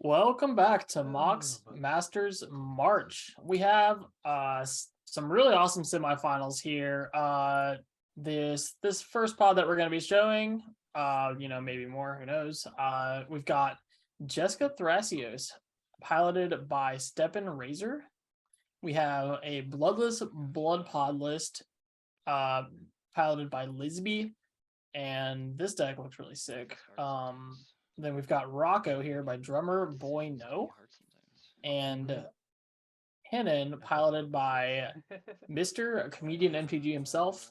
Welcome back to Mox Masters March. We have some really awesome semifinals here. This first pod that we're going to be showing, maybe more, who knows. We've got Jessica Thrasios, piloted by Stepan Razor. We have a Bloodless Blood Pod list, piloted by Lisby, and this deck looks really sick. Then we've got Rocco here by Drummer Boy No, and Hennon piloted by Mr. Comedian MTG himself.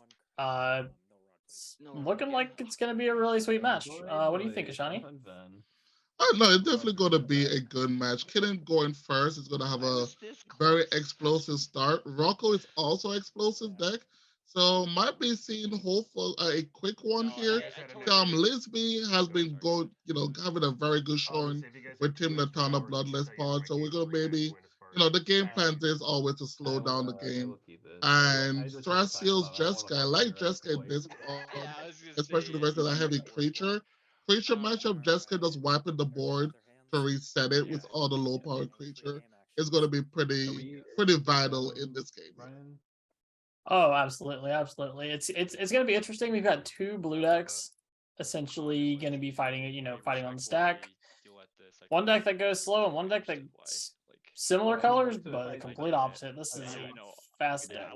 Looking like it's going to be a really sweet match. What do you think, Ashani? I don't know, it's definitely going to be a good match. Kidden going first is going to have a very explosive start. Rocco is also explosive deck, so might be seeing hopeful a quick one here. Lisby has been going, having a very good showing with Tim Natana Bloodless Pod, so we're going to maybe, the game plan is always to slow down the game. And Thrasios Jessica, I like Jessica in this pod, especially versus a heavy creature matchup. Jessica just wiping the board to reset it with all the low power creature is going to be pretty vital in this game. Oh, absolutely. It's going to be interesting. We've got two blue decks essentially going to be fighting on the stack. One deck that goes slow and one deck that's similar colors, but the complete opposite. This is a fast deck.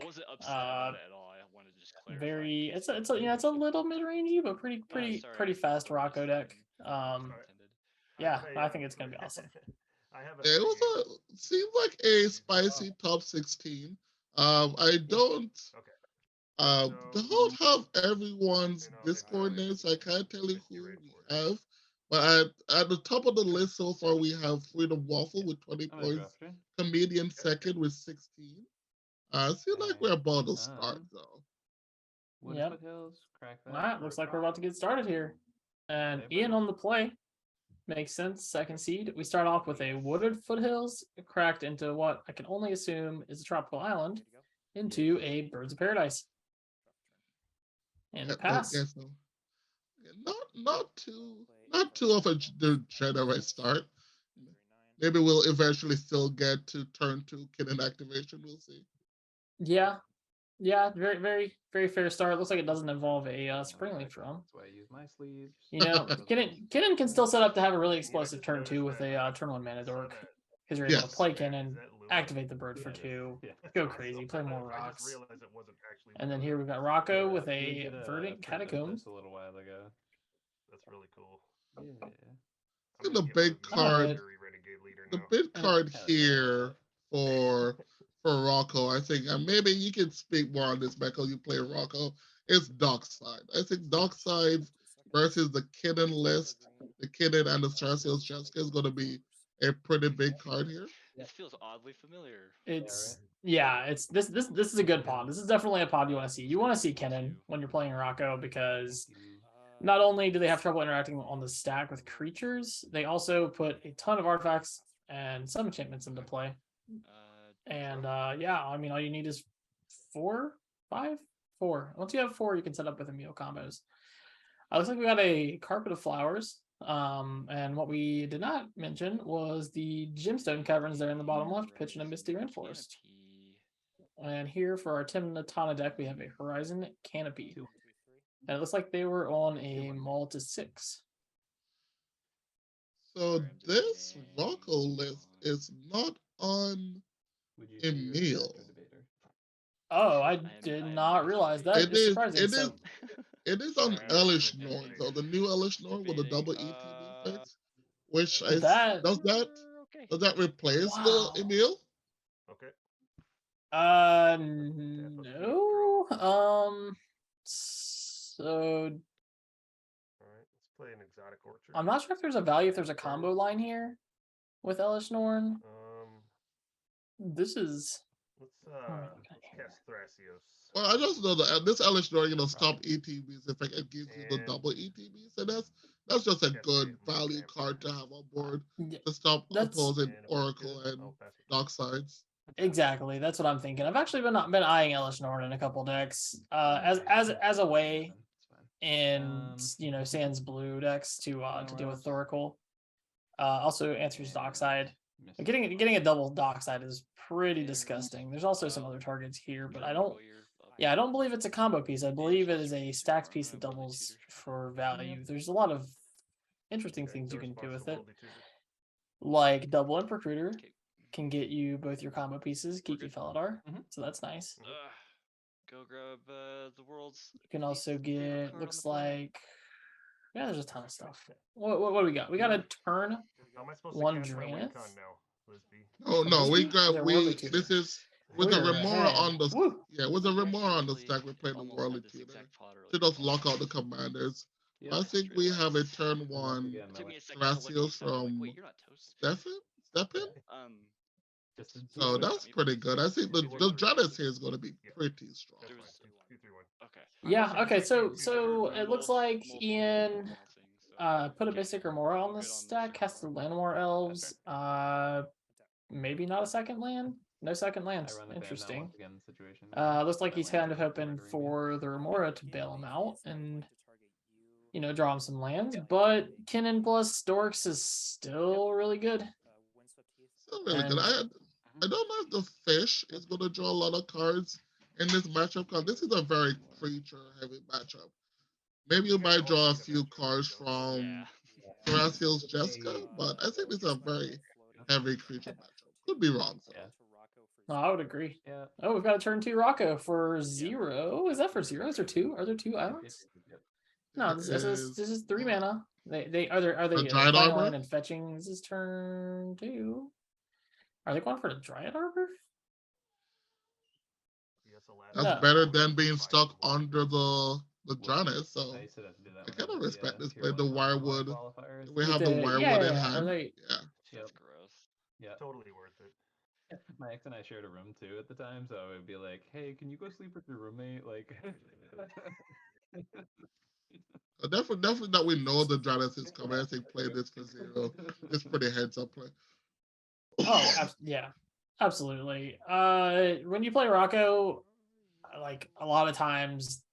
It's a little mid-rangey, but pretty fast Rocco deck. Yeah, I think it's gonna be awesome. It seems like a spicy top 16. I don't have everyone's Discord names, so I can't tell you who we have. But at the top of the list so far, we have Freedom Waffle with 20 points, Comedian second with 16. I feel like we're about to start though. Yep. All right, looks like we're about to get started here. And Ian on the play. Makes sense. Second seed. We start off with a wooded foothills cracked into what I can only assume is a tropical island into a birds of paradise. And a pass. Yeah, so. Not too of a generous start. Maybe we'll eventually still get to turn 2 Kidden activation. We'll see. Yeah, very, very, very fair start. It looks like it doesn't involve a Springleaf Drum. That's why I use my sleeves. Kinnan can still set up to have a really explosive turn 2 with a turn 1 mana dork, because you're able to play Kinnan, activate the bird for 2, go crazy, play more rocks. And then here we've got Rocco with a Verdant Catacomb. A little while ago. That's really cool. Yeah. The big card, here for Rocco, I think, and maybe you can speak more on this because you play Rocco, is Dockside. I think Dockside versus the Kidden list, the Kidden and the Thrasios Jessica is going to be a pretty big card here. This feels oddly familiar. It's this is a good pod. This is definitely a pod you want to see. You want to see Kidden when you're playing Rocco, because not only do they have trouble interacting on the stack with creatures, they also put a ton of artifacts and some enchantments into play. And all you need is 4. Once you have 4, you can set up with Emil combos. Looks like we got a Carpet of Flowers. And what we did not mention was the Gemstone Caverns there in the bottom left, pitching a Misty Rainforest. And here for our Tim Natana deck, we have a Horizon Canopy. And it looks like they were on a Maul to 6. So this Rocco list is not on Emil. Oh, I did not realize that. It's surprising. It is on Elish Norn, so the new Elish Norn with a double ETB fix. Which does that replace the Emil? Okay. No. So. All right, let's play an Exotic Orchard. I'm not sure if there's a value if there's a combo line here with Elish Norn. This is. Let's cast Thrasios. Well, I just know that this Elish Norn, stop ETBs if it gives you the double ETBs, so that's just a good value card to have on board to stop opposing Oracle and Docksides. Exactly, that's what I'm thinking. I've actually been eyeing Elish Norn in a couple decks, as a way in Sans blue decks to deal with Thoracle. Also answers Dockside. Getting a double Dockside is pretty disgusting. There's also some other targets here, but I don't. Yeah, I don't believe it's a combo piece. I believe it is a stacked piece that doubles for value. There's a lot of interesting things you can do with it, like double Imp Recruiter can get you both your combo pieces, Kiki Felidar, so that's nice. Go grab the world's. You can also get, looks like, yeah, there's a ton of stuff. What do we got? We got a turn How am I supposed one to cast my win Drannith. con now, Lisby? Oh no, we Lisby? got They're worldly this tutor. is with the We're Remora ahead. on the Woo! with the Remora on the Actually, stack. We're playing the almost worldly had this tutor exact plot to earlier. just lock out the commanders. Yeah. I think we have a turn And once one again, It took me a second to look at Thrasios you, and I'm like, from wait, you're not toast. Stepin. just in So that's pretty good. I think the Drannith here is going to be pretty strong. There was 2-3-1. okay. Yeah, okay, so Multiple it looks like Ian put a Okay, basic Remora on we're the good on stack, this cast the Landmore Elves. Maybe not a second land. No second lands. Interesting. Again, situation. Looks like he's kind of hoping for the Remora to bail him out and, you know, draw him some lands. But Kinnan plus Dorks is still really good. Still really good. I don't know if the fish is going to draw a lot of cards in this matchup because this is a very creature-heavy matchup. Maybe you might draw a few cards from Thrasios Jessica, but I think it's a very heavy creature matchup. Could be wrong. So. Yeah. No, I would agree. Yeah. Oh, we've got a turn 2 Rocco for 0. Is that for 0? Is there 2? Are there 2 islands? No, this is 3 mana. They are they Giant playing a Arbor? land and fetching? This is turn 2. Are they going for the Dryad Arbor? That's No. better than being stuck under the Drannith. So I used to have to do that I when kind of was respect the this tier play. The 1 Wirewood. qualifiers. We have With the the- Wirewood in yeah, hand. are they- Yeah. That's gross. Yeah. Totally worth it. My ex and I shared a room too at the time, so it would be like, "Hey, can you go sleep with your roommate?" Like, Definitely that we know the Drannith is coming. I think play this for 0. It's pretty heads up play. Oh, yeah, absolutely. When you play Rocco, like a lot of times,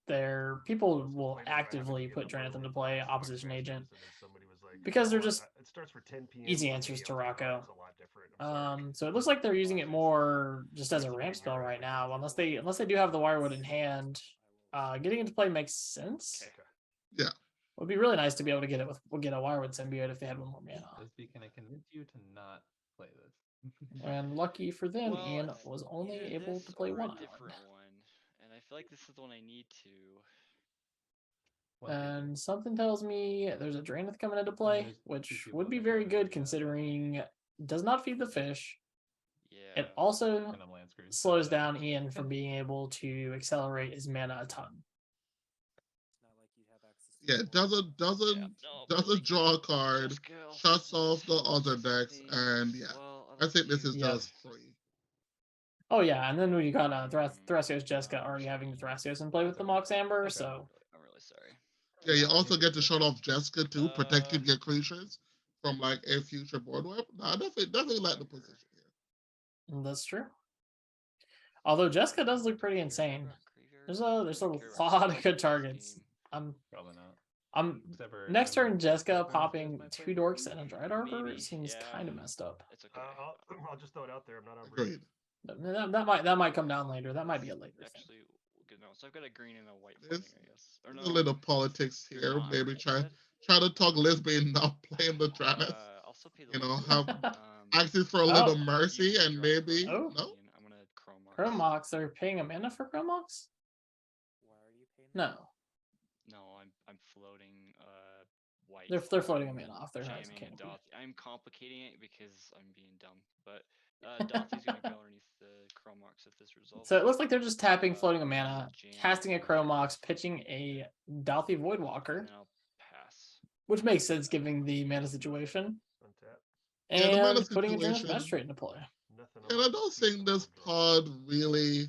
people will actively put Dranith into play, opposition agent, because they're just easy answers to Rocco. So it looks like they're using it more just as a ramp spell right now, unless they do have the Wirewood in hand. Getting into play makes sense. Yeah. It would be really nice to be able to get it with get a Wirewood symbiote if they had one more mana. Can I convince you to not play this? And lucky for them, Well, Ian it's was only either able this to play or a one different island. one, and I feel like this is the one I need to. And something tells me there's a Drannith coming into play, which would be very good considering it does not feed the fish. Yeah. It also And I'm land screwed, slows so, down Ian from being able to accelerate his mana a ton. Yeah, it doesn't draw a card, shuts off the other decks, and yeah, I think this is just free. Oh yeah, and then we got Thrasios Jessica already having the Thrasios in play with the Mox Amber, so I'm really sorry. Yeah, you also get to shut off Jessica too, protecting your creatures from like a future board wipe. No, I definitely like the position here. that's true. Although Jessica does look pretty insane. There's a lot of good targets. Probably not. Next turn Jessica popping 2 Dorks and a Dryad Arbor seems kind of messed up. It's okay. I'll just throw it out there. I'm not on Agreed. That might come down later. That might be a later thing. Actually, good. No, so I've got a green and a white. There's I guess. Or no, a little politics here. not. Maybe try to talk lesbian not playing the Drannith. Also pay the You know, light. have asking for a little mercy You and draw maybe a Oh. card. no. I'm gonna Chromox. Chromox, they're paying a mana for Chromox? No. No, I'm floating white. They're floating a mana off their house. Jamming I'm complicating it because I'm being dumb, but Dothy's gonna go underneath the Chromox if this resolves. So it looks like they're just tapping, floating a mana, casting a Chromox, pitching a Dalthy Voidwalker, And then I'll pass. which makes sense given the mana situation, Untap. Yeah, the mana and putting a Drannith situation- Magistrate into play. Nothing. And I don't think this pod really,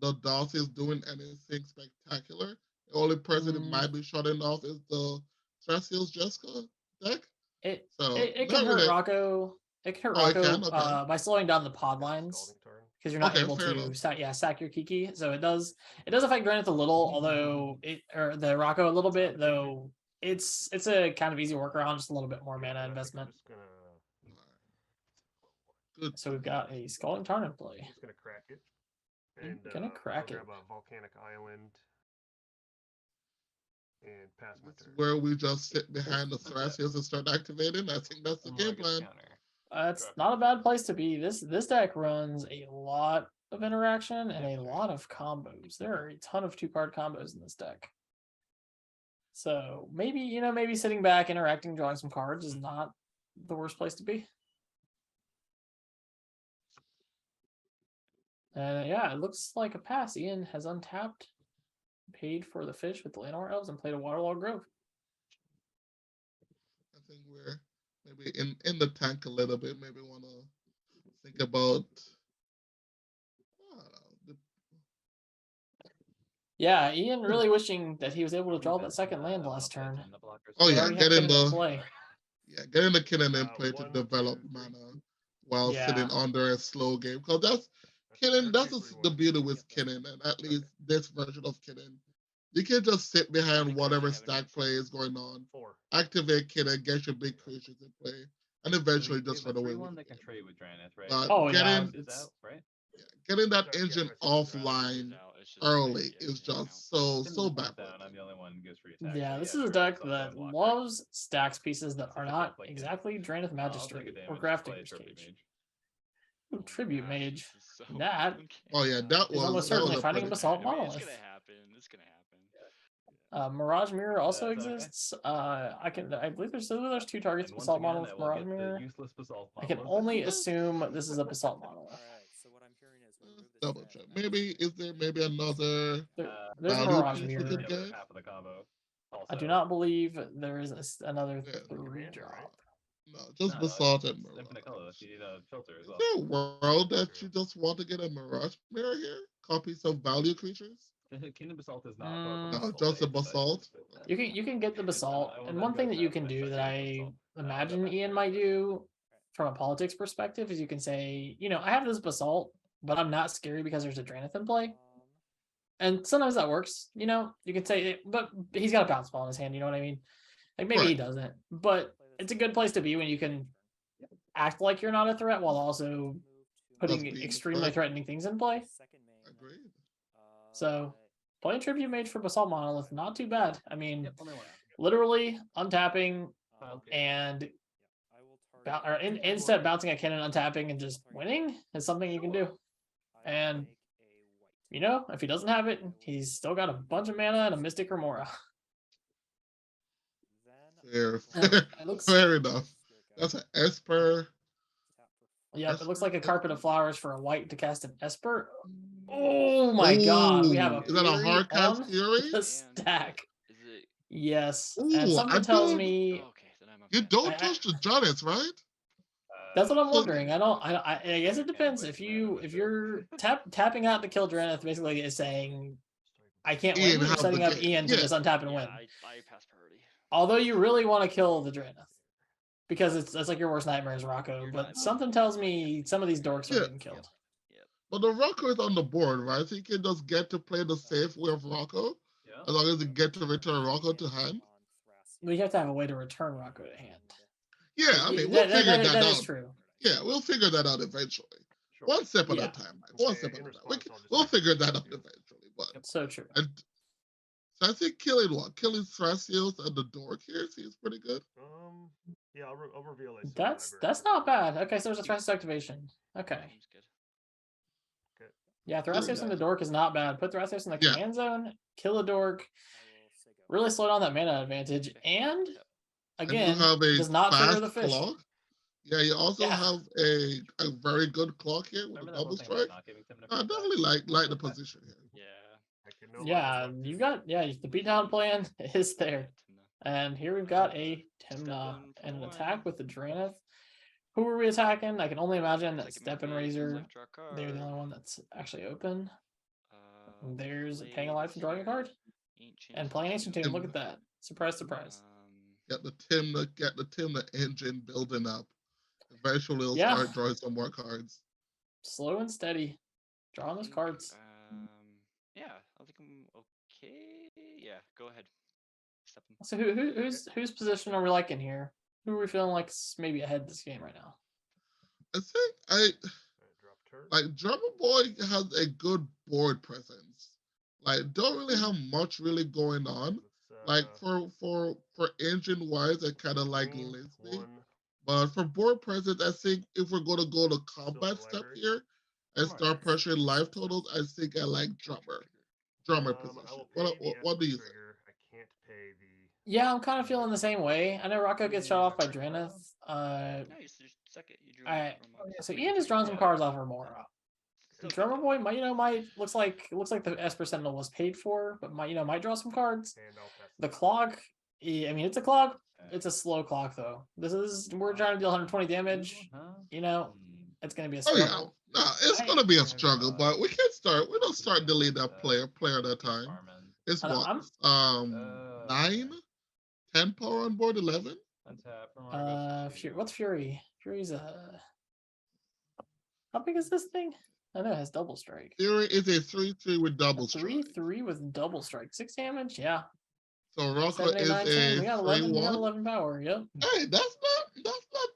the Darcy is doing anything spectacular. The only person it might be shutting off is the Thrasios Jessica deck. It So it not can hurt really- Rocco. It can hurt Oh, it Rocco can? Okay. by slowing down the pod lines Scalding turn. because you're not Okay, able fair to enough. sack your Kiki. So it does affect Drannith a little, although or the Rocco a little bit, though it's a kind of easy workaround, just a little bit more mana investment. I'm just gonna Good. So we've got a Scalding Tarn in play. I'm just gonna crack it. And Gonna crack I'll it. grab a volcanic island and pass my This is turn. where we just sit behind the Thrasios and start activating. I think that's the More game like a plan. counter. It's not a bad place to be. This deck runs a lot of interaction and a lot of combos. There are a ton of 2-card combos in this deck. So maybe, maybe sitting back, interacting, drawing some cards is not the worst place to be. And yeah, it looks like a pass. Ian has untapped, paid for the fish with the Llanowar Elves, and played a Waterlog Grove. I think we're maybe in the tank a little bit. Maybe want to think about. I don't know, Yeah, Ian really wishing that he was able to draw that second land last turn. Oh He yeah, already had getting Kinnan in the play. getting the Kinnan in Uh, play to 1, develop 2, 3. mana while Yeah. sitting under a slow game. Because that's Kinnan. That's the beauty with Kinnan, and at least this version of Kinnan. You can just sit behind many cards do whatever you have in stack hand? play is going on, 4. activate Kinnan, get your big creatures in play, and eventually just run away with that can it. trade with Draenith, right? But Oh yeah, getting it's out, right? getting that Yeah, engine my sister's offline It's just early yeah, is yeah, no. just so Down. backwards. I'm the only one who goes for attack. yeah. but This is a sure, deck it's also that a blocker. loves stacks pieces that It's are a not deck like exactly Draenith I'll take a Magistrate or damage, play Grafdigger's Trophy Cage. Mage. Ooh, Tribute Gosh, Mage. this is so That okay. Oh yeah, that is almost was certainly a fighting pretty. Basalt I mean, Monolith. it's gonna happen. It's gonna happen. Mirage Mirror also That's okay. exists. I believe there's 2 targets. And once Basalt again, Monolith, I will Mirage get the Mirror. useless basalt I can monolith. only assume this is a Basalt Monolith. Alright, so what I'm hearing is we remove this Double threat check. and now Maybe is there maybe another There's value Mirage piece we Mirror. could get? Half of the combo. I do Also, not believe there is another Yeah. 3 drop. No, just no, Basalt it's and Mirage. infinite colorless. You need a filter as Is well. there a world that you just want to get a Mirage Mirror here? Copies of value creatures? Kingdom Basalt is not No, just a Basalt. You can get the Basalt, I will and then one go thing that you tap can and do start that getting I Basalt. I'll go imagine back Ian to might it. do from a politics perspective is you can say, I have this Basalt, but I'm not scary because there's a Draenith in play. And sometimes that works, you can say, but he's got a bounce ball in his hand, you know what I mean? Like maybe he Right. doesn't, but it's a good place to be when you can act like you're not a threat while also putting being a extremely threat. threatening things in play. Agreed. So playing Tribute Mage for Basalt Monolith, not too bad. I mean, Yep, only one. literally untapping Okay. and instead bouncing a cannon, untapping, and just winning is something you can do. And if he doesn't have it, he's still got a bunch of mana and a Mystic Remora. Fair, It looks, fair enough. That's an Esper. yeah, it looks like a Esper? carpet of flowers for a white to cast an Esper. Oh my god, we have a Is that a Fury hard cast on Fury? the stack. Is it? Yes, Ooh, and I something tells don't. me Oh, okay, then I'm You okay. don't touch the Giants, right? that's what I'm So- wondering. I guess it depends. If you're tapping out to kill Draenith, basically is saying I can't win. Ian You're have setting the up game. Ian to Yeah. just untap and Yeah, win. I pass priority. Although you really want to kill the Draenith because it's like your worst nightmare is Rocco. You're But not- something tells me some of these dorks are Yeah. getting killed. But the Rocco is on the board, right? So you can just get to play the safe way of Rocco. Yeah. As long as you get to return Rocco to hand. We have to have a way to return Rocco to hand. Yeah, I mean, we'll figure that That out. is true. Yeah, we'll figure that out eventually. Sure. One step at Yeah. a time. One step at In a time. response, I'll just We'll make figure a that out deal. eventually. But So true. and so I think killing Thrasios and the Dork here seems pretty good. Yeah, I'll reveal it. That's not bad. Okay, so there's a Thrasios activation. Okay. Seems good. Yeah, Thrasios in the Dork is not bad. Put Thrasios in the Yeah. command zone, kill a Dork, really slow down that mana advantage, and again, and you have a does not trigger the fast fish. clock. Yeah, you also Yeah. have a very good clock here with Remember a that whole double thing about strike. not giving Tim I definitely like the position here. Yeah. Yeah, you got the beatdown plan is there. And here we've got a Timna and an attack with the Draenith. Who are we attacking? I can only imagine that Step and Razor. They're the only one that's actually open. There's paying a life from drawing a card. And playing Ancient Tomb. Look at that. Surprise, surprise. Get the Timna engine building up. Eventually it'll Yeah. start drawing some more cards. Slow and steady. Drawing those cards. Yeah, I think I'm okay. Yeah, go ahead. Step in. So whose position are we liking here? Who are we feeling like maybe ahead this game right now? I think Drop turn. like Drummer Boy has a good board presence. Like don't really have much really going on. Like for engine wise, I kind of like green, Lindsay. one. But for board presence, I think if we're gonna go to combat Silver step library. here and Come on. start pressuring life totals, I think I like drummer. Drummer I position. will pay What do the you think? trigger. I can't pay the. Yeah, I'm kind of feeling the same way. I know Rocco gets shot off by Yeah. Draneth. No, you just second. You drew I Chrome Mox. so Ian has drawn some Yeah. cards off or more. Still good Drummer though. Boy might looks like the Esper Sentinel was paid for, but might draw some cards. And I'll pass The it. clock, I mean, it's a clock. It's a slow clock though. We're trying to deal 120 damage. You know, it's gonna be a Oh yeah, struggle. no, it's I- gonna be a struggle, but we can start. We don't start deleting that player at a time. It's I know, what 9, 10 power on board 11. Untap from Argo. What's Fury? Fury's how big is this thing? I know it has double strike. Fury is a 3/3 with double Three strike. 3 with double strike, 6 damage. Yeah, So Rocco 7, 8, is 9, 10. a We got 11. We got 3/1. 11 power. Yep, Hey, that's not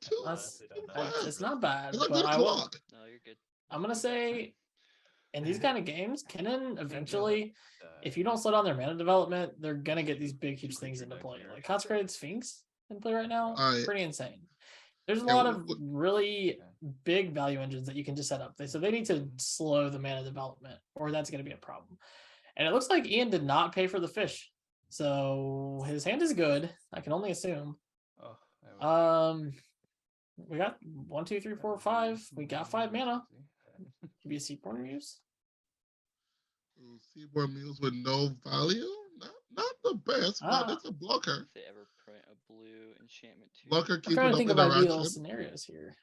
too that's bad. it's not bad. It's a But good I will. clock. No, you're good. I'm gonna say in these kind of games, Kennen eventually, if you don't slow down their mana development, they're gonna get these big, huge things into play. Like Consecrated Sphinx in play right now, pretty insane. There's a lot of really big value engines that you can just set up. So they need to slow the mana development, or that's gonna be a problem. And it looks like Ian did not pay for the fish, so his hand is good. I can only assume. We got 1, 2, 3, 4, 5. We got 5 mana. Maybe a Seaborn Muse. Seaborn Muse with no value? Not the best, but it's a blocker. If they ever print a blue enchantment too. Blocker I'm keeping trying to up think of ideal interaction. scenarios here.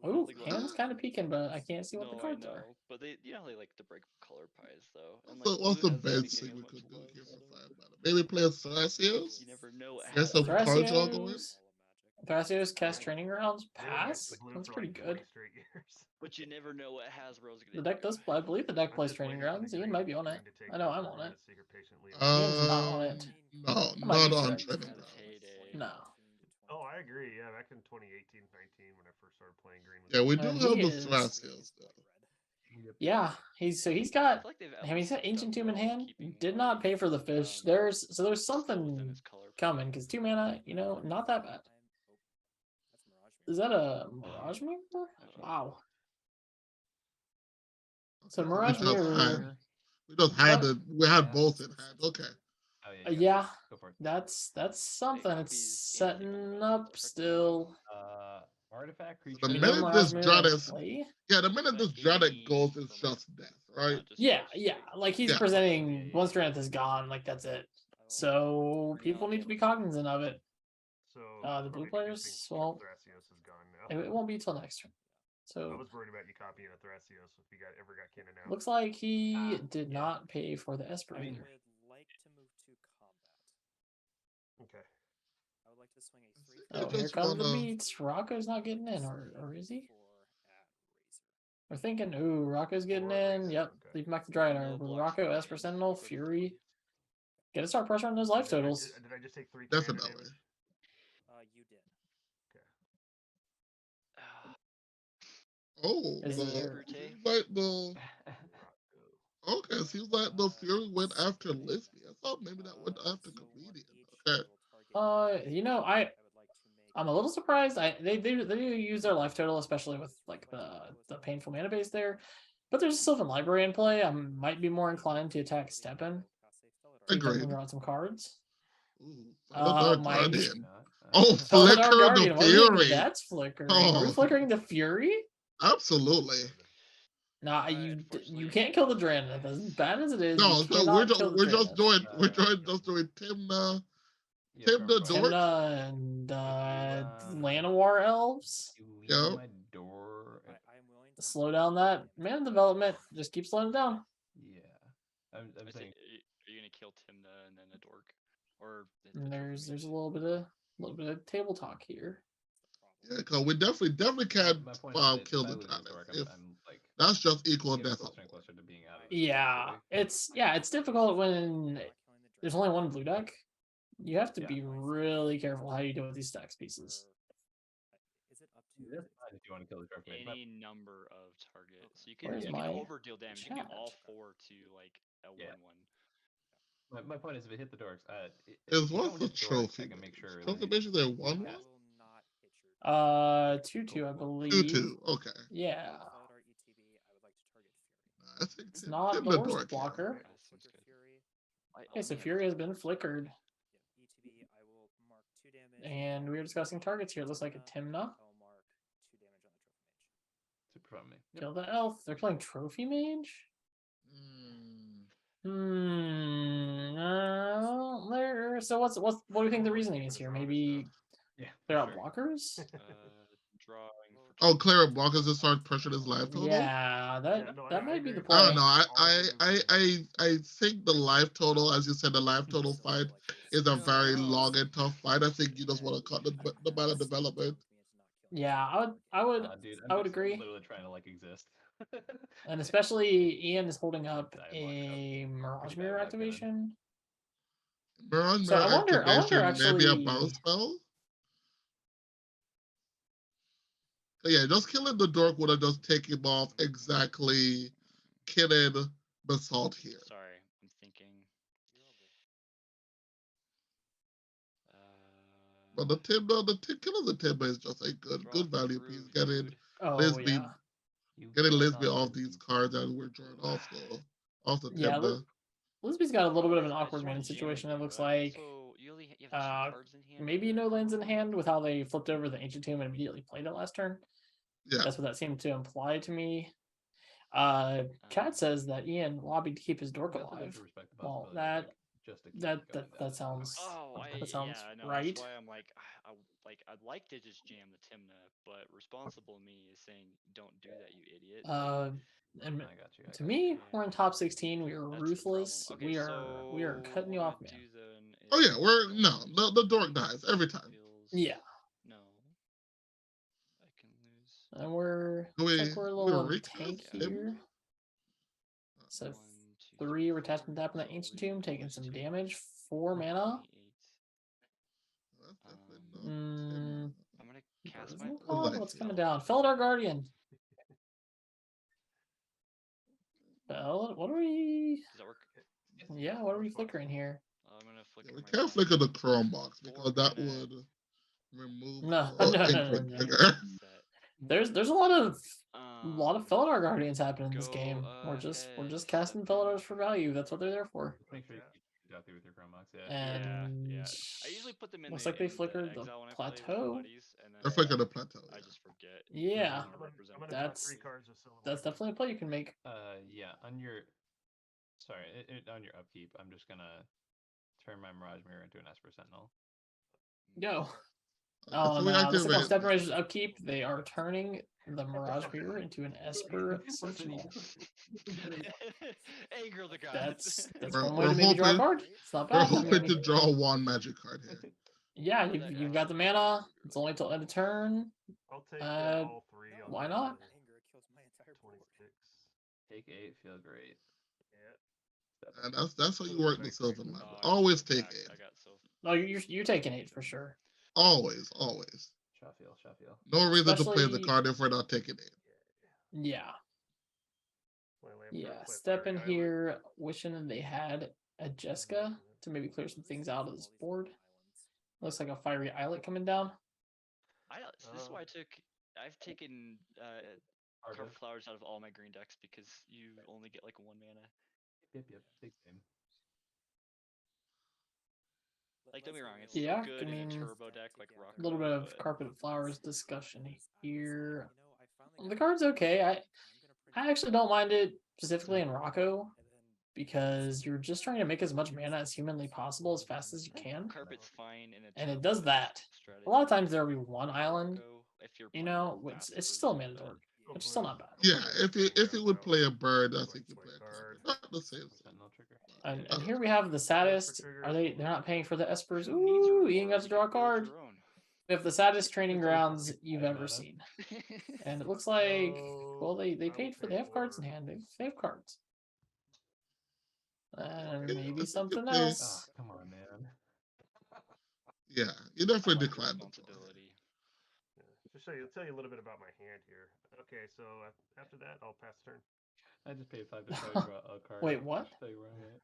Oh, hand's kind of peeking, but I can't see what the cards are. But they like to break color pies though. And So what's the best thing we could do here for 5 mana? Maybe play a Thrasios? You never know what Get some card draw going? Thrasios cast Training Grounds pass. That's pretty good. But you never know what Hasbro's The gonna deck does. I believe the deck plays Training Grounds. Ian might be on it. I know I'm on it. Ian's not on it. No, might not be on correct. Training Grounds. No. Oh, I agree. Yeah, back in 2018, 19, when I first started playing green. Yeah, we do have he the is- Thrasios though. Yeah, he's got. I mean, he's got Ancient Tomb in hand. Did not pay for the fish. There's something coming because 2 mana. Not that bad. Is that a Mirage Mirror? Wow. So Mirage We just Mirror. we had both in hand. Okay. Yeah, Go for it. that's something. It's setting up still. Artifact creature. The We know minute Mirage this Mirror in Dreadnought, play. yeah, the minute this Dreadnought goes, it's just death, right? Yeah. Like he's Yeah. presenting once Strength is gone, like that's it. So people need to be cognizant of it. So The blue players, well, Thrasios is gone now. It won't be till next turn. I So was worried about you copying a Thrasios if you ever got Cannon out. looks like he did not pay for the Esper I mean, either. would like to move to combat. Okay. I would like to swing a 3. I Oh, here just comes the wanna- beats. Rocco's not getting in, or is he? At Razor. We're thinking, ooh, Rocco's getting in. Yep, leave him back to Dryad. With Rocco, Esper Sentinel, Fury. Gotta start pressure on those life totals. Did I just take 3 commander Definitely. damage? You did. Oh, Is there- seems like the okay, seems like the Fury went after Lisby. I thought maybe that went after Comedian. Okay. I'm a little surprised. They do use their life total, especially with like the painful mana base there. But there's a Sylvan Library in play. I might be more inclined to attack Steppen. See if I Agreed. can draw out some cards. Ooh, Uh, Felidar my- Guardian. Oh, Felidar Flicker Guardian, the what do you mean Fury. that's flickering. Are we Oh. flickering the Fury? Absolutely. Nah, you can't kill the Draenith. As bad as it is, No, you so cannot kill the we're just Draenith. doing Timna. Tim the Dork? Timna and Llanowar elves. Yeah. My door. I'm willing to Slow down that mana development. Just keep slowing it down. Yeah. I'm saying. Are you gonna kill Timna and then a dork? Or And there's a little bit of table talk here. Yeah, because we definitely can't My point is that kill if I the lose this Draenith. dork, If I'm like that's just equal getting death. closer and closer to being out of Yeah, it's difficult when there's only one blue deck. You have to be really careful how you deal with these stacks pieces. Is it up to if you want to kill the trophy mage. any number of targets. So you can Where's you my can overdeal damage. You can get all chat? 4 to like a Yeah. 1/1. My point is, if it hit the dorks, Is if you what's don't the hit the dorks, trophy? I can make sure. Trophy Like, mage is a we 1/1? cast- Will not hit your 2/2, I believe. 2/2. Okay. Yeah. Felidar ETB, I would like to target Fury. I think It's Tim, not Tim the the worst dork. blocker. I That will seems flicker good. Fury. Okay, so Fury has been flickered. Yeah, ETB, I will mark 2 damage. And we're discussing targets here. It looks like a Timna. I will mark 2 damage on the trophy mage. super fun me. Yep. Kill the elf. They're playing Trophy Mage? So what do you think the reasoning is here? Maybe Yeah. they're for out sure. blockers? Drawing for Oh, clear up blockers to start pressuring his life total? Yeah, that Yeah, no, that I might be the agree. I play. don't know. Always I think the life total, as you said, the life total fight is a very long and tough fight. I think you just want to cut the battle development. Yeah, I would Dude, I would just agree. literally trying to like exist. And especially Ian is holding up Die and a Mirage Pretty bad Mirror with that gun. activation. Mirror So I wonder activation, maybe a actually. bounce spell. Yeah, just killing the dork would have just taken him off exactly killing Basalt here. Sorry, I'm thinking. But the killing the Timber is just a good value piece. Getting Oh Lisby, yeah. getting Lisby off these cards that we're drawing off the Yeah, Timber. Lisby's got a little bit of an awkward mana situation. It looks like You have 2 cards in hand. maybe no lands in hand with how they flipped over the Ancient Tomb and immediately played it last turn. Yeah, That's what that seemed to imply to me. Chad says that Ian lobbied to keep his dork alive. Well, that sounds Oh, that sounds yeah, no, right. that's why I'm like, I'd like to just jam the Timna, but responsible me is saying, don't do that, you idiot. And I got you. to me, we're in top 16. We are That's the ruthless. problem. Okay, We are cutting you off, man. Oh yeah, the dork dies every time. Yeah. No. I can lose. And we're We a little in recast tank him? here. So 1, 2, 3, we're attaching that in the Ancient Tomb, taking some damage. 4 mana. 28. That's definitely not Tim. I'm gonna cast Isn't my it called? What's spell. coming down? Felidar Guardian. What are we? Does that work? Yeah, what are we flickering here? I'm gonna flicker We my can't cast flicker the spell. Chrome box 4 because that mana. would remove No, the no. input trigger. Set. There's a lot of Felidar Guardians happening in this Go game. We're ahead, just casting step in. Felidars for value. That's what they're there for. Make sure you keep Jotham with your Chrome Box, yeah. And I usually put them in looks the like they in flickered the exile when I play with my plateau. buddies, and then They're flicking the plateau. I Yeah. just forget. Yeah, I'm gonna represent I'm my gonna that's- draw 3 cards of Silver that's definitely a play you can make. Yeah, on your on your upkeep, I'm just gonna turn my Mirage Mirror into an Esper Sentinel. Go. So we Looks like on activate. Step Mirage's upkeep, they are turning the Mirage Mirror into an Esper Sentinel. Anger the gods. That's We're- one way to we're maybe draw a hoping- card. It's not We're bad. hoping to draw one magic card here. Yeah, you've got the mana. It's only till end of turn. I'll take all 3. On Why the not? Anger kills my entire board. 26. Take 8, feel great. Yeah. And that's how you work the Sylvan Lab. Oh, Always I take got 8. so No, you're taking 8 for sure. Always. Sheffield. No reason to play the Especially- card if we're not taking 8. Yeah. Play land Yeah, card, play step in Fiery Island. here, wishing that they had a Jessica to maybe clear some things out of this board. Looks like a fiery islet coming down. This is why I've taken Carpet Flowers out of all my green decks because you only get like 1 mana. Yep. Big game. Like, don't be wrong, it's Yeah, still good I in a mean, turbo deck like Rock. A little bit of Carpet Flowers discussion here. The card's okay. I actually don't mind it specifically in Rocco because you're just trying to make as much mana as humanly possible as fast as you can. Carpet's fine in a And it turbo does deck that. strategy. A lot of times there'll be one island, Rocco, if you're you playing know, a it's faster still a version of mandatory, it. which is still not bad. Yeah, if it would play a bird, I think you play a card. Not the same. Sentinel trigger. And here we have the saddest. They're not paying for the Espers? Who needs a Ooh, Ian reward got to draw a if you build card. your own? We have the saddest training It's only grounds 45 you've ever mana. seen. And it looks like, well, they I will paid for, pay they have cards in for- hand. They have cards. And Yeah, I maybe think something if they- else. Come on, man. Yeah, you definitely I like the declined the responsibility. Just tell you a little bit about my hand here. Okay, so after that, I'll pass the turn. I just paid 5 to tell you about a card. Wait, what? Just tell you where I'm at.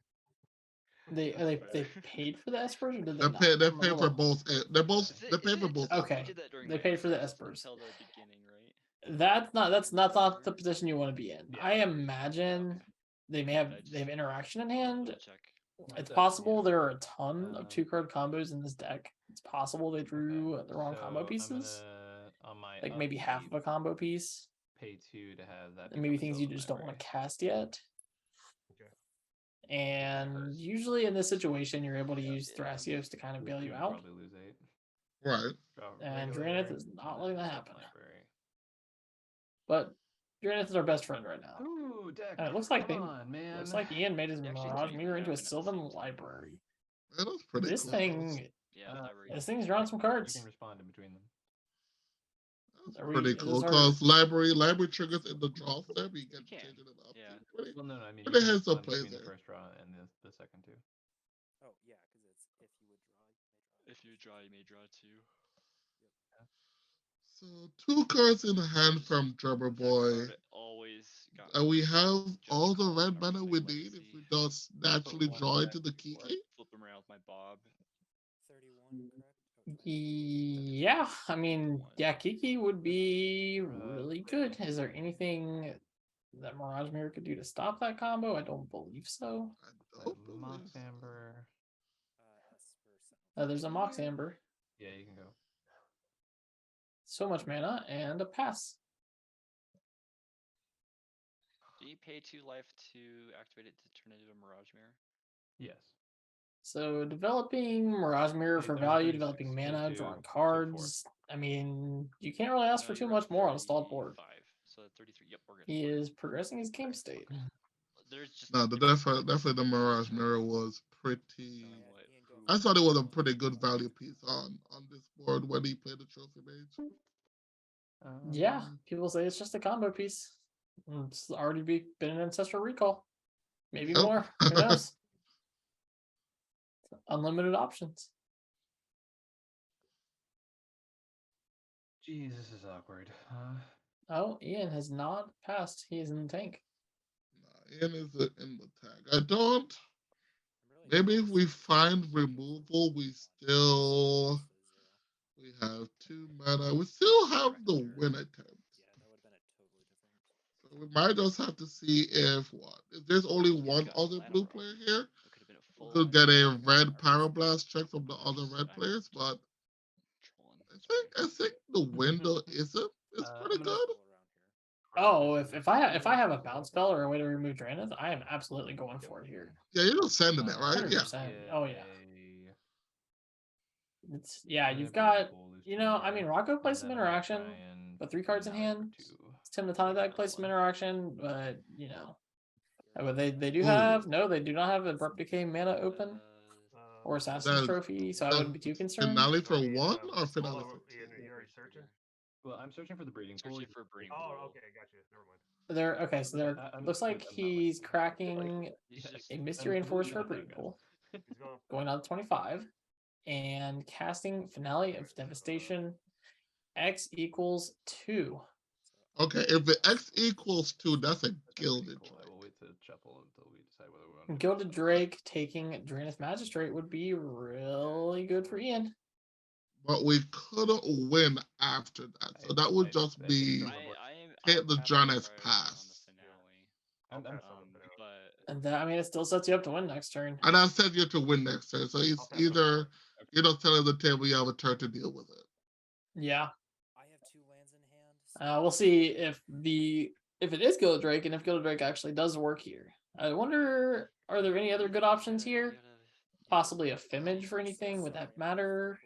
They paid for the espers or did they They not? pay. They I'm a pay for little- both. They pay for both. Okay. You did that during They my paid for the turn, so espers. Until the beginning, right? That's not the position you want to be in. Yeah. I imagine they may have I they have just interaction in wanted to hand. double check. It's Yeah. possible there are a ton of Um, 2-card combos in this deck. It's possible they drew the wrong combo so pieces. I'm gonna, on my Like maybe half of a combo piece. pay 2 to have that. And maybe become a things you Sylvan just don't want Library. to cast yet. Okay. And first. usually in this situation, you're able to use Yeah. Thrasios to kind of bail you would out. Probably lose 8. Right. Draw And regular, Draenith is not and letting then that Sylvan happen. Library. But Draenith is our best friend right now. Ooh, deck. And it looks like Come on, man. looks like Ian made his They actually Mirage do Mirror into a happen at the Sylvan same time. Library. That was pretty This close. thing, Yeah, Uh, library. this thing's drawing some You cards. can respond in between them. That's Are we- pretty is this cool our- because library triggers in the draw step. You can can, change it up. yeah. Pretty, Well, no, I mean, pretty you can heads up respond plays between the there. first draw and the second two. Oh yeah, because it's if you would draw, you may draw. If you draw, you may draw too. So 2 cards in hand from Drummer That Boy. card always got And we have Judge all the Call red from mana we Everything need if Legacy. we just naturally draw into the Kiki. Flip them around with my Bob. 31, correct? Oh, 20. Yeah, I mean, yeah, Kiki would be really good. Is there Right. anything that Mirage Mirror could do to stop that combo? I don't believe so. I don't believe Mox so. Amber. Esper, There's a Mox Amber. Yeah, you can go. So much mana and a pass. Do you pay 2 life to activate it to turn it into a Mirage Mirror? Yes. So developing Mirage Mirror Wait, for there's a value, 36. developing Pay mana, 2, drawing pay 4. cards. I mean, you can't really ask for No, too you're much at more on a stalled board. 35, so 33. Yep, we're good. He we're good. is progressing his game state. There's just No, definitely the Mirage Mirror was pretty. Showing what, Ian, go I thought it was a pretty good value piece on this board when he played the Trophy Mage. Yeah, people say it's just a combo piece. It's already been an Ancestral Recall. Maybe Yep. more. Who knows? Unlimited options. Jeez, this is awkward. Oh, Ian has not passed. He is in the tank. Nah, Ian is in the tag. I don't. I'm really Maybe if nervous we about find this. removal, we still. We have 2 mana. We still have the win attempt. Yeah, that would have been a totally different. So we might just have to see if what. If there's only one got other Lana blue Rock. player here, It could have been a we full could get a red Pyroblast check from the other red I'm players, but trolling. I think the window is pretty I'm good. gonna- Oh, if I have a bounce spell or a way to remove Draenith, I am absolutely going for it here. Yeah, you're just sending it, right? Yeah. 100%. Oh, yeah. a- It's yeah, I'm you've gonna got Bull Loose you know, I Tomorrow, mean Rocco and plays some then I'm gonna interaction, try and but 3 cards in Finale for hand. 2. Tim the Tonic deck plays some One. interaction, but you know. But they do Ooh. have they do not have Abrupt Decay mana open or Assassin's That- Trophy, so I that wouldn't be too concerned. Finale for Maybe, 1 or hold finale on, for Ian, 2? are you already searching? Well, I'm searching for the breeding pool. Searching for a breeding Oh, pool. okay, got you. Never mind. They're okay, so they're I'm- looks like I'm not he's like- cracking He's just a I'm Mystery Enforce for a not that breeding good. pool, He's going. going on to 25, and casting Finale of Devastation. X equals 2. Okay, if the X equals 2, that's a gilded Cool. I Drake. will wait to shuffle until we decide whether we want to. Gilded Drake taking Draenith Magistrate would be really good for Ian. But we couldn't win after that. So that would just I think be so. hit the passed Jonas prior pass. on the finale. I'm pass fine. on the finale. But And that, I mean, it still sets you up to win next turn. And I said you to win next turn. So it's Okay. either you're just telling the table you have a turn to deal with it. Yeah. I have 2 lands in hand. We'll see if it is Gilded Drake and if Gilded Drake actually does work here. I wonder, are there any other good options here? Possibly a Fimage for anything? Would that matter?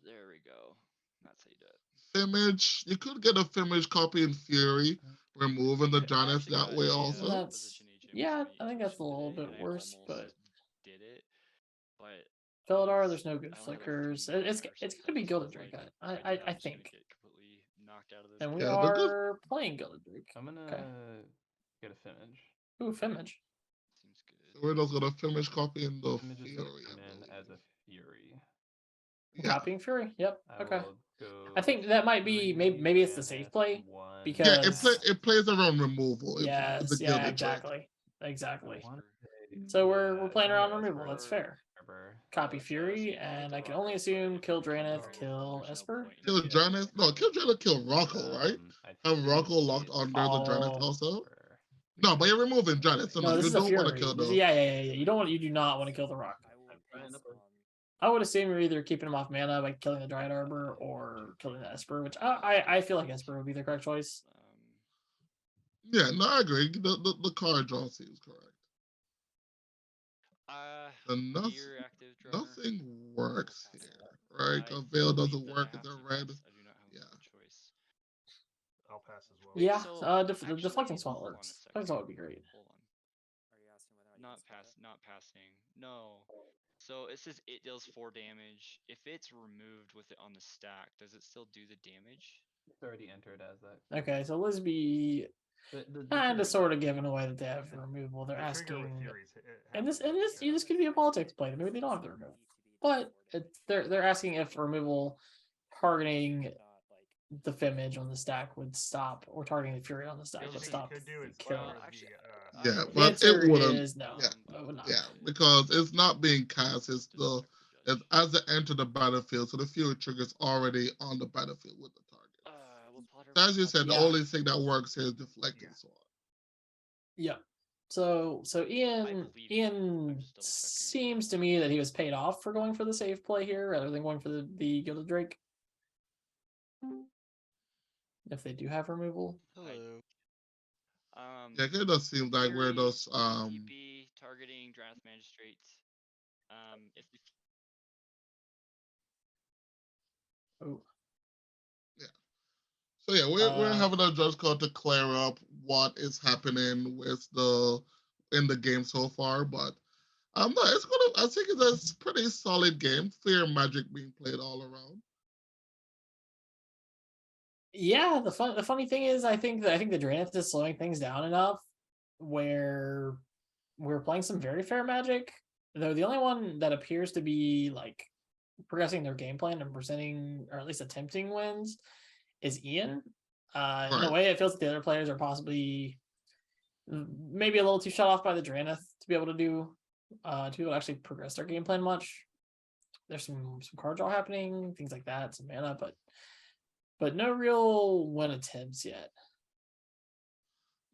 There we go. That's how you do it. Fimage, you could get a Fimage copy in Theory, removing the I Jonas actually that got way a, also. That's- Position agent yeah, with I think that's a Intuition little today, bit and I worse, almost but did it. But Felidar, there's no good I only had, like, flickers. 3 It's mana or it's something, gonna be so Gilded it's Drake. like, if I do that, I'm just gonna think. get completely knocked out of this. And we Yeah, the good- are playing Gilded Drake. I'm gonna Okay. get a Fimage. Ooh, Fimage. Seems good. So we're just gonna Fimage copy in the Fimage is Theory. gonna come I in as a believe. Fury. Yeah, Copying Fury. Yep. I Okay. will go I think that might be maybe it's the safe Drannith, play 1, yeah. because It plays around removal. It's a yes, yeah, gilded trick. exactly. one, So yeah, we're it's playing only around removal. That's Esper, fair. Arbor. Copy so Fury, you can and kill I can Rocco only for assume kill damage, Drannith, so kill there's no Esper. point in Kill doing Janus. No, kill Janus. Kill Rocco, right? I Have Rocco think locked it's under the Janus Oh also. Arbor. No, but you're removing Janus. So no, No, this you is a don't want to Fury. kill This is, the. yeah. You do not want to kill the Rock. I will Brian, pass upper. on. I would assume you're either keeping him off mana by killing the Dryad Arbor or killing the Esper, which I feel like Esper would be the correct choice. Yeah, no, I agree. The card draw seems correct. So Fear active drummer. nothing works Pass here, on. right? I Veil believe doesn't that work. I It's have a to red. pass. I do not have Yeah. a choice. I'll pass as well. Wait, Yeah, so the actually, deflecting spot hold on a works. second. Deflecting spot would be great. Hold on. Are you asking whether or Not you can spell it? not passing. No. So it says it deals 4 damage. If it's removed with it on the stack, does it still do the damage? It's already entered as that. Okay, so Lisby The kind trigger of sort of does. giving away that they have removal. They're The trigger with asking, Furies. and this could be a politics play. Maybe they don't have the removal, but they're asking if removal targeting Not like the Fimage on the stack would stop, or targeting the Fury on the stack The would only thing stop you could do the is kill. Well, counter actually, the. Yeah, The but answer it wouldn't. is no. Yeah, It would not. yeah, because it's not being cast. It's the Disrespect the it's judge. as it enter the battlefield, so the Fury trigger's already on the battlefield with the target. Well, Potter, So as you said, the Yeah. only thing that works here is deflecting Yeah. sword. Yeah. So Ian believe you. I'm just double checking. seems to me that he was paid off for going for the safe play here rather than going for the Gilded Drake. If they do have removal. Hello. Yeah, it does seem like we're Fury, those TP targeting Drannith Magistrate. If the Oh, So yeah, we're Uh, having a judge call to clear up what is happening with in the game so far, but no, it's gonna. I think it's a pretty solid game. Fear magic being played all around. yeah, the funny thing is I think the Drannith is slowing things down enough where we're playing some very fair magic. Though the only one that appears to be like progressing their game plan and presenting or at least attempting wins is Ian. In a Right. way, it feels like the other players are possibly maybe a little too shut off by the Drannith to be able to actually progress their game plan much. There's some card draw happening, things like that, some mana, but no real win attempts yet.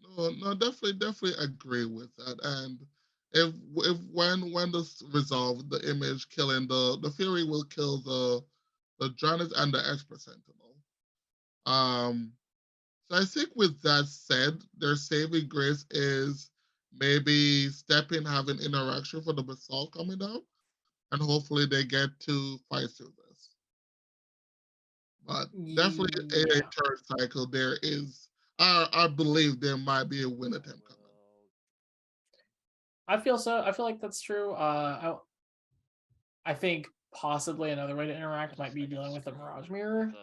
No, definitely agree with that. And if when this resolved, the image killing the Fury will kill the Janus and the Expert Sentinel. So I think with that said, their saving grace is maybe stepping having interaction for the basalt coming down, and hopefully they get to fight through this. But definitely in a Yeah. turn cycle, there is. I believe there might be a win attempt coming. I feel so. I feel like that's true. I think possibly another way to interact might be dealing with the Mirage Mirror.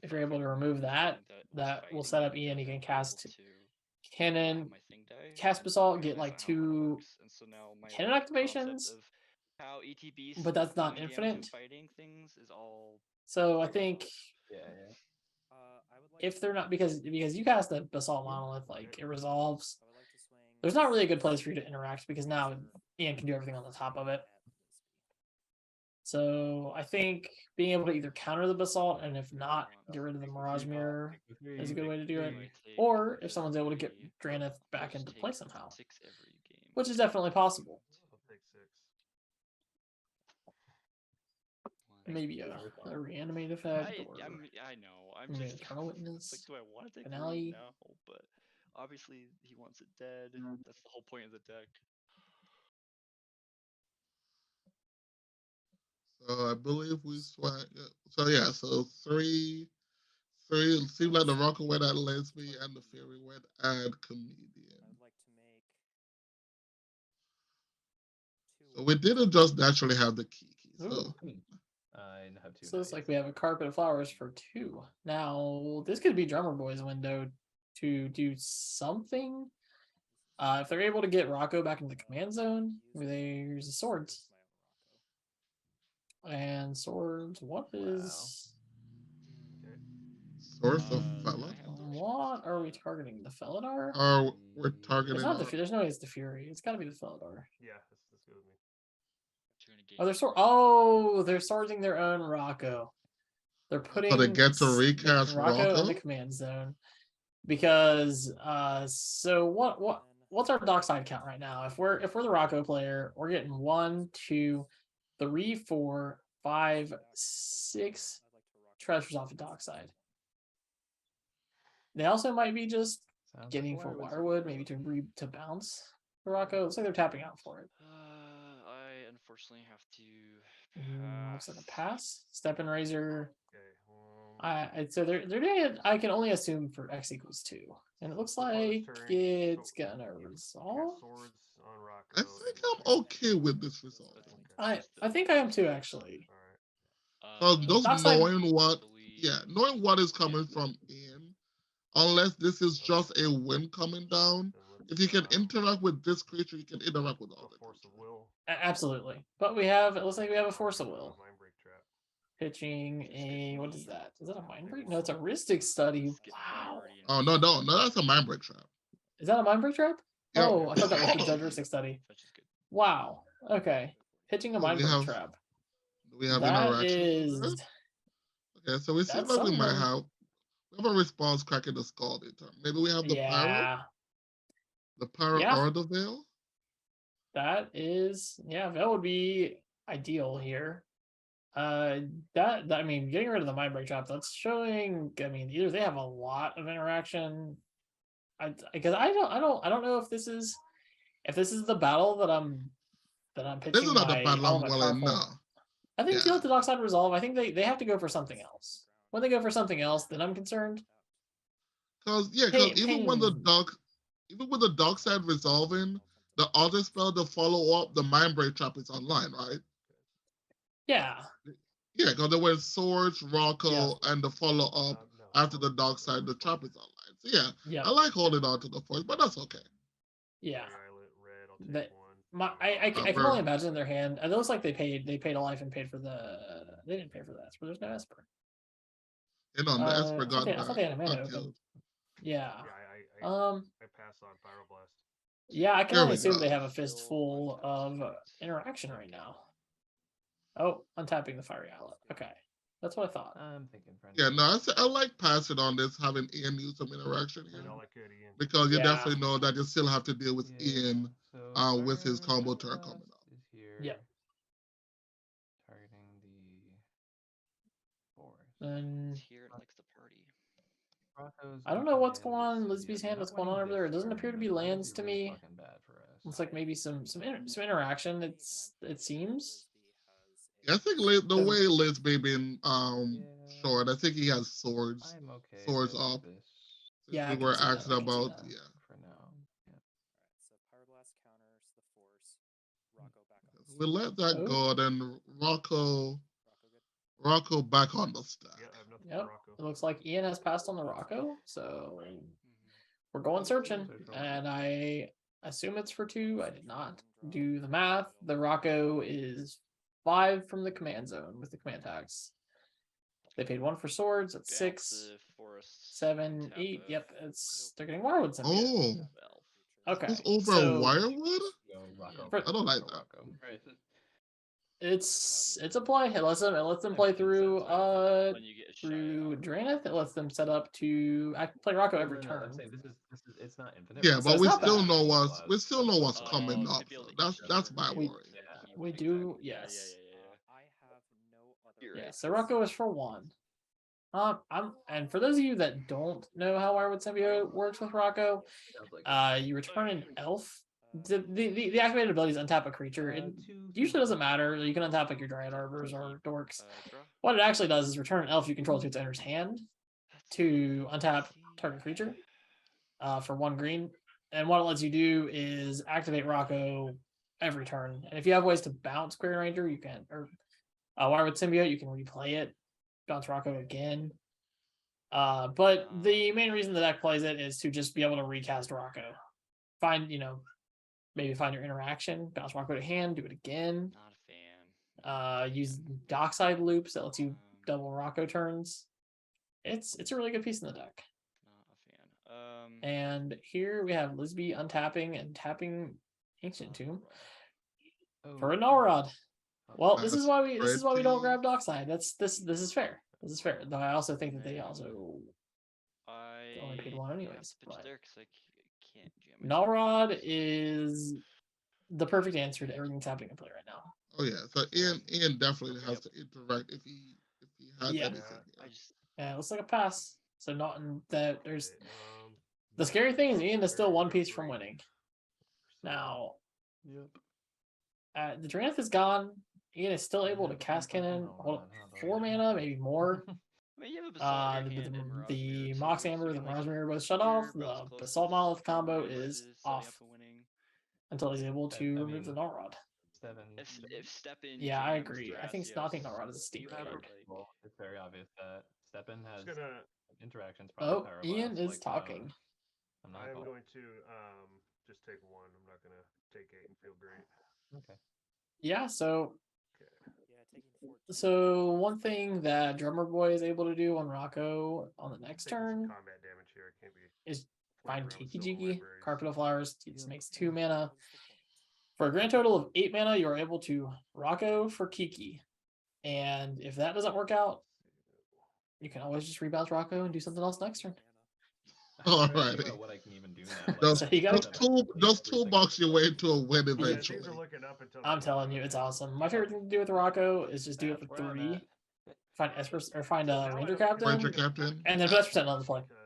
If you're able to remove that, that will set up Ian. He can cast Cannon, cast Basalt, get like 2 cannon activations, how ETB but that's not doing damage infinite. and fighting things is all. So I think Yeah. I would like if to they're not because you cast the Basalt Monolith, like it resolves. I would like to swing. There's not really a good place for you to interact because now Ian can do everything on the top of it. So I think being able to either counter the Basalt and if not, get rid of the Mirage Mirror is a good way to do it. Or if someone's able to get Drannith back into play somehow, 6 every game. which is definitely possible. I'll take 6. Maybe a reanimate effect or I know. I'm maybe just Eternal Witness. like, do I want to take Finale. Finale? No, but obviously he wants it dead. That's the whole point of the deck. So I believe we swung. So yeah, so three. It seemed like the Rocket went at Leslie and the Fury went at Comedian. I would like to make 2. So we didn't just naturally have the key. So Ooh. I have 2. So it's like we have a carpet of flowers for 2. Now this could be Drummer Boy's window to do something. If they're able to get Rocco back into the command zone, there's the swords. And swords. What is? Source of Felon? What are we targeting? The Felidar? Or we're It's targeting not the. There's no way it's the Fury. It's got to be the Felidar. Yeah, that's good with me. Oh, they're they're sorting their own Rocco. They're putting so they get to making recast Rocco in Rocco? the command zone because so what's our dockside count right now? If we're the Rocco player, we're getting 1, 2, 3, 4, 5, 6 treasures off the dockside. They also might be just Sounds getting like for wirewood. wirewood, maybe to bounce for Rocco. Looks like they're tapping out for it. I unfortunately have to Looks like a pass. Step and razor. Okay. So they're doing it. I can only assume for x equals 2, and it looks So opponent's like turn, it's so- gonna yeah, resolve. swords on Rocco. I think I'm okay with this result. I think I am too, actually. All right. Just Dockside- knowing knowing what is coming from Ian, unless this is just a win coming down, if you can interact with this creature, you can interact with all the Force of creatures. will. Absolutely, but it looks like we have a force of will. Mind break trap. Pitching a what is that? Is that a mind break? No, it's a Ristic study. Wow. Oh no, that's a mind break trap. Is that a mind break trap? Yep. Oh, I thought that was the Judge Ristic study. Wow. Okay. Pitching a So mind we break have- trap. Do we have That interaction? is Okay, so we seem that's like we might something. have a response cracking the skull this time. Maybe we have the pyro, Yeah. or the veil. That would be ideal here. That I mean, getting rid of the mind break trap. That's showing. I mean, either they have a lot of interaction. Because I don't know if this is the battle that I'm pitching. This is not the battle all I'm my willing powerful. now. I think if you Yeah. let the dockside resolve, I think they have to go for something else. When they go for something else, then I'm concerned. Because even with the dark side resolving, the other spell, the follow up, the mind break trap is online, right? Yeah. Yeah, because there were swords, Rocco, Yeah. and the follow up No, after the dark side, the trap is online. So yeah, Yeah. I like holding on to the force, but that's okay. Yeah. Red, I'll take That- one. I can only imagine in their hand. It looks like they paid a life and paid for the. They didn't pay for that, but there's no Esper. And on the Esper I thought they had a mana got open. killed. Yeah. Yeah, I pass on Pyroblast. Yeah, I can There only we assume go. they have a fistful of interaction right now. Oh, untapping the fiery outlet. Okay, that's what I thought. I'm thinking. Friend. Yeah, no, I like passing on this, having Ian use some interaction here. No, like good, Ian. Because you Yeah. definitely know that you still have to deal with Ian So with his combo Pyroblast turn coming up. is here. Yep. Targeting the forest. And Here it likes the party. Rocco's I don't know what's command going on in is Lisby's here. hand. Not What's going on winning over there? It this doesn't appear to be tournament, that would lands to really me. fucking bad for us. Looks like maybe some interaction. It seems. Yeah, I think the way Lisby been Yeah. short, I think he has swords. I'm okay. Swords with up. this Yeah, I We can were see that, asking I can see about that. for now. Yeah. So Pyroblast counters the force. Rocco back on the We let that Oh. go, then Rocco good. Rocco back on the stack. Yeah, I have nothing Yep. for Rocco. It looks like Ian has passed on the Rocco, so we're going searching, and I assume it's for 2. I did not do the math. The Rocco is 5 from the command zone with the command tax. They paid 1 for swords. That's 6, 7, 8. Yep, they're getting Wirewood symbiote. Oh, Okay, it's over so Wirewood? Go Rocco. For- I don't like Go that. Rocco. Right. it's a play. It lets them play through through Draenith. It lets them set up to play Rocco every I'm turn. saying this is it's not infinite. Yeah, but So but it's we not still bad. know what's Oh, coming to up. be able So to that's eat my each worry. other. Yeah. We do, yes. I have no other. You're Yeah, right. so Rocco is for 1. And for those of you that don't know how Wirewood Symbiote works with Rocco, Sounds like you return an elf. The activated abilities untap a creature. It usually doesn't matter. You can untap like your Dryad Arbors or Dorks. What it actually does is return an elf you control to its owner's hand to untap target creature for 1 green. And what it lets you do is activate Rocco every turn. And if you have ways to bounce Query Ranger, you can. Or Wirewood Symbiote, you can replay it. Bounce Rocco again. But the main reason the deck plays it is to just be able to recast Rocco. Maybe find your interaction, bounce Rocco to hand, do it again. Not a fan. Use Dockside loops that lets you double Rocco turns. It's a really good piece in the deck. Not a fan. And here we have Lisby untapping and tapping Ancient Tomb for a Null Rod. Well, this is why we don't grab Dockside. This is fair. This is fair. Though I also think that they also only paid one anyways. But There 'cause I can't jam Null Rod is the perfect answer to everything that's happening in play right now. Oh yeah, so Ian definitely has to interact if he has Yeah. anything. I just Yeah, it looks like a pass. So not in that there's the scary thing is Ian is still one piece from winning. Now, the Drannith is gone. Ian is still able to cast cannon, hold up 4 mana, maybe more. I mean, you have a Basalt in your hand and The Mirage Mox Mirror, too, Amber, so the like, Mirage Mirror both shut off. you're about as The close Basalt as Monolith combo everybody is setting off up and winning. until he's able to I remove the mean, Null Rod. If Steppen Yeah, I jams agree. I think Null Rod is a Thrasios, steep you card. have like Well, it's very obvious that Steppen has gonna. interactions. Probably Oh, Pyroblast, Ian is like talking. I'm not I am called. going to just take one. I'm not gonna take 8 and feel great. Okay. Yeah, so Okay. Yeah, taking 14. so one thing that Drummer Boy is able to do on Rocco on the next Taking some turn combat damage here. I can't be is playing find around with Kiki Silver Jiki, Libraries. Carpet of Flowers. This makes 2 mana. What's the point? For a grand total of 8 mana, you are able to Rocco for Kiki. And if that doesn't work out, you can always just rebalance Rocco and do something else next turn. All I'm trying to right. think about what I can even do now. Just, So you gotta- just toolbox your way to a win Yeah, eventually. things are looking up until I'm telling you, it's awesome. My favorite thing to do with Rocco is just do it for That's where I'm 3. at. Find Esper or find So a now I Ranger don't think I'm Ranger Captain. Captain. And then best percent on the play. because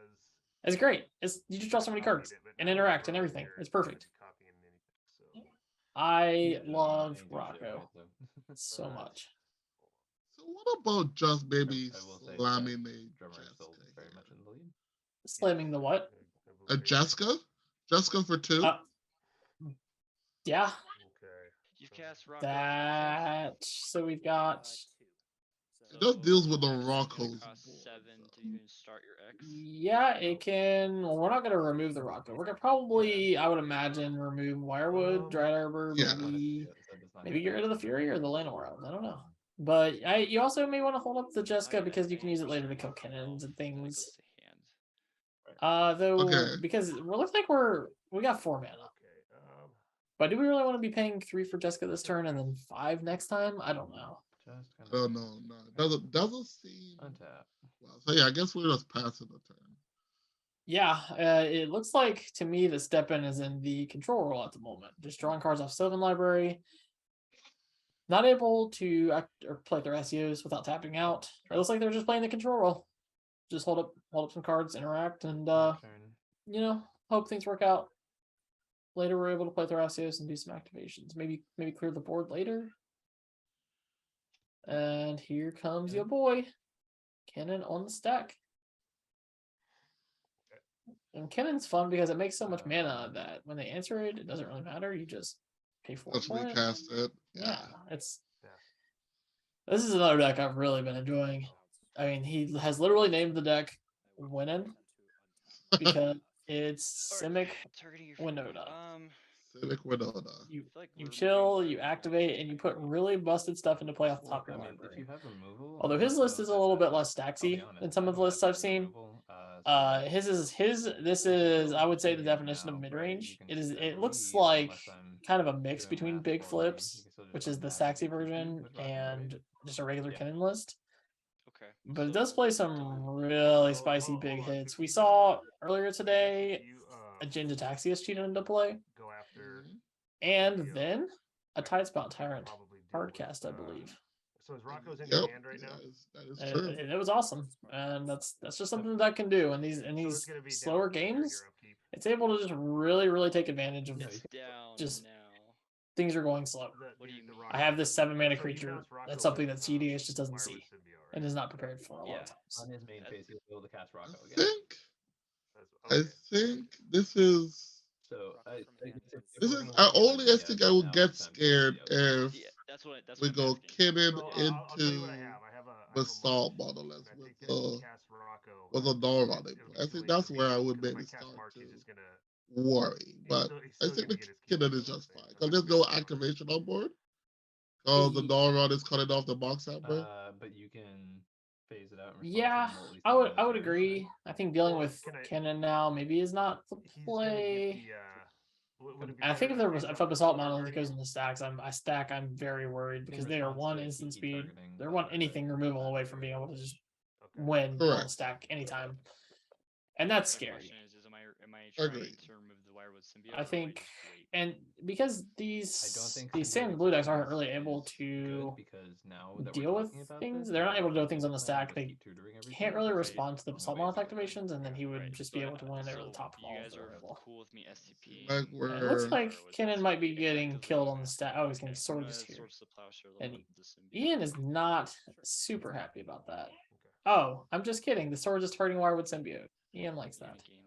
It's great. You just draw so many I'll cards need it, but and now interact we're and over everything. here, It's it's not perfect. copying anything, so. I Yeah, love ain't do shit, Rocco right, so. so much. So what about just maybe I will say slamming that a Drummer is still Jessica very here? much in the lead. Slamming the what? A Jessica? Jessica for 2? Yeah, Okay. you've cast Rocco. that. So we've got. 2. It just deals with the it's gonna Rockos. cost 7 to even start your X. Yeah, it can. Well, we're not going to remove the Rocco. We're going to probably, I would imagine, remove Wirewood, Dread Arbor, Yeah. maybe get rid of the Fury or the Llanowar Realms. I don't know. But you also may want to hold up the Jessica because you can use it later to kill cannons and things. Though Okay. because it looks like we got 4 mana. Okay. But do we really want to be paying 3 for Jessica this turn and then 5 next time? I don't know. Oh no. It doesn't seem Untap. well. So yeah, I guess we're just passing the turn. Yeah, it looks like to me that Steppen is in the control role at the moment. Just drawing cards off Sylvan Library. Not able to act or play Thrasios without tapping out. It looks like they're just playing the control role. Just hold up some cards, interact, and hope things work out. Later we're able to play Thrasios and do some activations. Maybe clear the board later. And here comes your boy. Cannon on the stack. And Cannon's fun because it makes so much mana that when they answer it, it doesn't really matter. You just pay 4 Just for it. recast it. Yeah, this is another deck I've really been enjoying. I mean, he has literally named the deck Winnin' because it's Simic Winota. Civic Winota. You chill, you activate, and you put really busted stuff into play off the top of your library. If you have removal, Although his list is a little bit less stacksy than some of the lists I've seen. This is I would say the definition of mid-range. It looks like kind of a mix between Big Flips, which is the stacksy version, and just a regular cannon list. Okay. But it does play some really spicy big hits. We saw earlier today a Jin Taxius cheat into play. Go after. And then a Tidespout Tyrant hardcast, I believe. So is Rocco's in your hand right now? That is true. And it was awesome, and that's just something that can do in these slower games. It's able to just really take advantage of just things are going slow. What do you mean? I have this 7 mana creature. That's something that cedh just doesn't see and is not prepared for a lot of times. On his main phase, he'll be able to cast Rocco I again. think this is. So I only think I would get scared if That's what we go Cannon into I have a Basalt Monolith with with a Null Rod. I think that's where I would maybe start to worry. But I think the Cannon is just fine because there's no activation on board. Oh, the null rod is cutting off the box amber. But you can phase it out. And respond to Yeah, them while at least I they would know I it's would there. agree. I think dealing Well, with can I- Kennen now maybe is not the He's gonna get play. the. Would it be I think better if there to was phase if out a the basalt Solar monolith goes Guardian? in the stacks, I'm very worried In because they are response one to instant keep speed. targeting They're the one red anything removal red away from red being able red to just Okay. win on the Correct. stack anytime. And that's So the scary. question is am I trying Agreed. to remove the Wirewood symbiote? I or wait, think, just wait? and because I don't these think these symbiote sand and blue decks aren't existence really able is to good because now that deal we're with talking about things, this, they're not able to the do things on the plan stack. was They keep tutoring everything can't really because respond to the basalt nobody's monolith gonna win. activations, and then he would Right. just So be able to win over so the top of you all guys if they're are available. cool with me STP. Like And it looks we're like Kennen might be getting killed on the stack. Oh, he's Okay, getting I'm sword gonna just here. Swords to the Plowshare And level with the symbiote. Ian is not super happy about that. Okay. Oh, I'm just kidding. The sword is targeting Wirewood symbiote. Ian likes You're that. gonna gain-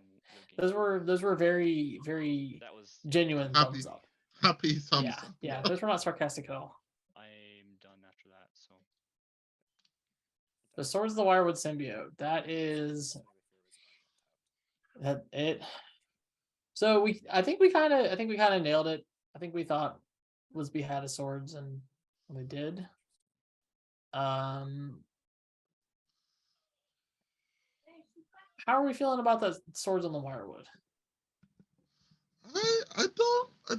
Those were very That was genuine happy. thumbs up. Happy thumbs Yeah, up. yeah. Those were not sarcastic at all. I'm done after that. So The Swords of the Wirewood symbiote. That is that it. So I think we kind of nailed it. I think we thought Lisby had his swords, and we did. How are we feeling about the swords on the Wirewood? I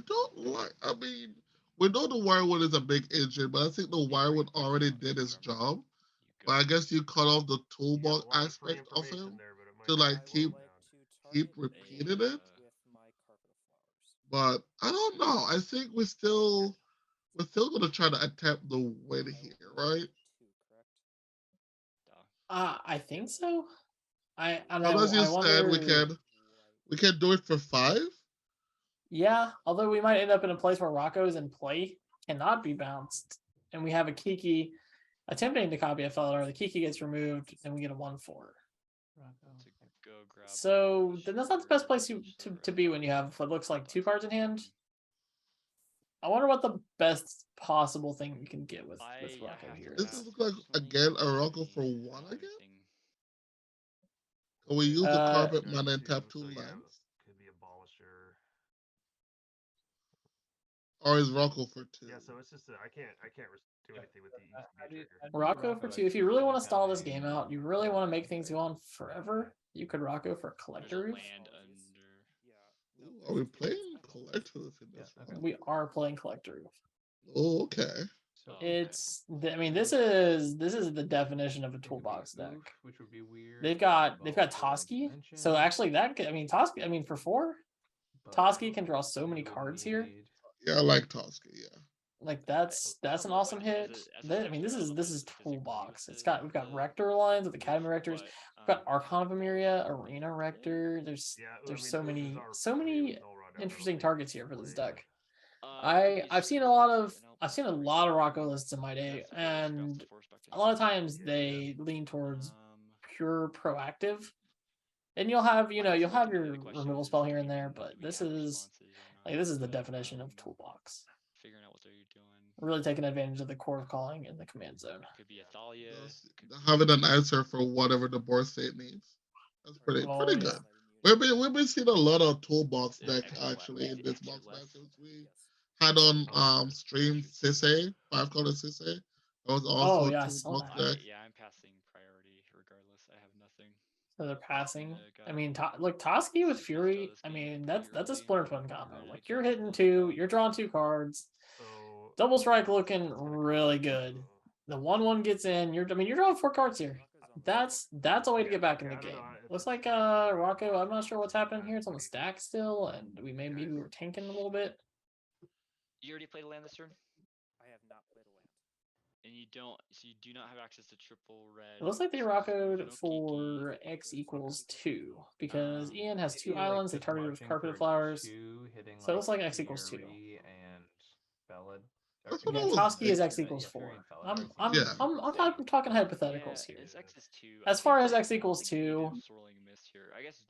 don't like. I mean, we know the Wirewood is a big engine, but I think the Wirewood already did its job. you But go. I guess you cut off the Yeah, toolbox a lot of free aspect of information him there, but it might to not like slow him keep down. repeating it. uh, with my carpet of flowers. But I don't know. I think we're still gonna try to attempt the win here, right? Two, correct? I think so. As you I said, wonder. we can do it for 5. Yeah, although we might end up in a place where Rocco's in play cannot be bounced, and we have a Kiki attempting to copy a Felidar. The Kiki gets removed, and we get a 1/4. to go grab. So the then that's not the best place to Sure. be when you have what looks like 2 cards in hand. I wonder what the best possible thing you can get with Rocco have to here This pass is. looks like again a Rocco for 1 again. anything. Can we use the carpet There's mana and tap 2 so yeah, lands? could be Abolisher. Or is Rocco for 2? Yeah, so it's just I can't do anything with the ETB trigger. Rocco for 2. If you really want to stall this game out, you really want to make things go on forever, you could Rocco for There's a Collector Roof. land under. Yeah. Ooh, are we playing Collective in this one? We are playing Collector Roof. Oh, okay. So It's I mean this is the definition of a it could be toolbox deck. Oof, which would be weird. They've It got could be Volatile Toski. Dimension, So actually Toski, I mean for 4, but Toski can draw so you many would cards here. need- Yeah, I like Toski, yeah. Like that's an awesome hit. I mean this is toolbox. We've got Rector lines with Academy Rectors. We've got Archon of Emeria, Arena Rector. There's so many interesting targets here for this deck. I've seen a lot of Rocco lists in my day, and a lot of times they lean towards pure proactive. And you'll have your removal spell here and there, but this is the definition of toolbox. Figuring out what they're doing. Really taking advantage of the core of calling in the command zone. Could be Athalia. Having an answer for whatever the board state needs. That's pretty Yeah. good. We've been seeing a lot of toolbox deck actually in this box matches. We had on stream cedh, 5-color cedh. It was also a toolbox deck. Yeah, I'm passing priority regardless. I have nothing. So they're passing. I mean, look, Toski with Fury. I mean, that's a Splinter Twin combo. Like you're hitting 2, you're drawing 2 cards. So Double strike looking really good. The 1/1 gets in. You're drawing 4 cards here. That's a way to get back in the game. Looks like Rocco. I'm not sure what's happening here. It's on the stack still, and maybe we were tanking a little bit. You already played a land this turn, I have not played a land. and you do not have access to triple red. It looks like they Roccoed for X equals 2 because Ian has 2 islands. They targeted with Carpet of Flowers. So it looks like X equals 2. And Ballad. That's what Yeah, I was Toski is thinking. X equals 4. Yeah. I'm talking hypotheticals here. It's X is 2. As far as X equals 2, Sorrowing Mist here. I guess.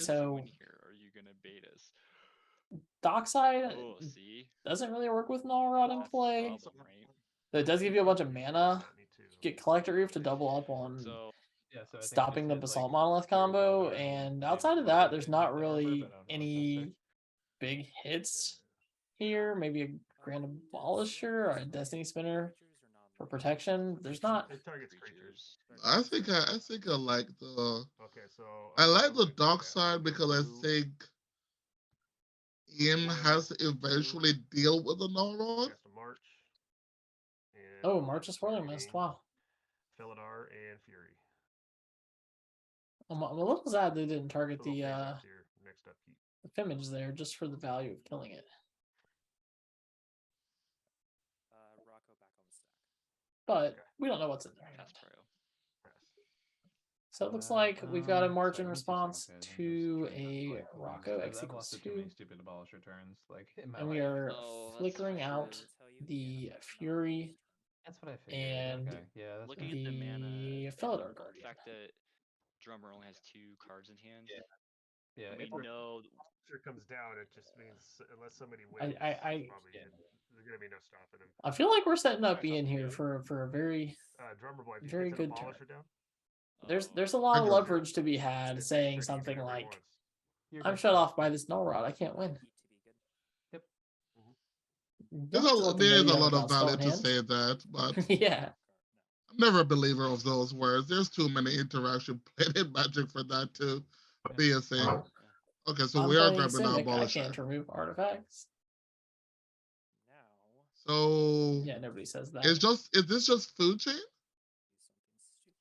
so- here, are you gonna bait us? Dockside Oh, see. doesn't really work with Null Rod in play. Problem, right? But it does give you a bunch of mana. Get Collector Roof to double up on So stopping the Basalt Monolith combo, and outside of that, there's not really any big hits here. Maybe a Grand Abolisher or a Destiny Spinner for protection. There's not. It targets creatures. I think I like the Okay, so I like I'm the gonna do dark that. I'm side gonna get because I blue. think Ian has to eventually deal with the Norrod. Cast a March. And Oh, March is Swirling Mist. King, Wow. Felidar and Fury. I'm a little sad they didn't target Little the phase outs here. Next up, Heat. Femage there just for the value of killing it. Rocco back on the stack. But Okay. we don't know what's in there. Pass Cryo. Pass. So it looks like we've got a March in sorry, give me 2 response seconds, guys. I'm to just trying a to click Rocco things. X I've equals lost too many 2. stupid abolisher turns, like in my And we life. are Oh, that's flickering for out sure. the Fury That's what I figured. and Okay, yeah, that's Looking fine. at the mana, the and Felidar the Guardian. fact that Drummer only has 2 cards in hand. Yeah, We if we're- know If it comes down, it just means unless somebody wins, I probably Yeah. there's gonna be no stopping him. I feel like we're setting up Alright, Ian sounds here good. for a very Drummer boy, if you very get an good turn. abolisher down, There's Oh, a lot of agree. leverage to be had it's saying extra, he can do something whatever he like, wants. you're I'm good. shut off by this null rod, I can't win. Heat to be good. That's one thing There that is you a have lot of about Spell value in to hand. say that, but Yeah. I'm never a believer of those words. There's too many interaction played in Magic for that to be a thing. Okay, so I'm we are playing grabbing our Simic, I Abolisher. can't remove artifacts. Now, So Yeah, nobody says that. is this just food chain? do something stupid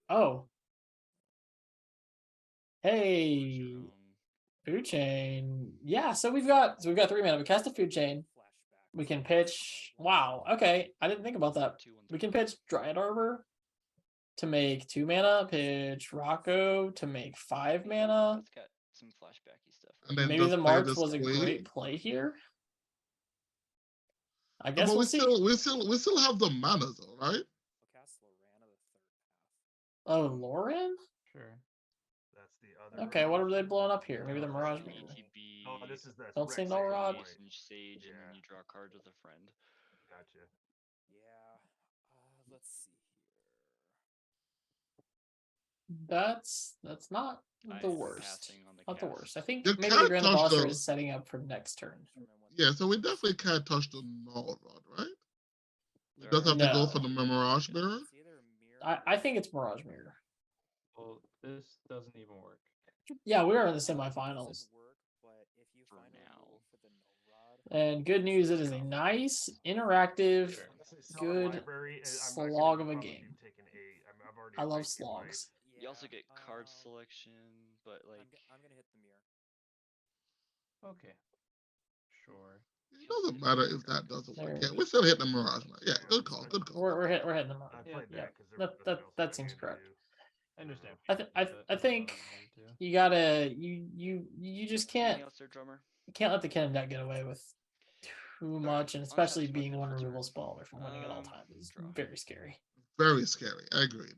that I don't want to do. Oh. Hey, um, food chain. Yeah, so we've got 3 mana. We cast a food chain. Flashback. We can pitch. Wow, okay. I didn't think about that. 2, 1, We 3. can pitch Dryad Arbor to make 2 mana, pitch Rocco to make 5 mana. It's got some flashbacky stuff. And then Maybe just the play March this was a queen? great play here. I No, guess but we'll we see. still have the mana though, right? I'll cast Lorana the 3rd path. Oh, Lauren? Sure. That's the other. Okay, what are they option. blowing up here? Maybe the Uh, Mirage so- Mirror. ETB. Oh, this is the Don't say Rex no Sage rod. White. And Sage, and Yeah. then you draw cards with a friend. Gotcha. Yeah. Let's see here. That's not I'm the worst. passing on the Not the cast. worst. I think You maybe the can't Grand touch Abolisher the- is setting up for next turn. Determine what Yeah, so we definitely can't touch the null rod, right? We There just have to go for No. the Mirage Mirror. It's either mirror. I think it's Mirage Mirror. Well, this doesn't even work. Yeah, we are in the It doesn't semifinals. work, but if you For find a now. rule for the no rod, And good news, it is a nice, interactive, Sure. Solid good library, I'm not slog gonna of a probably game. be taking 8. I've already I love ranked in slogs. yeah, You also get card selection, but like I'm gonna hit the mirror. Okay. Sure. It doesn't matter if that doesn't work. There. Yeah, we're still hitting the Mirage Mirror. Yeah, good call, good call. We're hitting them up. I Yeah, played yeah. that because That seems correct. I understand. I what you I mean, but think I need to. you gotta you just anything can't else there, Drummer? let the Cannon deck get away with too much, and on especially taps, being mark one it for removal turn. spell from winning at all times is Draw. very scary. Very scary. Agreed.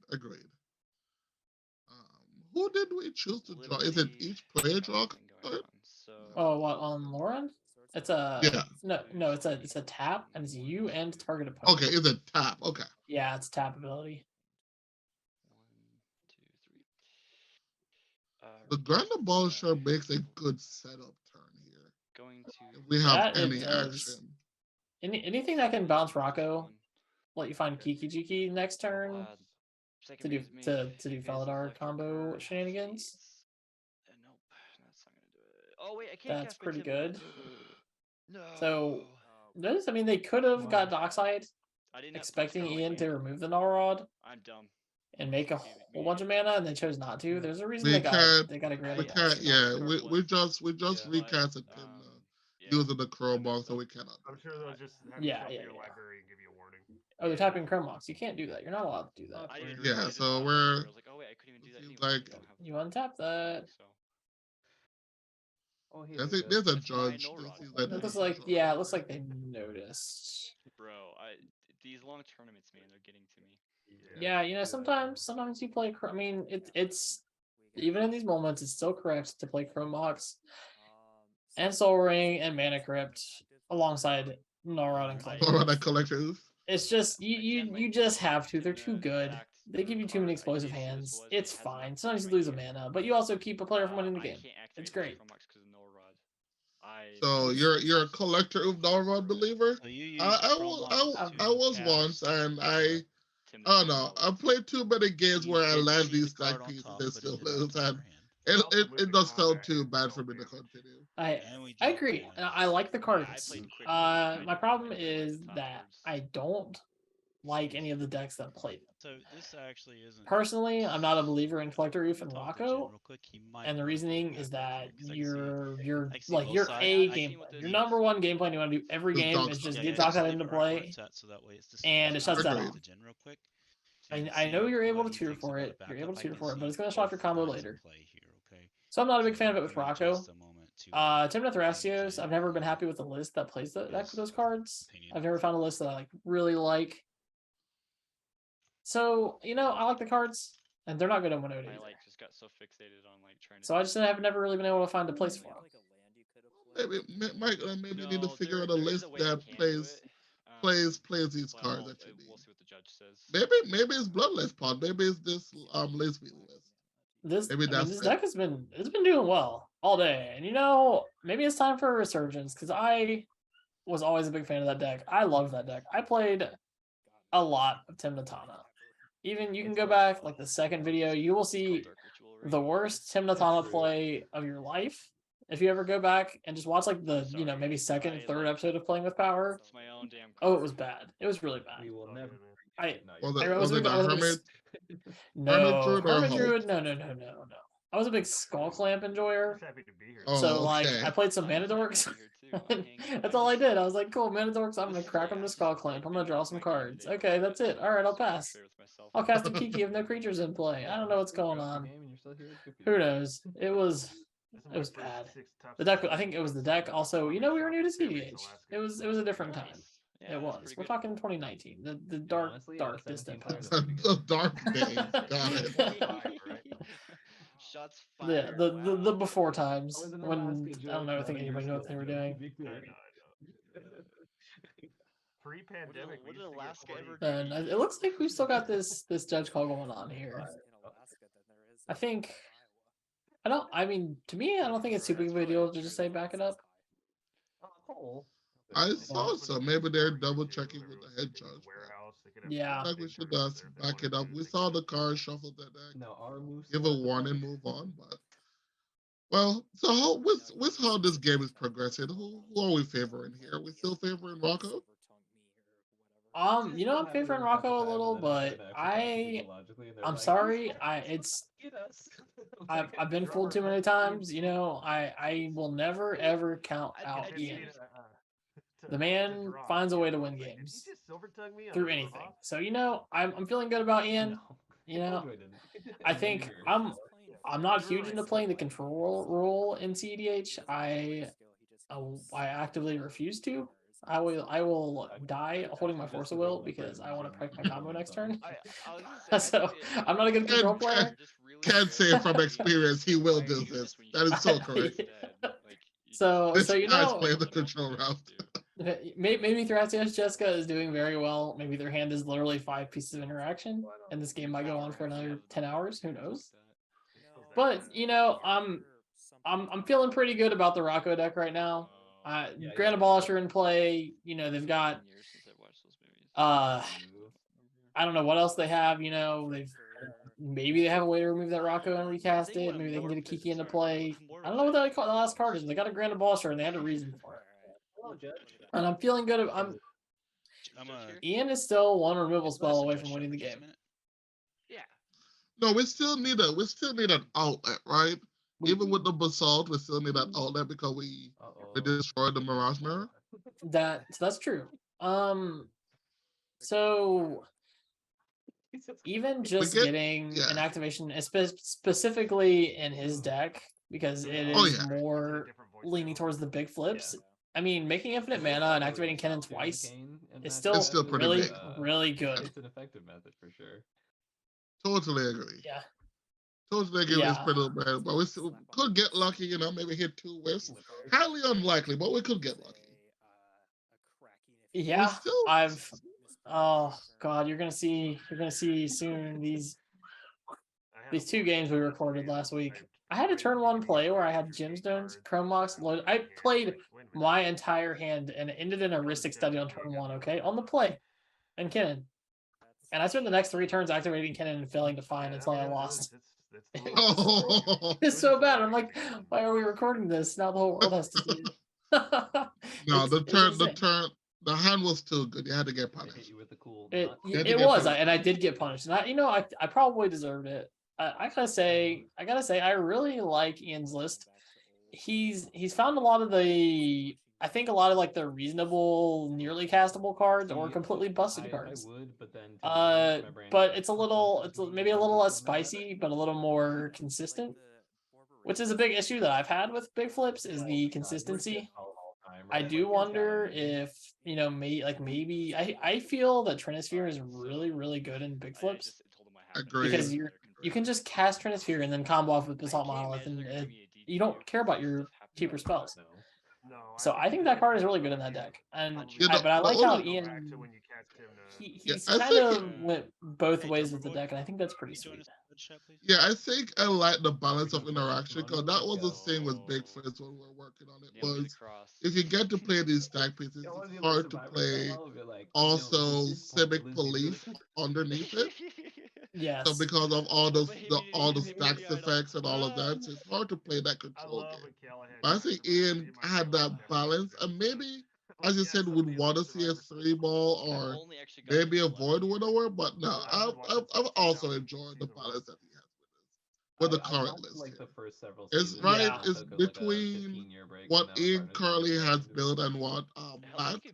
Who did we choose to draw? Is it Literally each player draw? nothing going on, So Oh, what on Lauren? It's a Yeah. no, it's a tap, and it's you and target opponent. Okay, it's a tap. Okay. Yeah, it's tap ability. 1, 2, 3. The Grand Abolisher makes a good setup turn here. Going to If we have That it any does. action. Anything that can bounce Rocco, one. let you find Kiki Jiki next turn Uh, to second do phase make, to do phase Felidar electric combo curve, shenanigans. phase. Nope, that's not gonna do it. Oh wait, I can't That's cast my pretty Tim good. No. So Oh, notice, I mean, they could have got Wow. Dockside, I didn't have expecting Pokemon Ian like to you. remove the Null Rod I'm dumb. and make a Give it whole me. bunch of mana, and they chose not to. Yeah. There's a reason We they can't- got a Grand We I- can't. Abolisher. Yeah, Card we just Yeah. recasted But, him yeah. using the Chrome box, so we cannot. I'm sure they'll just have Yeah, you shuffle yeah, your yeah. library and give you a warning. Oh, they're tapping Chrome Box. You can't do that. You're not allowed to do that. I didn't Yeah, realize it so automatically. we're- I was like, oh wait, I couldn't even do that seems anyway. like- You don't have You untap that. so. Oh, hey, I think there's a That's my judge. no This rod. seems It there's looks a like judge it over looks there. like they noticed. Bro, these long tournaments, man, they're getting to me. Yeah, you know, sometimes you play. I mean, it's even in these moments, it's still correct to play Chrome Box and Soul Ring and Mana Crypt alongside Narod and Collector. All right, collectors. It's just you just have to. They're too good. Fact, They give you too card many I explosive did see this hands. was, but it It's hasn't fine. updated Sometimes you right lose a yet. mana, but you also keep a player from winning the I game. can't activate It's the great. Chrome Box 'cause of no rod. So you're a collector of Dalrod believer. So you use I Chrome was once, and I don't know. I played too many games where I land these stack pieces and still lose, and it does sound too bad for me to continue. I agree. And I like the cards. My problem is that I don't like any of the decks that play them. So this actually isn't. Personally, I'm not a believer in Collector Reef and Talk to Jen Rocco, real quick. He might and the wanna reasoning go is back that real quick, 'cause I can see- you're I can see like both you're sides. a I've seen game what plan. this Your is. number one game plan you want to do every Just game dog is stuff. just Yeah, get yeah, Doc just out leave into it right where play. it's at, so that way it's the and it same. shuts that Agreed. off. To Jen real quick. So you I, can I know see you're able what to he tutor thinks for about it. a You're backup. able to I tutor can for it, but see it's going to shut off your both combo sides in later. play here, okay? So I'm not a big So fan of it with give me Rocco. just a moment to, Timna Thrasios, Jen I've never been happy with the list that plays that with his those cards. opinion. I've never found a list that I like really like. So, I like the cards, and they're not good on Winota I either. just got so fixated on trying to. So I just have never really been able to find a place Do you for have, them. like, a land you could have played? Mike, maybe you need to No, figure there- out a there is list way you that can do plays it, plays these but cards that you we'll need. see what the judge says. Maybe it's Bloodless Pod. Maybe it's this Lisby list. Maybe that's This it. deck has been doing well all day, and maybe it's time for a resurgence because I was always a big fan of that deck. I loved that deck. I played a lot of Timna Tana. Even you can go back like the second video, you will see the worst Timna Tana play of your life. If you ever go back and just watch like the maybe second and third episode of Playing with Power, It's my own damn. oh, it was bad. It was really bad. We will never. I Was I it was a the big- I was a big- Hermit? No, Druid or Hermit Hulk? Druid. No. I was a big Skull Clamp enjoyer. Just happy to be here. Oh, So like okay. I played some Mana Dorks. That's all I did. I was like, cool, Mana Dorks, I'm gonna crack them to Skull Clamp. I'm gonna draw some cards. Okay, that's it. Alright, I'll pass. I'll cast a Kiki if no creatures in play. I don't know what's going on. Who knows? It was bad. The deck, I think it was the deck. Also, we were new to cedh. It was a different time. It was. We're talking 2019. The dark, honestly, dark 17 distant stars past. The dark days. Got it. Shots Yeah, fired. the before times I was in when Alaska, I don't know. I Joe, think you're anybody knew what still they were joking. doing. Big I fan. know. Pre-pandemic, What we did used to get Alaska ever 40 And it looks like we've still got this judge call going on here. In Alaska than there is I in think Iowa. I mean, to me, I don't think it's too big of a deal to just say back it up. I saw some. Maybe they're double checking with the head judge. Yeah. Like we should back it up. We saw the card shuffle that deck. No, our moves. Give a warning, move on. But well, so with how this game is progressing, who are we favoring here? Are we still favoring Rocco? I'm favoring Rocco a little, but I'm sorry. I've been fooled too many times. I will never ever count out Ian. The man finds a way to win games through anything. So I'm feeling good about Ian. I think I'm not huge into playing the control role in cedh. I actively refuse to. I will die holding my force of will because I want to protect my combo next turn. So I'm not a good control player. Can't say from experience he will do this. That is so correct. So This so guy's playing the control route. Maybe Thrasios Jessica is doing very well. Maybe their hand is literally 5 pieces of interaction, and this game might go on for another 10 hours. Who knows? But I'm feeling pretty good about the Rocco deck right now. Grand Abolisher in play. They've got I don't know what else they have. Maybe they have a way to remove that Rocco and recast it. Maybe they can get a Kiki into play. I don't know what the last card is. They got a Grand Abolisher and they had a reason for it. And I'm feeling good. Ian is still one removal spell away from winning the game. Yeah. No, we still need an outlet, right? Even with the basalt, we still need an outlet because we destroyed the Mirage Mirror. That's true. So even just getting an activation, specifically in his deck, because it is more leaning towards the big flips. I mean, making infinite mana and activating Kennen twice is still pretty really, big. really good. It's an effective method for sure. Totally agree. Yeah. Totally agree. It's pretty bad, but we still could get lucky. Maybe hit 2 whiffs. Highly unlikely, but we could get lucky. Yeah, oh god, you're gonna see soon these 2 games we recorded last week. I had a turn 1 play where I had gemstones, chrome mox, loaded. I played my entire hand and it ended in a Ristic Study on turn 1, okay? On the play. And Kennen. And I spent the next 3 turns activating Kennen and failing to find until I lost. It's so bad. I'm like, why are we recording this? Now the whole world has to see it. No, It's the hand was too good. You had to get Hit punished. you with the cool It, nut. Yeah, it to was, get and I did get punished. And I probably deserved it. I gotta say, I really like Ian's list. He's found a lot of the, I think a lot of like the reasonable, nearly castable cards or See, completely busted I cards. would, but then to me, my brain But goes, it's a "Fuck, little, this it's doesn't maybe a mean little I less do some of that." spicy, but a little more consistent. Which is a big issue that I've had with big flips is the consistency. I do wonder if, you know, maybe I feel that Trinisphere is really, really good in big flips Agreed. because you can just cast Trinisphere and then combo off with Basalt Monolith and you don't care about your cheaper spells. No, So I think that card is really good in that deck. And but I the like how only- Ian Yeah, he's I kind think of went both Hey, ways Jumper with the Boy, deck, and I think that's pretty can you join sweet. us in the chat, please? Yeah, I think I like the balance of interaction because that was the thing with Big Flips when we were working on it. Was if you get to play these stack pieces, it's hard to play also civic belief underneath it. Yes. So because of all the stacks effects and all of that, so it's hard to play that control game. But I think Ian had that balance, and maybe, as you said, would want to see a 3-ball or maybe a void widower. But no, I've also enjoyed the balance that he has with the current list. Like the first several It's seasons, right. Yeah. It's between what Ian currently has built and what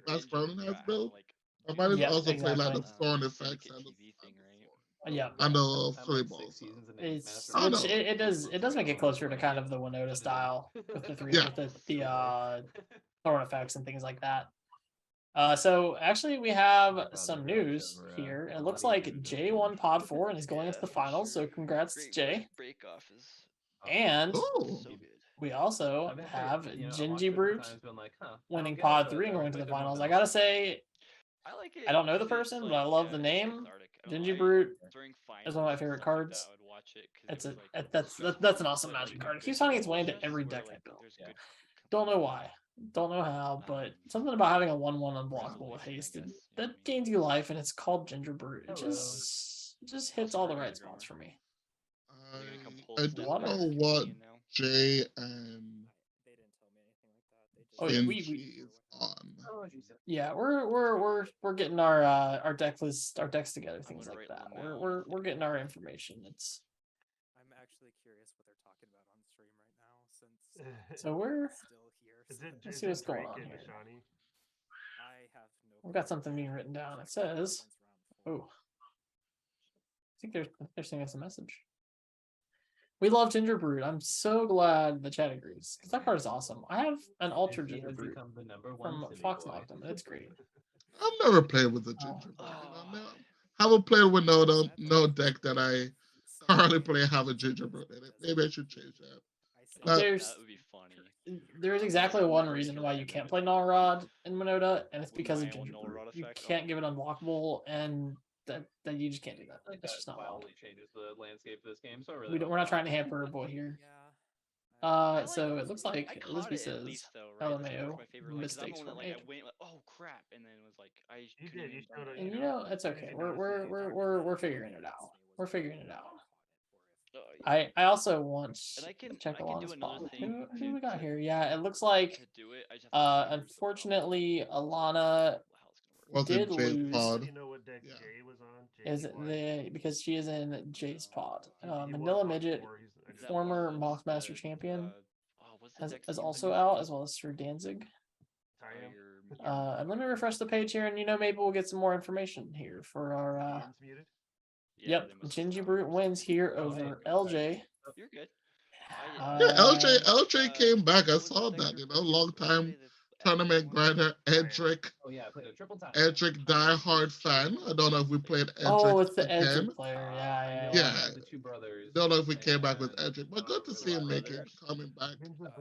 Max Vernon has built. Matt has Yep, also played like the exactly. thorn effects Yeah. and the 3-balls. It's I which know. it does make it closer to kind of the Winota style with the three Yeah. with the thorn effects and things like that. So actually we have some news here. It looks like Jay won Pod 4 and is going into the finals. So congrats, Jay. And Oh, we also have Gingy Brute winning Pod 3 and going to the finals. I gotta say, I don't know the person, but I love the name. Gingy Brute is one of my favorite cards. That's an awesome Magic card. It keeps finding its way into every deck I build. Don't know why. Don't know how, but something about having a 1/1 unblockable with haste that gains you life, and it's called Ginger Brute. It just hits all the right spots for me. I don't know what Jay and Oh yeah, Benji is on. Yeah, we're getting our deck list, our decks together, things like that. We're getting our information. It's I'm actually curious what they're talking about on stream right now since so we're still here. let's see what's going on here. I have no. We've got something being written down. It says, oh, I think they're sending us a message. We love Ginger Brute. I'm so glad the chat agrees because that card is awesome. I have an Ultra Ginger Brute from Fox Noctum. It's great. I've never played with the Ginger Brute. Haven't played with no deck that I currently play have a Ginger Brute in it. Maybe I should change that. That would be funny. There's exactly one reason why you can't play Null Rod in Minota, and it's because of Ginger Brute. You can't give it unblockable, and that you just can't do that. That's just not allowed. Changes the landscape of this game, so really We're not trying to hamper a boy here. So it looks like Elizabeth says LMAO mistakes were made. Oh crap! And then it was like You did. You showed it. And you know, it's okay. We're figuring it out. We're figuring it out. I also want to check along the spot. Who we got here? Yeah, it looks like unfortunately Alana did lose. You know what deck Jay was on? Is it because she is in Jay's pod. Manila Midget, former Mothmaster champion, is also out, as well as Sir Danzig. And let me refresh the page here, and maybe we'll get some more information here for our. Yep, Gingy Brute wins here over LJ. You're good. Yeah, LJ came back. I saw that. Long time tournament grinder Edric. Oh yeah, I played a triple time. Edric diehard fan. I don't know if we played Edric. Oh, it's the again. Edric player. Yeah. The two brothers. Don't know if we came back with Edric, but good to see him coming back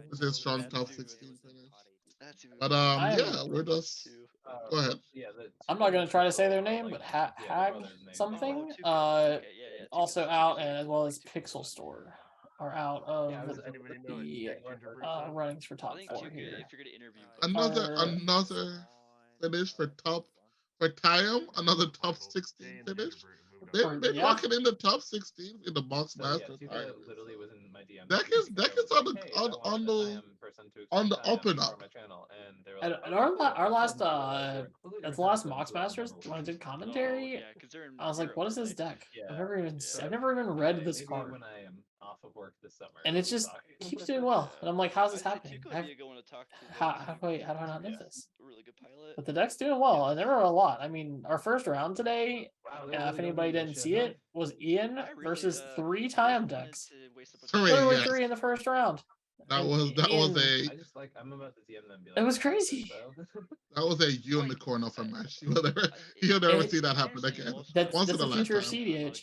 with his strong top 16 finish. But yeah, we're just go ahead. I'm not gonna try to say their name, but Hag something. Also out, and as well as Pixel Store. are out of Does anybody know the Gingerbread Town? runnings for I top think four too, here. if you're gonna interview Another finish for top for Tyam, another top 16 finish. They've been rocking in the top 16 in the box master. Literally was in my DM. Deck is on the up and up. And our last that's the last Mox Masters when I did commentary. yeah, because they're in I was like, Europe, what is aren't this they? deck? Yeah. I've never even read this card. When I am off of work this summer. And it just keeps doing well. And I'm like, how's this I'd say happening? Tico would be a good one to talk to. How do I not know this? A really good pilot. But the deck's doing well, and there were a lot. I mean, our first round today, if anybody didn't see it, was Ian versus 3 Tyam decks. Literally 3 in the first round. That And was Ian, a I just like I'm about to DM them. it was crazy. that was a unicorn of a match. You'll never see that happen again. That's Once in the a future of lifetime. cedh.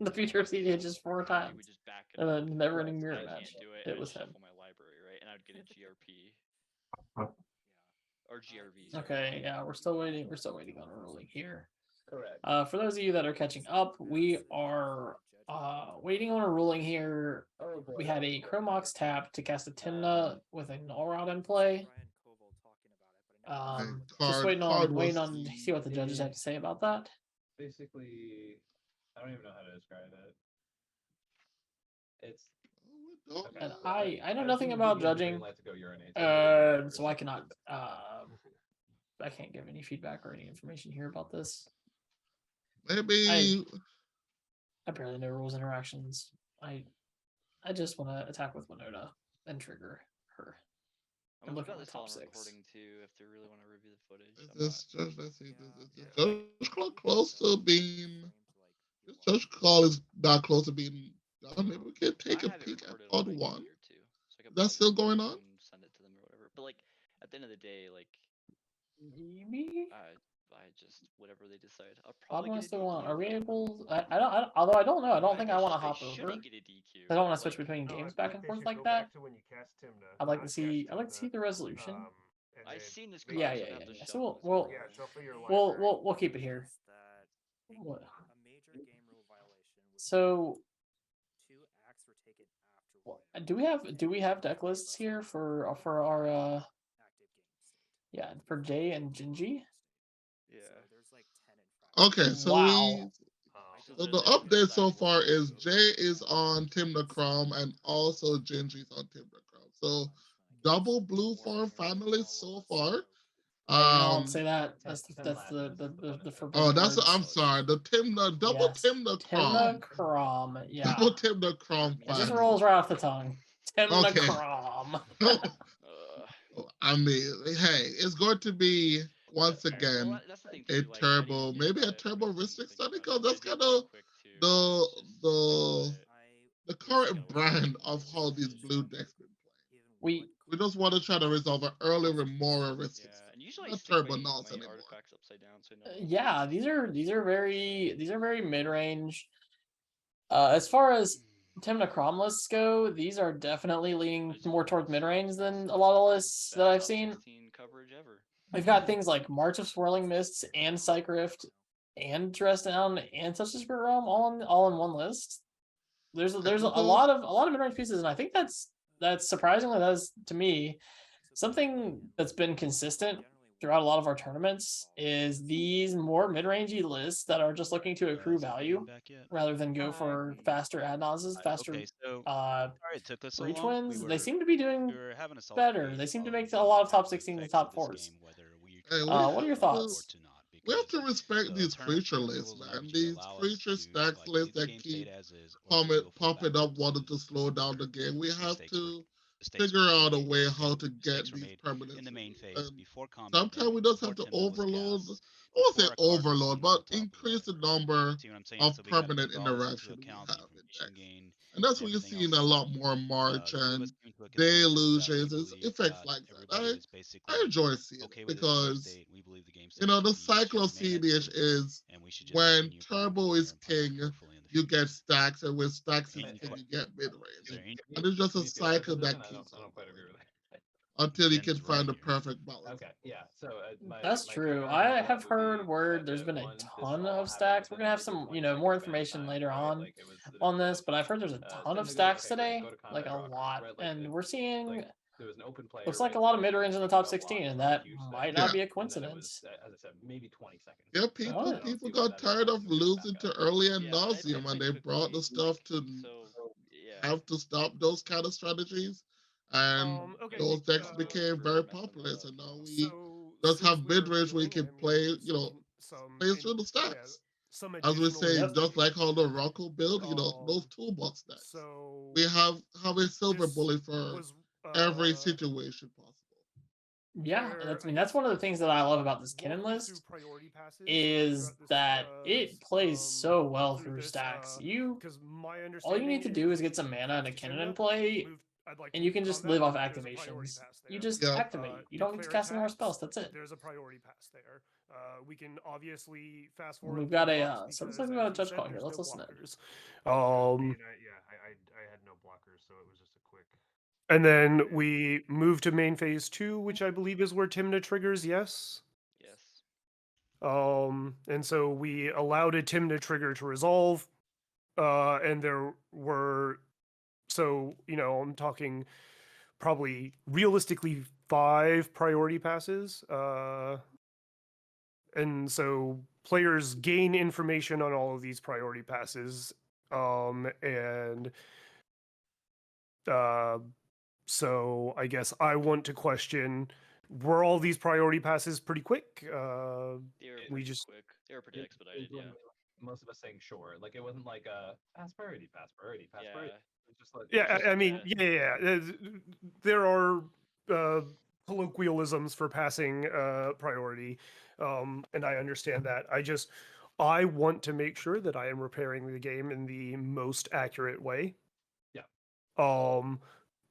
The future of cedh is 4 times. And a never-ending mirror match. It was him. My library, right? And I'd get a GRP. Or GRV. Okay, yeah, we're still waiting. We're still waiting on a ruling here. Correct. For those of you that are catching up, we are waiting on a ruling here. We had a Chromox tap to cast a Timna with a Null Rod in play. Just waiting on to see what the judges have to say about that. Basically, I don't even know how to describe it. It's And I know nothing about judging, so I cannot I can't give any feedback or any information here about this. Maybe I barely know rules interactions. I just want to attack with Winota and trigger her. I'm And looking look at at this top on 6. recording too, if they really want to review the footage. this judge, let's see, this judge close to being. This judge call is not close to being done. Maybe we can take a peek at odd one. That's still going on. Send it to them or whatever. But like at the end of the day, like Maybe. I just whatever they decide. I'll Odd probably one get a still on. DQ. Are we able? I don't. Although I don't know. I don't think I want to hop They over. shouldn't get a DQ. I don't want to switch Like, between No, games I back think and they forth should like go that. back to when you cast Timna, I'd like not to see. cast I'd like to see Timna, the resolution. and I've then seen this make card. Yeah, it- yeah, so I'm yeah. just So shuffling Yeah, this shuffle your we'll library. we'll keep it here. What? A major game rule violation would So be 2 acts were taken after do we have deck lists here for our active game state. yeah, for Jay and Gingy? Yeah. So there's like 10 in fact. Okay, so Wow. so the update so far is Jay is on Timna Chrome and also Gingy's on Timna Chrome. So double blue farm finalists so far. You don't say that. That's the forbidden Oh, that's words. I'm sorry. The Timna double Yes. Timna Timna Chrome. Crom. Yeah. Double Timna Chrome It just finalists. rolls right off the tongue. Timna Okay. Crom. I mean, hey, it's going to be once again Well, that's the thing a too, like, turbo, maybe a turbo Ristic study because that's kind of the current brand of how these blue decks been playing. We just want to try to resolve an early Remora Ristic study. And usually Not I stick turbo my nonce anymore. artifacts upside down, so I know Yeah, these are very mid-range. As far as Timna Crom lists go, these are definitely leaning more towards mid-range than a lot of lists that I've seen. 16 coverage ever. We've got things like March of Swirling Mists and Psych Rift and Dress Down and Touch the Spirit Realm all in one list. There's a lot of mid-range pieces, and I think that's surprisingly, that is to me something that's been consistent throughout a lot of our tournaments is these more mid-rangey lists that are just looking to accrue value rather than go for faster ad nauseas, faster Okay, so sorry it took us so reach long. wins. They seem to be doing we were having a solid better. debate They seem to on make a the lot of top actual 16 and effects top of this 4s. game, whether we Hey, What are your thoughts? or to not, We have to because respect the these tournament creature rules lists, man. largely These allow us creature to, stacks like, lists leave the that game keep state as is, or to go full popping up, backwards wanting to and slow down the game. We the have stakes to the stakes figure were out a made. way how And to the get stakes were these made permanents. in the main phase And before combat sometimes we day, just have before to Timna was overload. cast, I won't say before a card was overload, won but on top of increase the whatever. number See what I'm saying? of So we gotta permanent take all this into interaction we account, the have in information decks. gain, And that's and what you're everything seeing else a like lot that. more March The two of and us came to a consensus that we delusions, believe effects that like that. everybody is basically I enjoy seeing okay it with this game because state. We believe the game you state know the should be cycle of should remain CDH as is, is and we should just when continue playing turbo from is here and playing king, carefully in the you future. get stacks, and when stacks is Any king, you questions? get mid Is there range. any And it's just a Can you feel that cycle that position? keeps I on don't quite going. agree with that. until you Then can it's right find the here. perfect balance. Okay, yeah. So That's my true. counter I argument to that have would be heard word right, there's that been a one, this ton all of happened stacks. We're within gonna have maybe some, 20 more seconds span of information time, later right? on Like it was on literally this, like but I've heard there's a ton Tim of to go, stacks okay, great, today, go to like combat a rocker, lot, right? Like and we're seeing like there was an open play, looks right? like a lot of So mid like range in the thinking top about 16, blocking and was a that huge might thing. not Yeah. be a And then it was, coincidence. as I said, maybe 20 seconds. Yeah, So Oh, I don't people see why got that is tired of actually gonna get back losing up. to early and Yeah, and I nauseum, and played they pretty brought the quickly, stuff to so yeah. have to stop those kind of strategies, and Okay. those Thanks, decks Rocco, became for very messing that popular. up. So now we So just since have mid we're range where you appealing, can play, some play through the yeah, stacks. some As we additional say, Yep. just like how the Rocco build, those Um, toolbox decks. so We have a silver this bullet for was every situation possible. yeah, where that's I I mean that's guess one of the things that I love about this walk Kinnan me through list priority passes is throughout that it plays so well through through this stacks. because my All you understanding need to do is is get some mana and a after cannon in Timna, play, moved I'd like to and you move to can just combat. live off There's a priority activations. pass You there. just Yeah. activate. You don't need to Declare cast any more attacks. spells. That's it. There's a priority pass there. We can obviously fast And forward we've through got the a buffs so looks because, like we've got a as you judge said, call here. there's Let's no listen in. blockers. I had no blockers, so it was just a quick. And then we move to main phase 2, which I believe is where Timna triggers. Yes. Yes. And so we allowed a Timna trigger to resolve, and there were, I'm talking probably realistically 5 priority passes, and so players gain information on all of these priority passes, and so I guess I want to question: were all these priority passes pretty quick? They were we pretty just quick. They were pretty expedited. Yeah. Most of us saying sure. Like it wasn't like a pass priority, pass priority, pass priority. Yeah. It's just like Yeah, just- I mean, yeah. yeah. There are colloquialisms for passing priority, and I understand that. I want to make sure that I am repairing the game in the most accurate way. Yeah.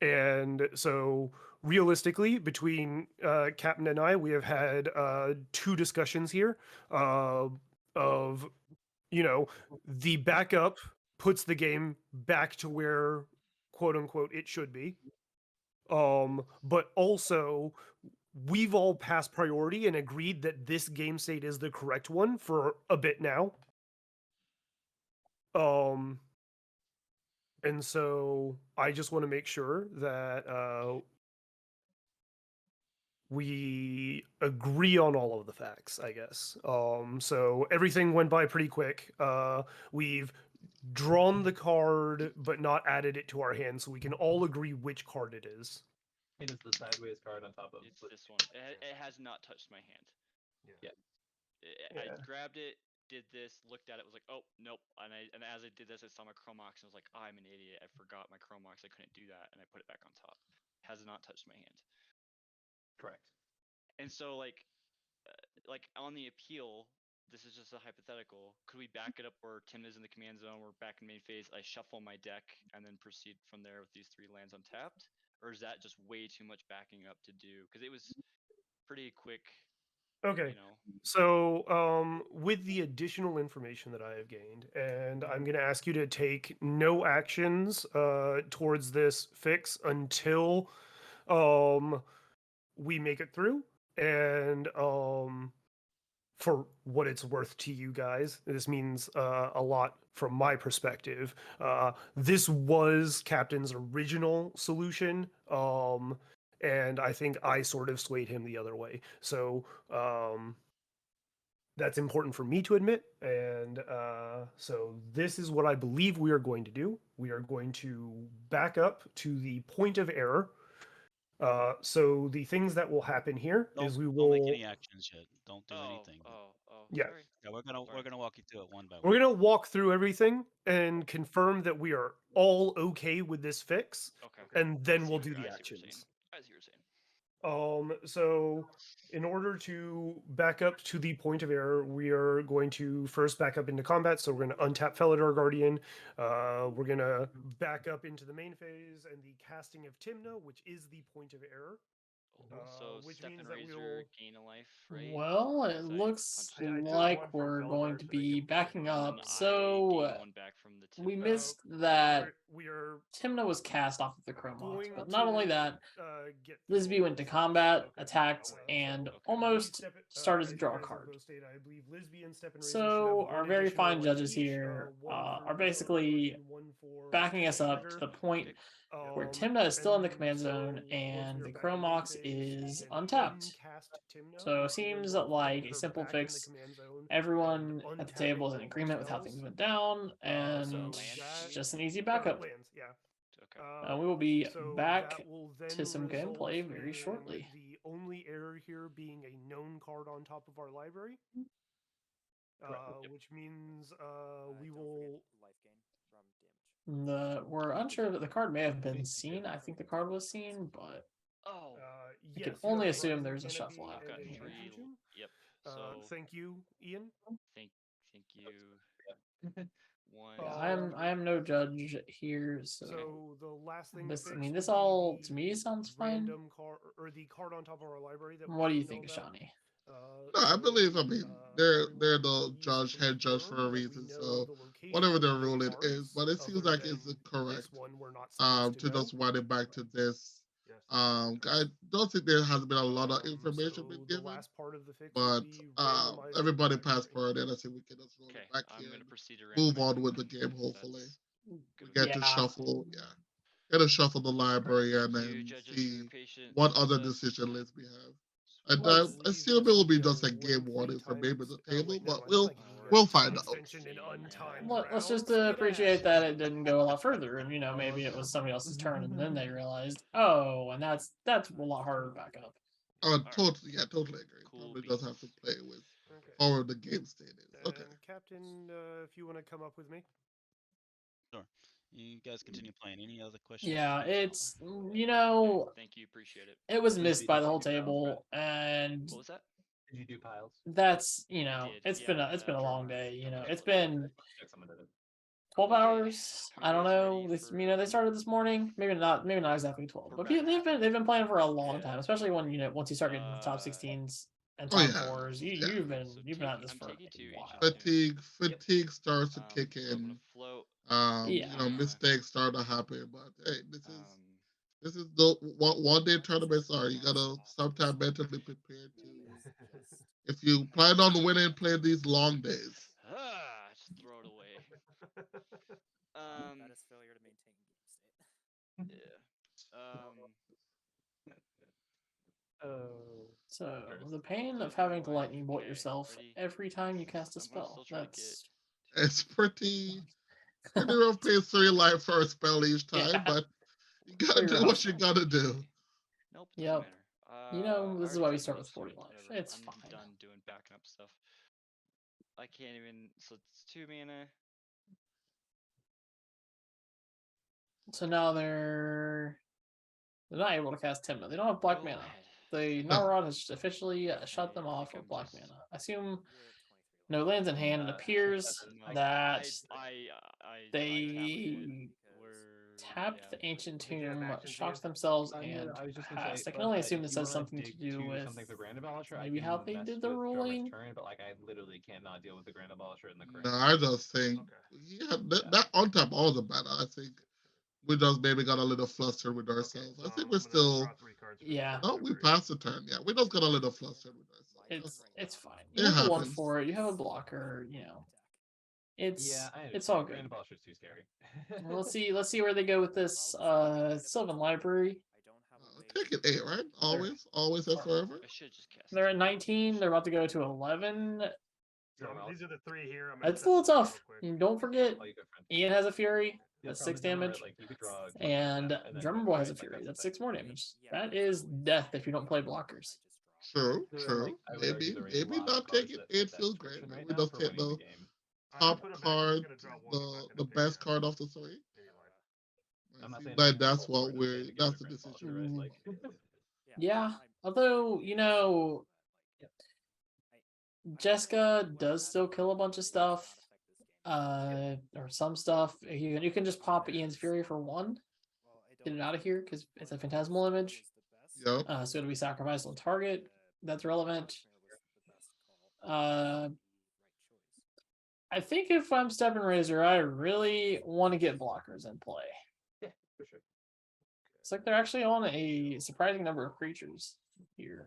And so realistically, between Captain and I, we have had 2 discussions here of, the backup puts the game back to where, quote unquote, it should be. But also, we've all passed priority and agreed that this game state is the correct one for a bit now. And so I just want to make sure that we agree on all of the facts, I guess. So everything went by pretty quick. We've drawn the card, but not added it to our hand, so we can all agree which card it is. It is the sideways card on top of. It's this one. It has not touched my hand. Yeah. I grabbed it, did this, looked at it, was like, oh nope. And as I did this, I saw my Chromox and I was like, oh, I'm an idiot. I forgot my Chromox. I couldn't do that, and I put it back on top. Has not touched my hand. Correct. And so like on the appeal, this is just a hypothetical. Could we back it up where Tim is in the command zone? We're back in main phase. I shuffle my deck and then proceed from there with these 3 lands untapped, or is that just way too much backing up to do? Because it was pretty quick. Okay. So, with the additional information that I have gained, and I'm going to ask you to take no actions towards this fix until we make it through. And for what it's worth to you guys, this means a lot from my perspective. This was Captain's original solution. And I think I sort of swayed him the other way. So that's important for me to admit. And so this is what I believe we are going to do. We are going to back up to the point of error. So the things that will happen here is we will Don't make any actions yet. Don't do anything. Yeah. Sorry. Yeah, we're gonna walk you through it one by one. We're gonna walk through everything and confirm that we are all okay with this fix. Okay. And then I see we'll what do you're- the I see what you're saying. actions. I see what you're saying. So in order to back up to the point of error, we are going to first back up into combat. So we're going to untap Felidar Guardian. We're going to back up into the main phase and the casting of Timna, which is the point of error. So which Step means and that Razor we'll- gain a life, right? Well, it As I looks punch I took like one from we're Felder, going to so they be can backing play and up. then So I gain one back from the we Timna. missed that we are Timna was cast off of the Chromox, going but not only to, that, get Lisby through went to all this. combat, Okay. attacked, So, and Okay. almost Step, started to as draw you a guys will card. go state, I believe Lisby and Step and Razor So should have our one very additional fine life judges each, here one are for basically and one for backing us up to Trigger. the point where Um, Timna is still in the and command so zone once and we are the back in main Chromox phase, we is can untapped. uncast Timna, So it or seems we'll like put a her simple back in the fix. command zone Everyone and at the table is in untapping agreement with how spells. things went down, and So it's that- just an easy backup. lands, yeah. Okay. We will be So back that will then to some result gameplay very in shortly. The only error here being a known card on top of our library, which means we will. Life gain from damage. We're unsure that the card may have been seen. I think the card was seen, but Oh. I Yes, can you only have a assume Horizon there's a Canopy shuffle out and Got a here. three. Infusion. Yep. So Thank you, Ian. thank you. One. Yeah, I am no judge here, so So the last thing this to I fix mean this will be all the to me sounds fine. random card or the card on top of our library that What do we you didn't think, know about. Shani? No, I believe. I mean, they're everyone the please judge, head judge for a confirm that we reason. know So the location whatever of their the ruling is, but it cards, seems other like it's than correct. this one we're not supposed To know. just wind it back to this. Yes. I don't think there has been a lot of So information been the given, last part of the fix but will be randomizing everybody back to our passed for it, and I inventory. think we can just roll Okay. it back I'm here gonna and proceed to move randomize on with the everything. game. Hopefully, That's we good. get to shuffle. Yeah, get to shuffle the library and Thank you, then judges, for see your patience what with other us. decision lists we have. And I I believe assume it this will be a just a game lengthy warning for maybe the timed- table, wait, never but mind, I'm not giving you guys we'll a time find out. extension in untimed Let's just rounds. Get appreciate outta that here. it didn't go a lot further, and maybe it was somebody else's turn, and then they realized, oh, and that's a lot harder to back up. Totally agree. Cool Probably just have to beans. play with Okay. how the game state is. Okay. And Captain, if you want to come up with me. Sure. You guys continue playing. Any other questions? Yeah, it's Thank you, appreciate it. it was missed by the whole table, and What was that? Did you do piles? that's did, it's yeah, been a after long mine. day. Okay. It's been Check some of the 12 Okay. hours. Are I you don't guys know. ready This, for- they started this morning. Maybe not exactly 12. For But back they've been playing for a long Yeah. time, especially when once you start getting to the top 16s and Oh, top yeah. fours. Yeah. You've been So at this I'm for taking two a while. ancient Fatigue starts to kick So I'm gonna in. float. Yeah. Mistakes start to happen, but hey, this Um, is the one day tournaments are. You gotta sometimes mentally prepare to. If you plan on winning, play these long days. just throw it away. That is failure to maintain game state. Yeah. So the pain of having to lightning bolt Okay, yourself ready? every time you cast a I'm gonna spell. still try to That's It's pretty rough pay 3 life for a spell each time, Yeah. but you gotta Pretty do rough. what you gotta do. Nope. Yep. Doesn't matter. This is I why already we took start mine, with 40 so life. whatever. It's I'm fine. done doing backing up stuff. I can't even. So it's 2 mana. So now they're not able to cast Timna. They don't have black Go mana. ahead. The No. Nalrod has officially shut I them off think of I'm black just- mana. I assume You're at 23 no lands in hand. It appears No, that I they were tapped yeah. the ancient Did you have tomb, actions, shocked Ian? themselves, I and was just gonna passed. say, I can only assume this if you has wanna something to dig do with something for Grand Abolisher, maybe how they mess did the with Jarvan's ruling. turn, but like I literally cannot deal with the Grand Abolisher in the current. No, I just think that on top all the better. I think we just maybe got a little flustered with ourselves. I think we're still. Yeah. No, we passed the turn. Yeah, we just got a little flustered with ourselves. It's fine. You It have a 1 happens. for it. You have a blocker. It's Yeah, it's all good. Grand Abolisher's too scary. Well, let's see where they go with this Sylvan Library. I don't have a way Take it 8, right? Always and forever. I should just cast. They're at 19. They're about to go to 11. These are the 3 here. I'm It's a little tough. And don't forget, Oh, you good friend. Ian has a Fury. Yeah, That's problem 6 is no matter, damage. like, you could draw a And and then Drummer win, Boy has a right? Like, Fury. that's That's the 6 more damage. That is death if you don't play blockers. True. I would argue there are a Maybe lot of not cards taking that 8 fit that feels great. description right We now just for take winning the the game. top put him back. He's card, gonna draw one. I'm not the gonna take best that. card off the 3. I'm not saying Like that that's you what go for it, I'm saying to get that's rid the of Grand decision. Abolisher, right? Like, Yeah. Although, Jessica does still kill a bunch of stuff. Or some stuff. You can just pop Ian's Fury for 1. Get it out of here because it's a phantasmal image. Yep. So it'll be sacrificed on target. That's relevant. I think if I'm Step and Razor, I really want to get blockers in play. Yeah, for sure. It's like they're actually on a surprising number of creatures here.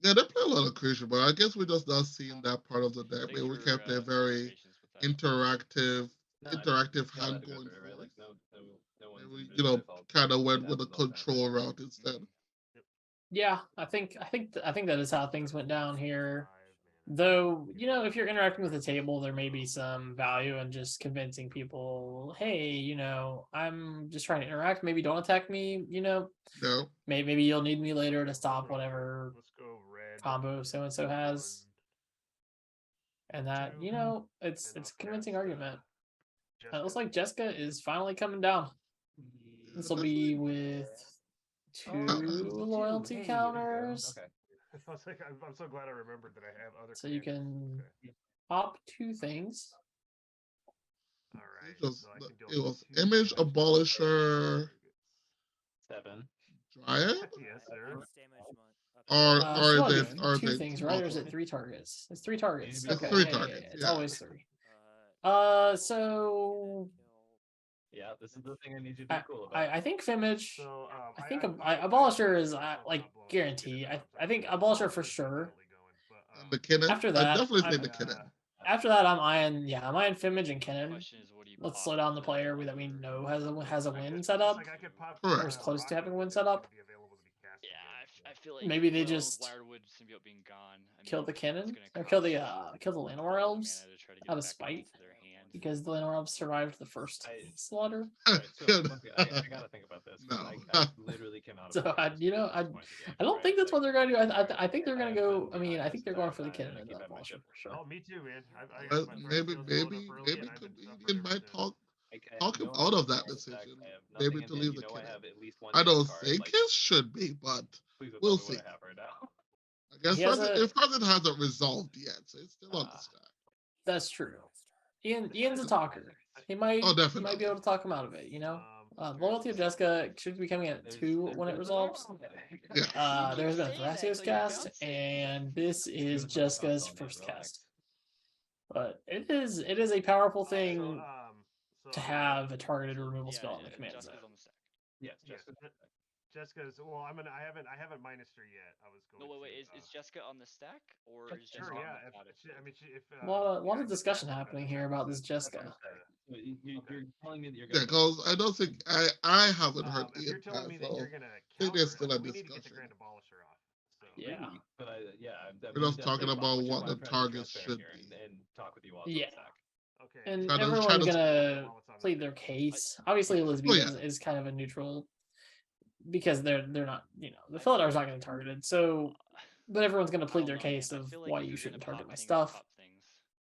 Yeah, they play a lot of creature, but I guess we're just not seeing that part of the deck. Thanks Maybe we for, can't play your very patience with that. interactive No, I mean, interactive it's gotta hand be going better, right? forward. Like no one's Maybe, really my fault. kind of It went with a happens all the time. control route instead. Yeah, I think that is how things went down here. Though, if you're interacting with the table, there may be some value in just convincing people, hey, I'm just trying to interact. Maybe don't attack me, No. Maybe you'll need me later to stop whatever Let's go red. combo so and so has. And that, it's a convincing argument. It looks like Jessica is finally coming down. This will be with two loyalty Hey, there you go. counters. Okay. I was like, I'm so glad I remembered that I have other. So you commanders. can pop two things. All right. It was Image Abolisher 7. Dryad? Yes, sir. Or so is it two things, right? Or is it 3 targets? It's 3 targets. It's Okay, 3 yeah, targets, it's yeah. always 3. So Yeah, this is the thing I need you to be cool about. I think Fimage. So, I think Abolisher is like guarantee. I think Abolisher for sure. McKinnon? After that, I definitely think McKinnon. After that, I'm eyeing Fimage and The Kennan. question is, what do you Let's pop slow down the for player that we know has a win set It's up. like I could pop, Correct. Or is close to having a win set up. Yeah, I feel like Maybe they with just Wirewood symbiote being gone, kill the it's Cannon gonna or kill cost the Llanowar mana Elves to try to get out it of back spite into their hand. because the Llanowar Elves survived the first slaughter. Right, so once again, I gotta think about this. No. I literally came out of So nowhere I at this point in the I don't game, think right? that's what they're going to do. I think they're going to have go. been I mean, behind I this think they're going entire for the time, Cannon and I and keep the having my Abolisher ship for sure. Oh, me too, man. I Well, got my maybe first skills loaded up early, and I've been suffering might ever since. talk him no out of idea that what's decision. I have Maybe nothing to in leave hand. the I Cannon. have at least one I don't dead card, think like, it should be, but please we'll tell me see. what I have right now. I guess He has if President hasn't resolved yet, so it's still on the stack. That's true. Ian's a talker. He might Definitely. be able to talk him out of it. Loyalty of Jessica should be coming at 2 when it resolves. Yeah. There's been a Thrasios cast, and this is Jessica's first cast. But it is a powerful thing to have a targeted removal spell on the command zone. Jessica's on the stack. Yes, Jessica's. Well, I haven't minused her yet. I was going. No, wait. Is Jessica on the stack or is Sure, Jessica? yeah. If A lot of discussion happening here about this Jessica. You're telling me that you're Yeah, going because I don't think I haven't heard if Ian you're telling me that so you're gonna I think counter there's it, still a we need to get the discussion. Grand Abolisher off. So. Yeah. But We're just talking about what the target should be. And talk with you while Yeah. it's on the stack. Okay. And Try to- everyone's try to- gonna plead their case. Obviously, Elizabeth yeah. is kind of a neutral because they're not, the Philadelphia's not going to target it. So, but everyone's going to plead their case of why you shouldn't target my stuff.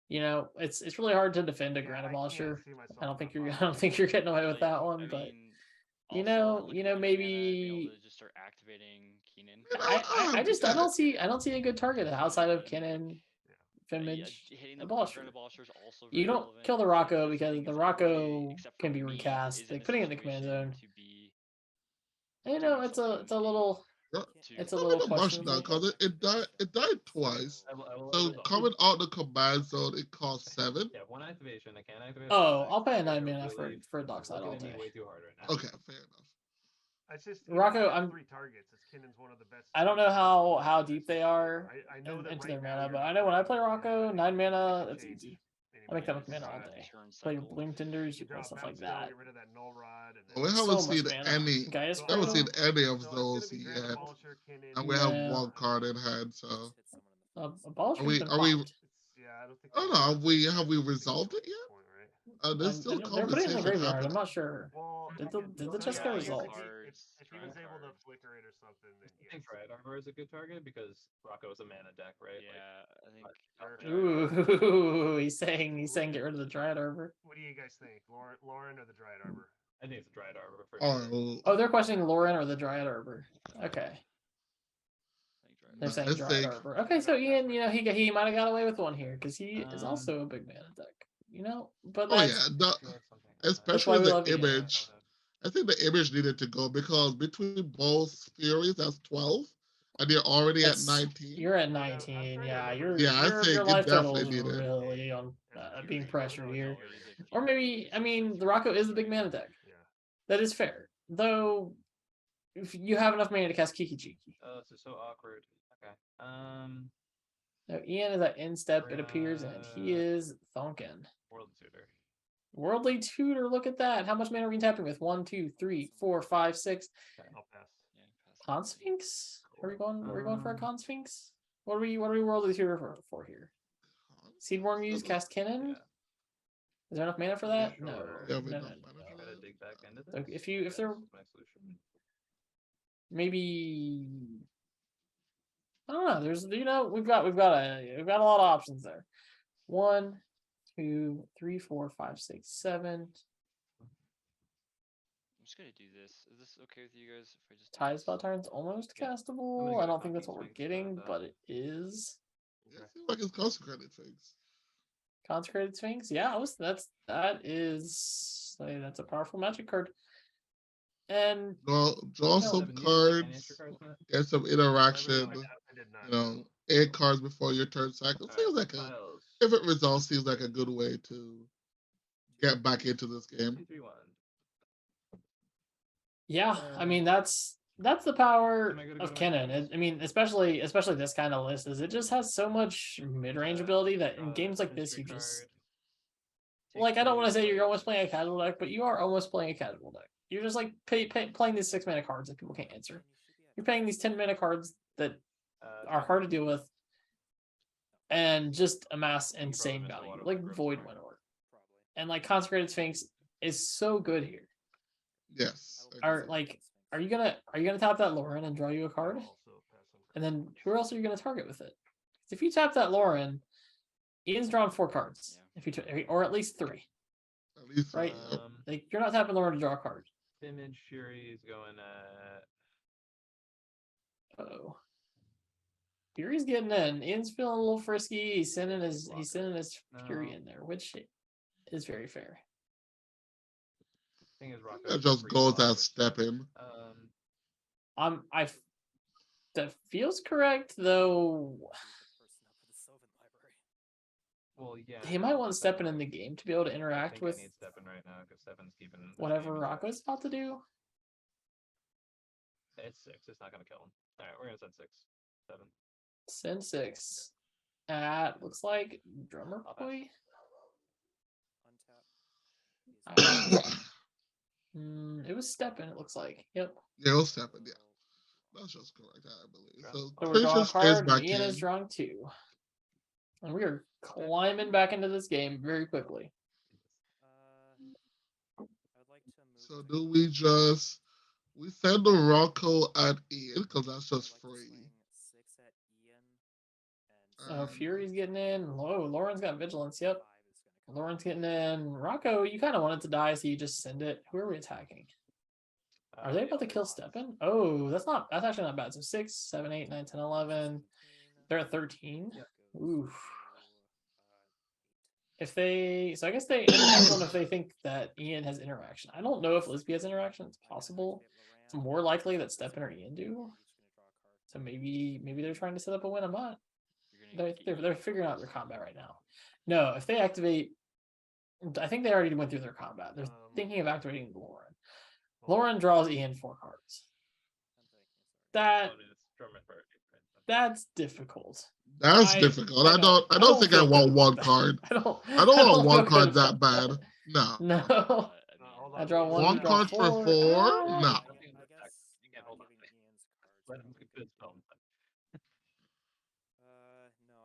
It's really hard to defend a Grand Abolisher. I don't think you're getting away with that one, but maybe just start activating Keenan. I don't see a good target outside of Kennen, Fimage, Abolisher. You don't kill the Rocco because the Rocco can be recast. Like putting it in the command zone. It's a little questionable. Because it died twice. So coming out the command zone, it costs 7. Yeah, one activation. I can't activate. Oh, I'll pay a 9 mana for a Dockside all day. Way too hard right now. Okay, fair enough. It's just Rocco, I'm 3 targets. Kinnan's one of the best. I don't know how deep they are I know that into right their now mana, you're but not I know when I right play now, Rocco, but 9 mana, can that's change easy. any I make that with minute. mana all day. Play cycle. Bloom Tinders, you You play drop stuff bounce like spell, that. get rid of that null rod, and We then haven't So much seen mana. any. Gaia's We haven't seen Cradle? any of so it's those gonna be Grand yet, Abolisher, Kinnan, and we have Yeah. one card in hand. So Abolisher's been are we- popped. I don't think. I don't know. Have we resolved it yet? Point, right? There's still They're putting it in the conversation graveyard. happening. I'm not sure. Well, Did the so Jessica I guess resolve? If he was able to flicker it or something, then I think yes. Dryad Arbor is a good target because Rocco is a mana deck, right? Yeah, I think. Ooh, he's saying get rid of the Dryad Arbor. What do you guys think, Lauren or the Dryad Arbor? I think it's a Dryad Arbor for sure. Oh, they're questioning Lauren or the Dryad Arbor. Okay. They're saying I Dryad think- Arbor. Okay, so Ian, he might have got away with one here because he is also a big mana deck. But Oh that's yeah, why especially we the love Ian. image. I think the image needed to go because between both Furies, that's 12, and you're already at That's- 19. You're at I'm 19. trying to Yeah, remember Yeah, I your think it life total definitely is needed. really on As a being Fury, pressured no, here. Fury's a Or maybe, I mean, the Rocco is the big mana deck. Yeah. That is fair. Though, if you have enough mana to cast Kiki Jiki. Oh, this is so awkward. Okay. Now, Ian is at instep, it appears, and he is Thonkin. World Tutor. Worldly Tutor, look at that. How much mana are we tapping with? 1, 2, 3, 4, 5, 6. I'll pass. Yeah, pass it. Con Sphinx? Are we going for a Con Sphinx? What are we Worldly Tutor for here? Seedworm use, cast Kinnan? Yeah. Is there enough mana for that? No. Sure. Yeah, No, we no, don't no, mana no. for Gotta that. dig back into this. Like, if there- That's my solution. Maybe I don't know. There's we've got a lot of options there. 1, 2, 3, 4, 5, 6, 7. I'm just gonna do this. Is this okay with you guys if I just do Tie this? spell turns almost Yeah. castable. get I a don't think that's what copy we're Sphinx, getting, but, but it is. Yeah, it seems like it's consecrated things. Consecrated Sphinx. Yeah, that's a powerful magic card. And Draw No. some Seven, do you have, like, any cards, extra cards in it? get some I interaction. did not. You know, 8 cards before your turn cycle. Alright, Seems like piles. if it resolves, seems like a good way to get back into this game. 2, 3, 1. yeah, I mean that's the power Am I gonna go of to my Kennen. cards? I mean, especially this kind of list is it just has so much mid-range ability that in Draw games like a this you mystery just card. Take like I don't 3, want to say you're play almost playing a casual deck, but you are almost playing a casual deck. You're just like playing these 6 mana cards that people can't answer. You're playing these 10 mana cards that are hard to deal with, and just amass You insane probably missed a value, lot of like my Void growth. Winnower. And like Consecrated Sphinx is so good here. Yes. Are you gonna tap that Lauren and draw you a card? I'll also pass on And then who else are you gonna target with it? If you tap that Lauren, Ian's drawn 4 cards. If you or at least 3, At least right? yep. Like you're not tapping Lauren to draw a card. Image Fury is going at. Oh. Fury's getting in. Ian's feeling a little frisky. He's sending his Fury No. in there, which is very fair. Thing is, Rocco That is just free goes block, as which stepping. That feels correct though. Well, yeah. He might want Steppen in the game to be able to interact with I need Steppen right now because Steppen's keeping this whatever game Rocco's about to do. It's 6. It's not gonna kill him. All right, we're gonna send 6, 7. Send 6. Looks like Drummer I'll pass. Boy. It was Steppen. It looks like. Yep. Yeah, it'll step in. Yeah, that's just correct, I believe. So So we're drawing Tracer a stays card. back Ian in. is drawing 2, and we are climbing back into this game very quickly. So do we just send the Rocco at Ian because that's just free. So Fury's getting in. Whoa, Lauren's got Vigilance. Yep. Lauren's getting in. Rocco, you kind of wanted to die, so you just send it. Who are we attacking? Are they about to kill Steppen? Oh, that's actually not bad. So 6, 7, 8, 9, 10, 11. They're at 13. Yep. Oof. I guess it depends on if they think that Ian has interaction. I don't know if Lisby has interaction. It's possible. It's more likely that Steppen or Ian do. So maybe they're trying to set up a win. I'm not. They're figuring out their combat right now. No, if they activate, I think they already went through their combat. They're thinking of activating Lauren. Lauren draws Ian 4 cards. That's difficult. That's difficult. I don't think I feel want good one about card. that. I don't want one feel card good that about bad. that. No. No. hold I on. draw one. One you draw card for 4? No. Let him get good spell.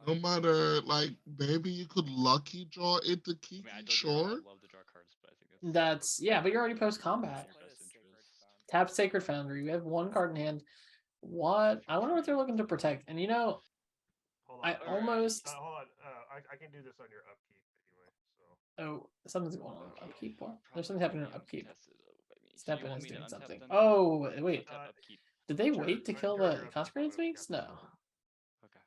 No matter, like, maybe you could lucky draw into Kiki, I don't sure. I'd love to draw cards, but I think that's But you're already post combat. best interest. Tap Sacred Foundry. We have 1 card in hand. What? I wonder what they're looking to protect. And Hold on. I almost. Hold on. I can do this on your upkeep anyway. So Oh, something's going on in upkeep. There's something happening in upkeep. Step Steppen is doing something. Oh, wait. Upkeep. Did they Sure, wait to right, kill during the your upkeep, Consecrated I Sphinx? got No. this. Okay.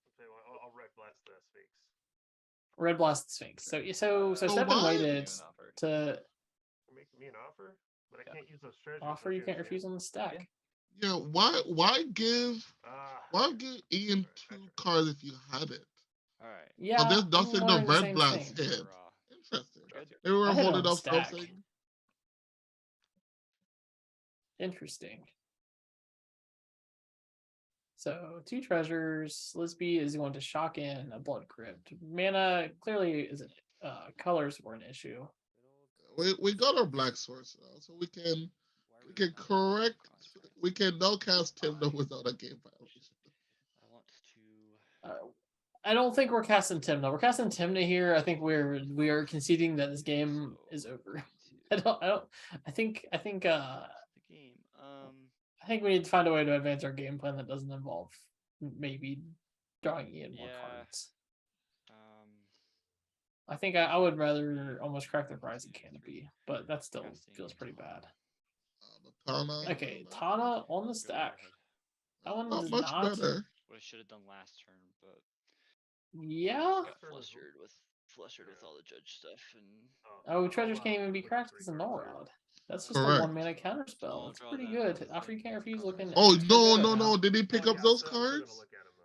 I'll tell you what, I'll red blast the Sphinx. Red Blast Sphinx. So So Steppen why- waited to. me an offer, but I can't use those treasures. Offer Don't you can't understand? refuse on the stack. Yeah, why give Ian Sorry, 2 cards if you had it? All right. Yeah, Oh, there's I'm nothing the wondering the red same blast thing. hit. Draw. Interesting. Good. They were I had it holding on up stack. something. Interesting. So 2 treasures. Lisby is going to shock in a blood crypt. Mana clearly isn't. Colors were an issue. We got our black source now, so we can correct. We can now cast Timno without a game violation. I want to. I don't think we're casting Timna. We're casting Timna here. I think we are conceding that this game is over. I think the game. I think we need to find a way to advance our game plan that doesn't involve maybe drawing Ian more cards. I think I would rather almost crack the Rising Canopy, but that still feels pretty bad. Tana. Okay, Tana on the stack. That one Not does much not. better. What I should have done last turn, but Yeah. got flustered with all the judge stuff and. Oh, treasures can't even be cracked as a null rod. That's just Correct. a 1 mana counter spell. It's pretty good. After you can't refuse looking. Oh extra no good no right no! now. Did he pick up those cards?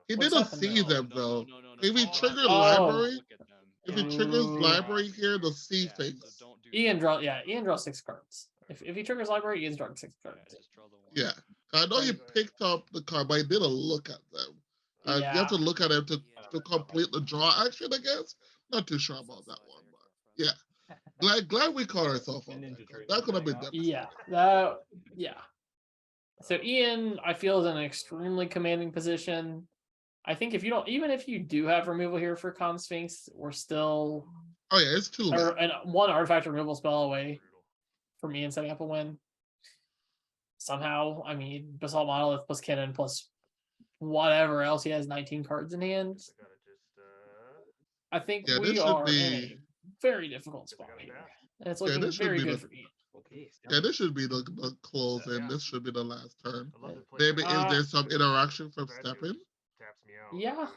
He What's didn't happened see there? them though. No. If he Oh, triggers oh. library, Look at them. if he triggers Ooh. library here, the see Yeah, things. so don't do Ian that. draws 6 cards. If he triggers library, Ian's drawing 6 cards. Just draw the one. Yeah, I know he picked up the card, but he didn't look at them. You have to look at them to complete the draw action, I guess. Not too sure about that one, but yeah. Glad we caught ourselves on that. That could have been devastating. Yeah. So Ian, I feel, is in an extremely commanding position. I think if you don't, even if you do have removal here for Con Sphinx, we're still Oh yeah, it's too late. and 1 artifact removal spell away from Ian setting up a win. Somehow, I mean, Basalt Monolith plus Cannon plus whatever else he has 19 cards in hand. I think we are in a very difficult spot here. And it's looking very good for Ian. Yeah, this should be the close, and this should be the last turn. Maybe is there some interaction from stepping? Yeah.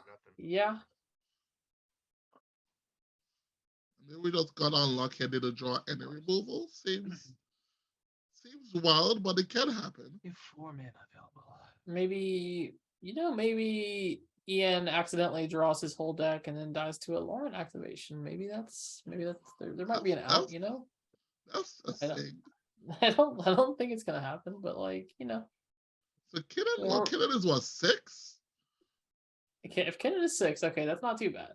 Maybe we just got unlucky and didn't draw any removal. Seems wild, but it can happen. 4 mana available. Maybe Ian accidentally draws his whole deck and then dies to a Lauren activation. Maybe that's there might be an out, you know? That's a thing. I don't think it's gonna happen, but like, you know. So Kinnan is what, 6? If Kinnan is 6, okay, that's not too bad.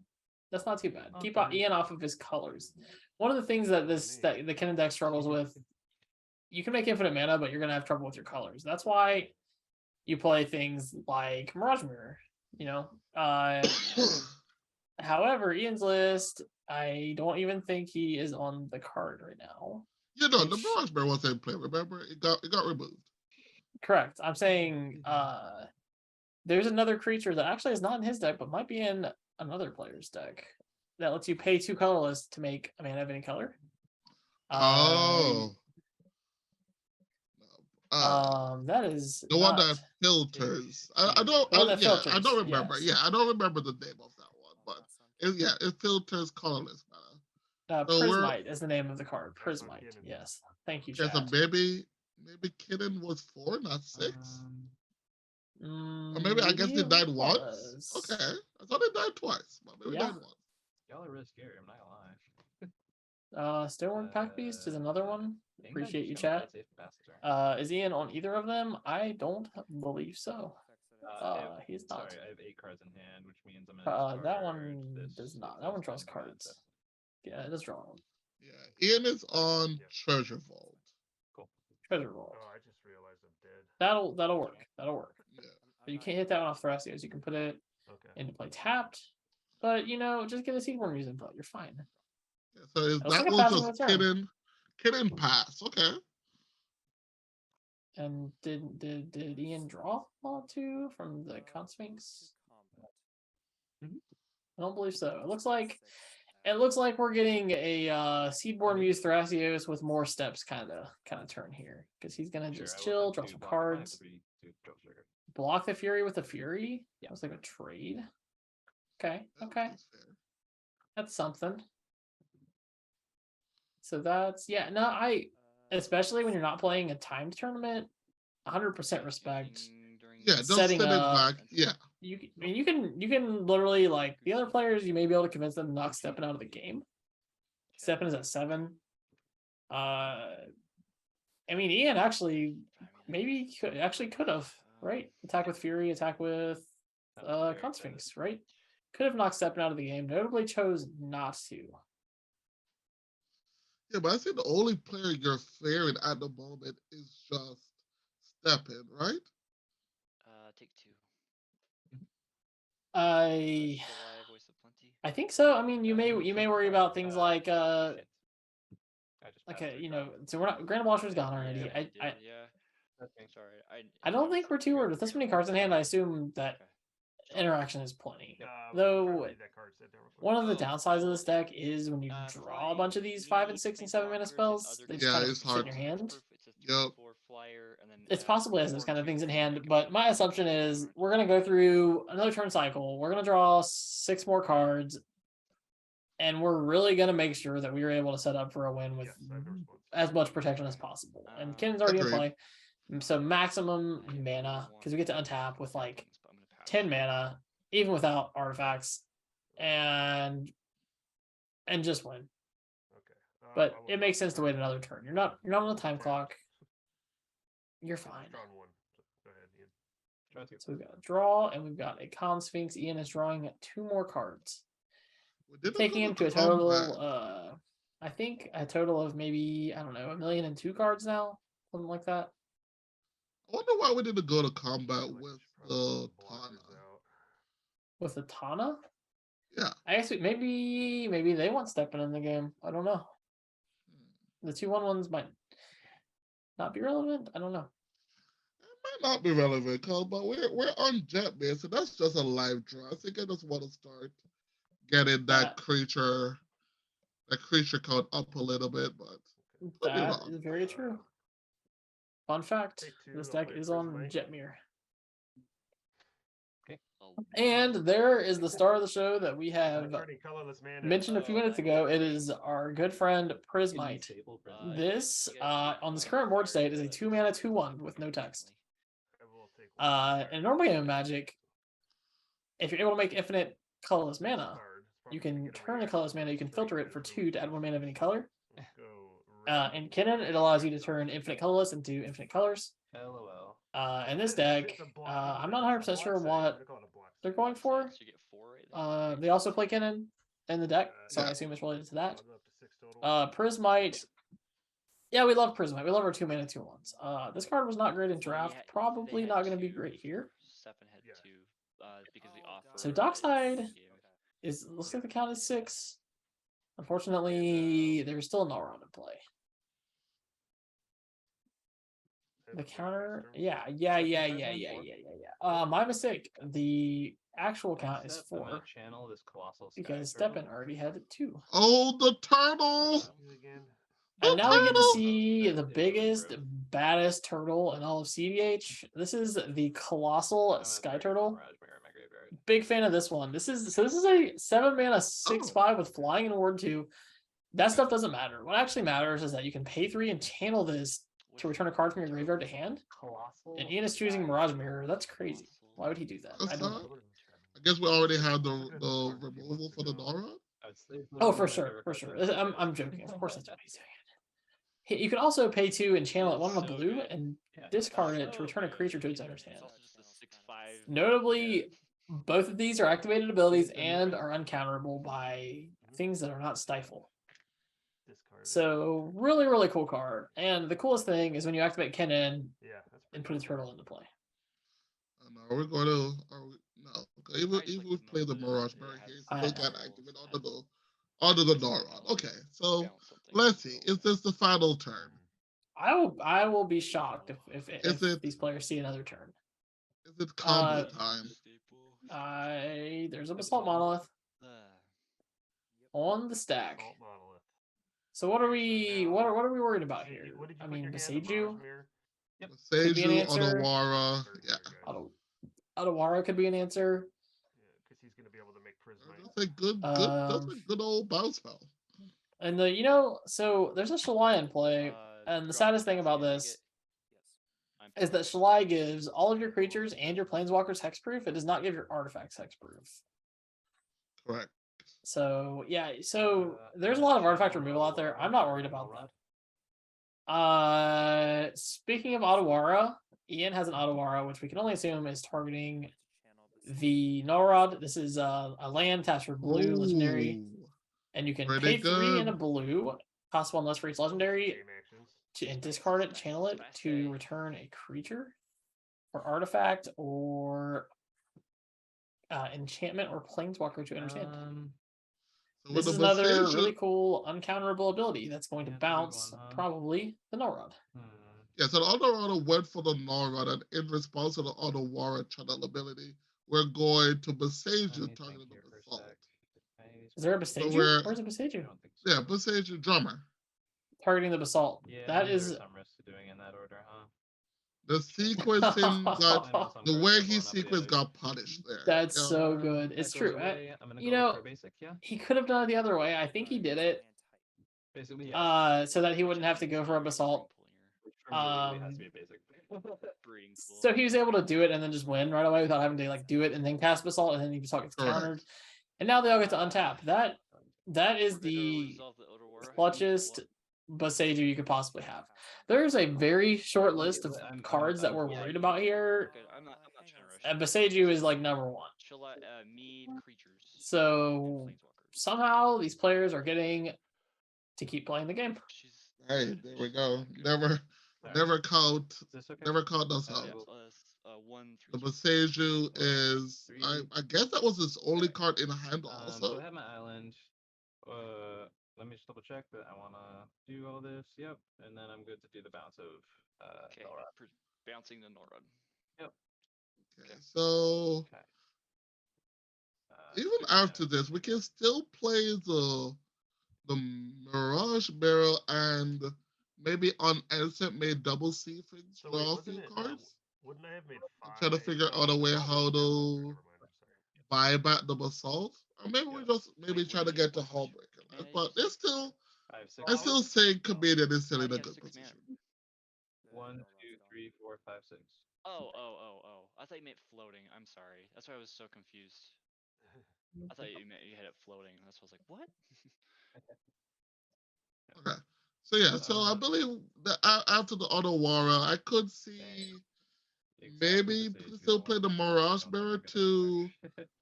Keep Ian off of his colors. One of the things that the Kinnan deck struggles with, you can make infinite mana, but you're gonna have trouble with your colors. That's why you play things like Mirage Mirror, you know. However, Ian's list, I don't even think he is on the card right now. You know, the Mirage Mirror wasn't in play, remember? It got removed. Correct. I'm saying there's another creature that actually is not in his deck, but might be in another player's deck that lets you pay 2 colorless to make a mana of any color. That is the one that filters. I don't remember. Yes. Yeah, I don't remember the name of that one, but it filters colorless mana. Prismite is the name of the card. Prismite. Yes. Thank you, chat. So maybe Kinnan was 4, not 6. Or maybe I guess he died once. Okay, I thought he died twice, but maybe died once. Y'all are really scary. I'm not gonna lie. Stillworm Pack Beast is another one. Appreciate you, chat. Is Ian on either of them? I don't believe so. He's not. Sorry, I have 8 cards in hand, which means I'm gonna. That one does not. That one draws cards. Yeah, it does draw one. Yeah, Ian is on Treasure Vault. Cool. Treasure Vault. Oh, I just realized I'm dead. That'll work. Yeah. But you can't hit that one off Thrasios. You can put it into play tapped. But you know, just get a Seedworm Muse input. You're fine. Yeah, so is that like a was passing just return. Kinnan pass. Okay. And did Ian draw all 2 from the Con Sphinx? I don't believe so. It looks like we're getting a Seedborn Muse Thrasios with more steps kind of turn here, because he's gonna just chill, draw some cards, block the Fury with a Fury. Yeah, it's like a trade. Okay, that's something. So that's especially when you're not playing a timed tournament. 100% respect. Yeah, just Setting send it up. back. Yeah. I mean, you can literally, like, the other players, you may be able to convince them to knock Steppen out of the game. Steppen is at 7. I mean, Ian actually maybe could have, right? Attack with Fury, attack with Consphinx, right? Could have knocked Steppen out of the game. Notably chose not to. Yeah, but I think the only player you're fearing at the moment is just Steppen, right? Take 2. I Voice of Plenty. I think so. I mean, you may worry about things like shit. I just like passed you through know, Chrome. so we're not Grand Washer's gone Yeah, already. you did, yeah. Okay. Sorry, I don't think we're too worried with this many cards in hand. I assume that interaction is plenty. Though one of the downsides of this deck is when you draw a bunch of these 5 and 6 and 7 mana spells, they just Yeah, kind of it's sit in hard. your hand. Yep. It's possible it has those kind of things in hand, but my assumption is we're gonna go through another turn cycle. We're gonna draw 6 more cards, and we're really gonna make sure that we are able to set up for a win with as much protection as possible. And Ken's already in Agreed. play, so maximum mana, because we get to untap with like 10 mana, even without artifacts, and just win. Okay. But it makes sense to wait another turn. You're not on the time clock. You're fine. Drawn 1. Go ahead, Ian. Try to. So we've got a draw, and we've got a Consphinx. Ian is drawing 2 more cards, We didn't taking go him to a combat. total. I think a total of maybe, I don't know, 1,002,000 cards now, something like that. I wonder why we didn't go to combat with the Blockers Tana. out. With the Tana, Yeah. I guess maybe they want Steppen in the game. I don't know. The 2/1/1s might not be relevant. I don't know. It might not be relevant, Cole, but we're on Jetman, so that's just a live draw. I think I just want to start getting that creature count up a little bit, but could be That wrong. is very true. Fun fact: Take 2, this I'll deck play is on Prismite. Jetmir. Oh, And there is the star of the show that we have Returning colorless mana. mentioned a few minutes ago. It is our good friend Prismite. Disable This on this current board state is a 2 mana 2/1 with no text. I will take 1. In normal game of Magic, if you're able to make infinite colorless mana, Card. It's you probably gonna can get turn away the colorless mana. You can from filter it break for it. 2 to add 1 mana of any color. Let's go red. In Kinnan, it allows you to turn infinite colorless into infinite colors. LOL. In this deck, It's a block, I'm isn't not it? 100% It's a sure block what site. They call it a block they're site. going for. So you get 4 right there. They also play Kinnan in the deck, so I Yeah. assume it's related to that. I'm up to 6 total. Prismite. Yeah, we love Prismite. We love our 2 mana 2/1s. This card was not great in draft. They Probably had not going to be two, great here. Steppen had Yeah. 2, because the offer. So Dockside gave it. looks like the count is 6. Unfortunately, there's still a null round in play. The counter, yeah. My mistake. The actual count is Except I'm gonna 4 channel this colossal sky because turtle. Steppen already had 2. Oh, the turtle! Again. And now we get to turtle! see It the was biggest, gross. baddest turtle in all of cedh. This is the colossal I'm a sky very turtle. Mirage Mirror in my graveyard. Big fan of this one. This is a 7 mana 6/5 with flying and ward 2. That stuff doesn't matter. What actually matters is that you can pay 3 and channel this to return a card from your graveyard to hand. Colossal. And Ian is choosing Mirage Mirror. That's crazy. Why would he do that? I That's don't not- know. I guess we already had the removal for the Nora. Oh, for sure. I'm joking. Of course, that's why he's doing it. You can also pay 2 and channel it 1 on a blue and discard it to return a creature to its owner's hand. It's also just a 6/5. Notably, both of these are activated abilities and are uncounterable by things that are not stifle. So really, really cool card. And the coolest thing is when you activate Kennen Yeah, that's and pretty put a cool. turtle into play. Are we going to? Are we? No. Okay, even if we play the Mirage Mirror here, I- still got activate under the Nora. Okay, so let's see. Is this the final turn? I will be shocked if Is it- these players see another turn. Is it combo time? There's a Basalt Monolith on the stack. Salt monolith. So what are we worried about Besage- here? what did you I put mean, your hand on, Besage you, Mirage Mirror? Could be an Seiju, answer. Odawara. Very Yeah. good. Adawara could be an answer. Yeah, because he's gonna be able to make Prismite. That's a good. That's a good old bounce spell. And so there's a Shalai in play. And the Drop saddest thing capacity, about I take this it. I'm is that pissed. Shalai gives all of your creatures and your planeswalkers hexproof. It does not give your artifacts hexproof. Correct. So yeah, so there's a I'm lot of checking artifact on removal out there. Otawara I'm not for worried about Null that. Rod. Speaking of Otawara, Ian has an Otawara, which we can only assume is targeting the Norod. This is a land attached for blue legendary, Ooh, and you can pretty pay 3 and a good. blue, cost 1 less for each legendary, Game actions. and discard it, channel it to return a creature or artifact or enchantment or planeswalker to enchant. So This with is the another Besage, really cool uncounterable ability that's going to Yeah, it's a good bounce one, huh? probably the Norod. yeah, so the Otawara went for the Norad, and in response to the Otawara channel ability, we're going to Besage you, targeting the Basalt. Is there a So Besage? Where's a Besage? Yeah, Besage you, drummer. Targeting the Basalt. Yeah, That maybe is there's some risk to doing in that order, huh? The sequencing got, I know some the cards way get he blown up, but sequenced yeah, got punished there. That's Yeah. so good. It's that true. goes away. I'm gonna You go know, for basic, yeah. he could have done it the other way. I think he did it Basically, yeah. so that he wouldn't have to go for a Basalt. Which for me legally has to be a basic. Breeding pool. So he was able to do it and then just win right away without having to like do it and then cast Basalt and then the Basalt gets Correct. countered. And now they all get to untap. That is the clutchest Boseiju you could possibly have. There's a very short list of cards that we're worried about here, Good. I'm not trying to rush. and Boseiju is like number 1. Mead creatures. So and planeswalkers. somehow these players are getting to keep playing the game. Hey, there we go. Never count. Is this okay? Never count us out. Yeah, 1, 3. The Boseiju is, I guess that was his only card in hand So also. I have my island. Let me just double check that I wanna do all this. Yep, and then I'm good to do the bounce of Okay, Null Rod. bouncing the Norod. Yep. Okay, so Okay. even after this, we can still play the Mirage Barrel and maybe on Instant made double C things So for wait, a wasn't few it? cards. Wouldn't I have made I'm 5? trying to figure out a way how to Never mind. buy back the Basalt. Or maybe we just maybe try to get to Hullbreaker. Yeah, But it's still, 5, 6. I still say Comedian is still in a have good 6 position. mana. 1, 2, 3, 4, 5, 6. Oh. I thought you meant floating. I'm sorry. That's why I was so confused. I thought you meant you had it floating. That's why I was like, what? Okay. So yeah, so I believe that after the Otawara, I could see maybe still play the Mirage Bearer to,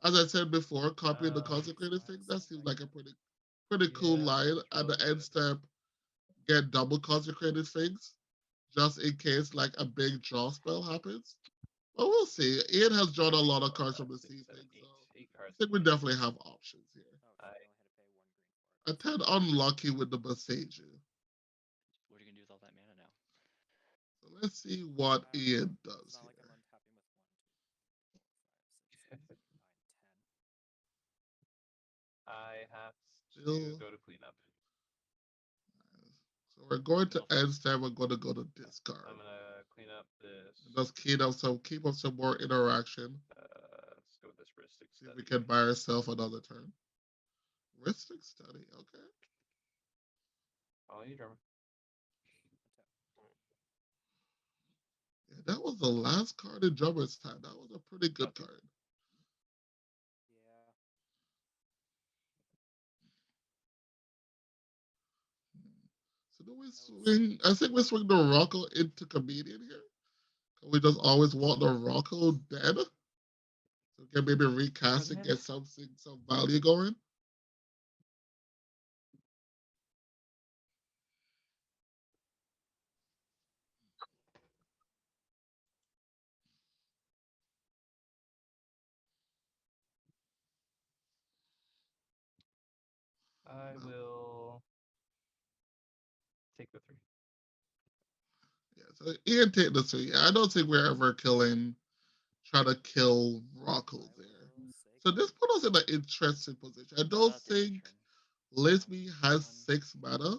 as I said before, copying the consecrated thing. That seems like a pretty cool line. At the end step, get double consecrated things, just in case like a big draw spell happens. But we'll see. Ian has drawn a lot of cards from the sea thing, so I think we definitely have options here. A tad unlucky with the Boseiju. What are you gonna do with all that mana now? So let's see what Ian does here. I have Still, to go to cleanup. so we're going to end step. We're going to go to discard. I'm gonna clean up this. Just keep up some more interaction. Let's go with this Ristic See Study. if we can buy ourselves another turn. Ristic Study, okay. All you, drummer. Yeah, that was the last card in Drummer's time. That was a pretty good card. So do we swing? I think we swing the Rocco into Comedian here. Can we just always want the Rocco dead? So we can maybe recast and get some value going. I will take the 3. Yeah, so Ian take the 3. I don't think we're ever trying to kill Rocco there. So this put us in an interesting position. I don't think Lisby has 6 mana.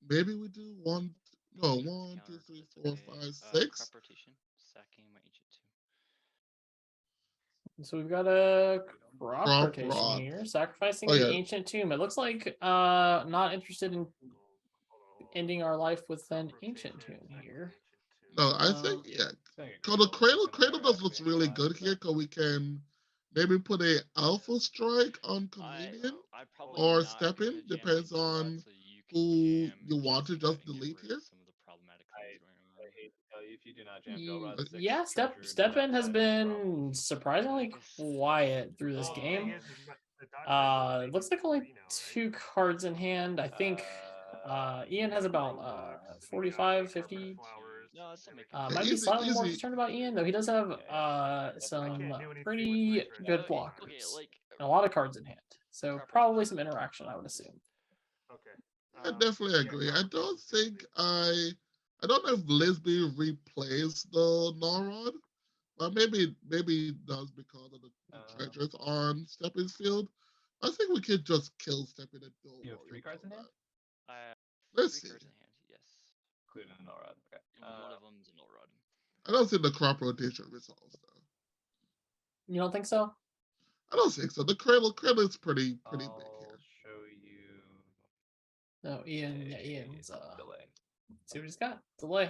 Maybe we do 1, 2, 3, 4, 5, 6. Sacking my ancient tomb. So we've got a crop Crop rotation rot. here, sacrificing Oh, the yeah. ancient tomb. It looks like not interested in ending our life with an Proper ancient Ancient, tune sack here. with Ancient No, Tomb. I think Yeah, yeah. it's gonna get Cause the Cradle, cradle it's does gonna looks be really alive, good here. but- Cause we can maybe put a alpha strike on comedian I probably or not step gonna in. jam Depends on Norrod, on so you can who jam you want to just and get delete rid here. of some of the problematic things going I on. hate to tell you, if you do not jam Delrod 6 Yeah, treasure Step into In has that been problem. surprisingly guess- quiet through this Well, the thing game. is, the Dockside doesn't Looks make like it only 3 now, right? 2 cards in hand. I think Ian has about Roblox, we got 45, Carpet of 50. Flowers, No, that's not and making Might be Easy, slightly more easy. concerned about Ian, though he does have Yeah, some I can't do anything with pretty 3 treasures. good okay, blockers like and a lot of cards in hand. So Proper probably teacher. some interaction, I would assume. Okay. I definitely yeah, agree. I Carpet don't Flowers is think definitely- I don't know if Lisby replaced the Norrod, but maybe it does because of the treasures on Steppin's field. I think we could just kill Steppin and don't You have worry 3 cards in about hand? that. I have Let's 3 see. cards in hand, yes. Including the Norrod. Okay. And one of them's a Norrod. I don't think the crop rotation resolves though. You don't think so? I don't think so. The cradle is pretty big I'll here. show you. No, Ian's delay. see what he's got. Delay.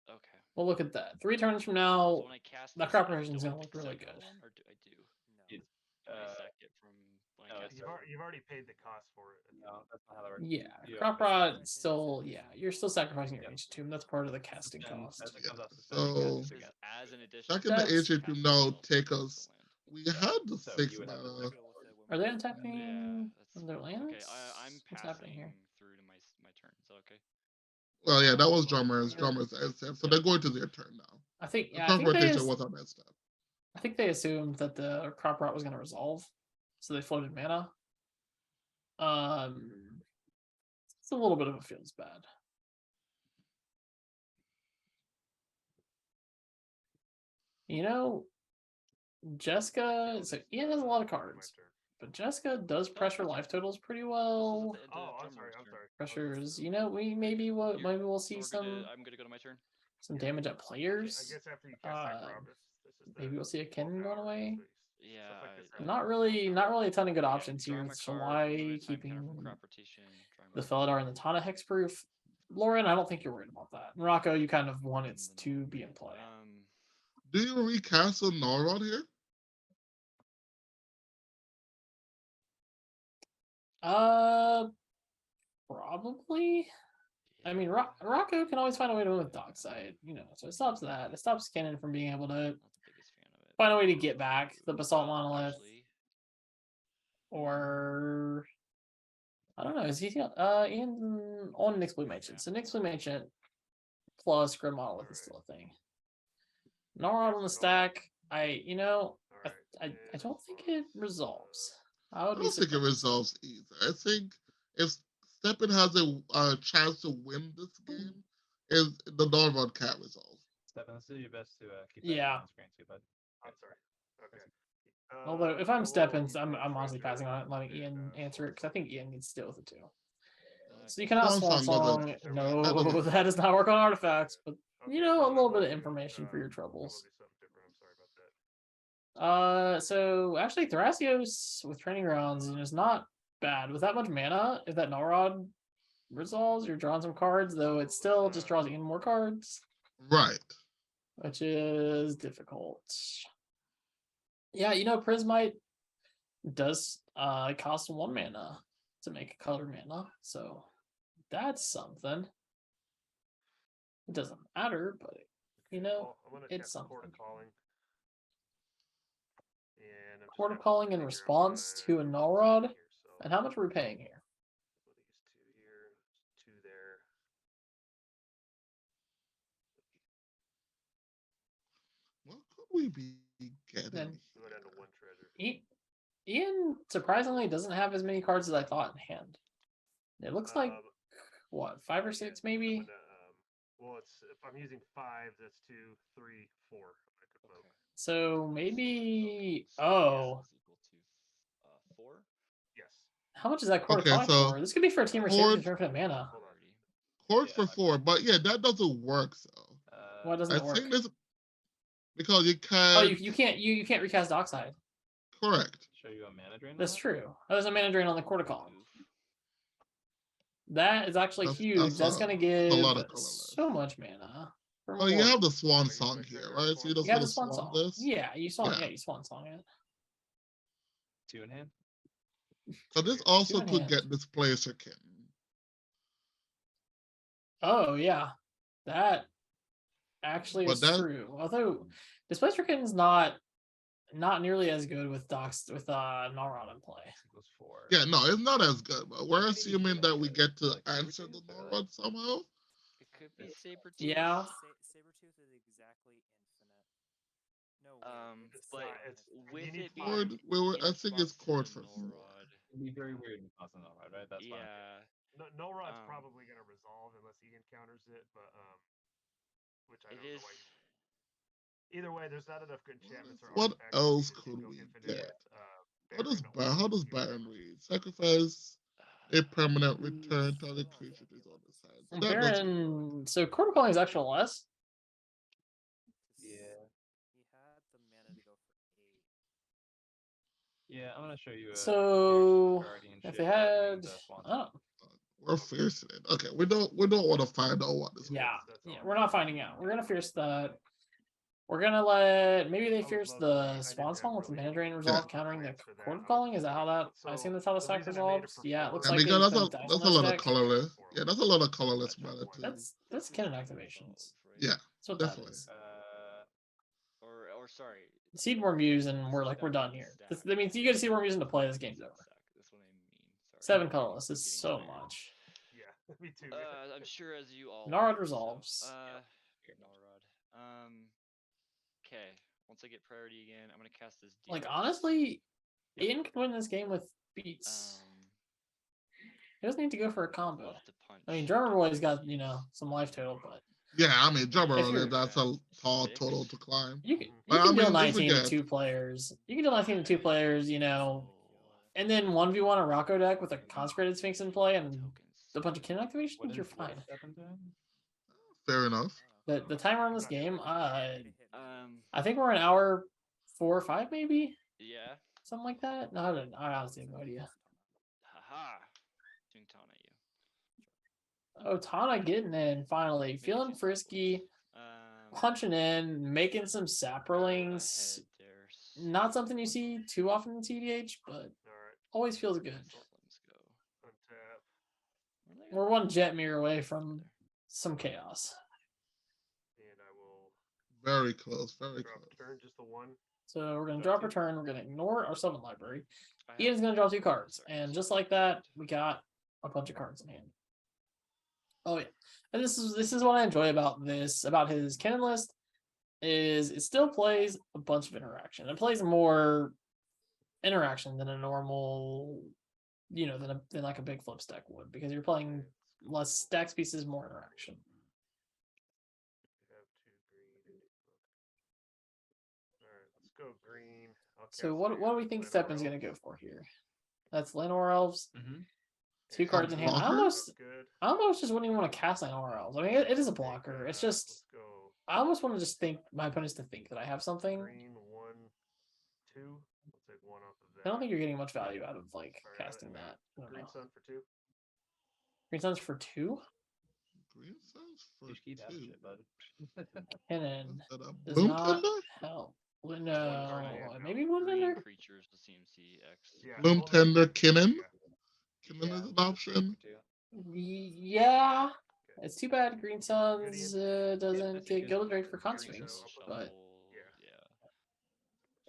Okay. Well, look at that. 3 turns from So now, when I cast the this, crop I rotation's don't gonna have look to really sack good. another one, or do I do? No. It's, I sack it from when no, I it's cast it. You've already paid the cost for it. No, that's not how that works. Yeah, You crop have to- rod still, yeah, you're still sacrificing your Yep. ancient tomb. That's part of the casting Suspend- cost. as it comes out, Yeah, suspend and cast so- it This again. is as an addition. Back in the That's- ancient tomb now take us. We had the So 6 you would have to mana. sack Deal with it when Are we they get to that. untaping Yeah, their lands? Okay, I'm What's passing happening here? through to my turn. Is that okay? Well, yeah, that was drummers SF. So they're going to their turn now. I think The yeah, crop rotation was on that step. I think they assumed that the crop rot was going to resolve, so they floated mana. It's a little bit of a feels bad. You know, Jessica. So Ian has a lot of cards, but Jessica does pressure life totals pretty well. This is at the end of Oh, I'm Drummer's sorry. turn. Pressures. You know, maybe we'll see So we're good some I'm good to go to my turn. damage at I players. guess after you cast Sacrobrus, this is Maybe the we'll see a full Ken going power, away. so Yeah. stuff like this I- happens. Not really a ton of good Yeah, options here drawing with my card, removing Shalai a time counter from keeping crop rotation, drawing the my Felidar card. and the Tana hexproof. Lauren, I don't think you're worried about that. Morocco, you kind of want it And to be in play. Do you recast a Norrod here? Probably. I mean, Rocco can always find a way to win with Dockside, you know, so it stops that. It stops Cannon from being able to Not the biggest fan of it. find a way to get back the Basalt Well, Monolith. actually, Or I don't know, is he in on Nyx Blue Ancient? So Nyx Blue Ancient plus Grim Monolith is still a thing. Narod on the stack, I don't think it resolves. I would I be don't think it surprised. resolves either. I think if Steppen has a chance to win this game, is the Norrod can't resolve. Stefan, let's do your best to keep that Yeah. on screen too, bud. I'm sorry. Okay. Although if I I'm will Steppin, use I'm one honestly treasure passing on it, and letting and, Ian answer it because I think Ian needs to deal with it too. So you okay. cannot Swan Swan Song Song. doesn't- No, that doesn't that does not work on artifacts. But Okay, you know, so a I little bit will of do, information for your I will troubles. do something different. I'm sorry about that. So actually, Thrasios with Training Grounds is not bad with that much mana. If that Narod resolves, you're drawing some cards, though it still just draws even more cards, Right. which is difficult. Yeah, you know, Prismite does cost 1 mana to make a color mana, so that's something. It doesn't matter, but you know, Well, I'm gonna it's cast Court of something. Calling. And I'm just Court of gonna Calling in figure out response my to a rotations Nullrod? here, so And how much are we paying here? put these 2 here, 2 there. What could we be getting? Then- We went down to 1 treasure. Ian surprisingly doesn't have as many cards as I thought in hand. It looks like what, 5 or 6 maybe? Well, it's if I'm using 5, that's 2, 3, 4. I could vote. So maybe So oh, this is equal to 4. Yes. how much is that Court of Okay, Calling so for? This could be for a team or Court- for infinite mana. Hold on. Court Yeah, for 4, but yeah, that doesn't work. So Why doesn't I it work? think this because you Oh, can't. you can't recast Dockside. Correct. Show you a mana drain. on That's that? true. Oh, there's a mana drain on the Court of Calling. Oof. That is actually That's- huge. that's That's a- gonna that's a give lot of colorless. so much mana. for Oh, you more. have the swan Oh, you song wanna here, trigger right? So you just You have want the to swan swan song. this. Yeah, you swan. Yeah. Yeah, you swan song it. 2 in hand. So this also in could hand. get Displacer King. Oh yeah, that actually But is that- true. Although Displacer Kitten's not nearly as good with Docs with Nauron in play. Equals 4. Yeah, no, it's not as good, but we're Maybe these assuming two that are we good. get to Like answer the Sabretooth, but, Norod somehow. It could be Sabretooth. Yeah. Sabretooth is exactly infinite. No, It's But not- it's- with you need it being Chord, I think it's in chord response for to 4. Norod, It'd be very weird in Boston, right? That's fine. yeah. No Rod's Um, probably gonna resolve unless he encounters it, but which I It don't know is. why. Either way, there's not enough good enchantments or What artifacts else to could go we infinite get? with, How does Baron read? Sacrifice a permanent return to the creature that is on the side. So that doesn't really work. Baron. So Quarter Calling is actually less. Yeah. He had the mana to go for 8. Yeah, I'm gonna show you a So guardianship if they targeting had, the Swan oh Song. We're fiercing it. Okay, we don't want to find out what this. yeah, That's yeah, all. we're not finding out. We're gonna fierce that. We're gonna let maybe they I would fierce love the I didn't Swan have Song with the really mana drain good resolve, plans countering the for that. Quarter I was Calling. Is that how that? So, I assume that's how the the stack reason I made it resolves. for Yeah, it 4 looks I like mean, they that's put a dice on that's a this lot of deck. colorless. Yeah, that's a lot of colorless That's mana too. That's cannon activations. Yeah, That's what definitely. that is. Or sorry. Seedworm Muse, and we're done here. That means you get to Seedworm Muse into play. This game's over. That's what I mean. Sorry. 7 colorless is Getting so tired. much. Yeah, me too. I'm sure as you all. Narod know, resolves. Narod. Okay. Once I get priority again, I'm gonna cast this. Like DX. honestly, Aiden can win this game with beats. He doesn't need to go for a combo. Love to punch. I mean, Drummer Boy's got some life total, but Yeah, I mean, Drummer If you're- that's a tall 6. total to climb. you can But I deal mean, if we 19 to get- 2 players. You can deal 19 to 2 players, and then 1v1 a Rocco deck with a Consecrated Sphinx in play and a bunch of kin What activations. is You're what fine. is Stefan doing? Fair enough. The timer on this game, I Um. think we're an hour 4 or 5, maybe Yeah. something like that. No, I honestly have no idea. Haha. Doing Taunt at you. Oh, Tana getting in finally, feeling frisky, punching in, making some saprolings. Not something you see too often in CDH, but Alright, always feels good. Let's go. untap, We're one jet mirror away from some chaos. and I will Very close. Very drop close. turn just the one. So we're gonna Drop drop two. return. We're gonna ignore our summon library. I have- Ian's gonna draw 2 cards, Sorry, and sorry. just like that, we got a bunch of cards in hand. Oh yeah, and this is what I enjoy about his cannon list is it still plays a bunch of interaction. It plays more interaction than a normal, than like a big flip stack would, because you're playing less stacks pieces, more interaction. We have 2 green. Alright, let's go green. I'll So cast what a, do we think Llanowar Steppen's gonna Elves. go for here? That's Llanowar Elves. Mm-hmm. 2 And cards in hand. blocker? That's good. I almost just wouldn't even want to cast Llanowar Elves. I mean, it is a Take, blocker. It's let's just go I almost want to just think my opponents to think that I have something. green 1, 2. We'll take 1 off of that. I don't think you're getting much value out of like Alright, casting that. I don't Green know. sun for 2. Green Suns for 2, Green Suns for You keep that 2. shit, bud. and then Is that a does Bloom not Tender? help. card No, in hand, maybe no. one Green tender. creatures with CMC X. Yeah, Bloom only- Tender Kinnan? Yeah. Kinnan is an Yeah. option. Yeah, it's too bad Green Suns Yeah, doesn't that's get good. Gilded Drake for Green Conswings, Shuffle, but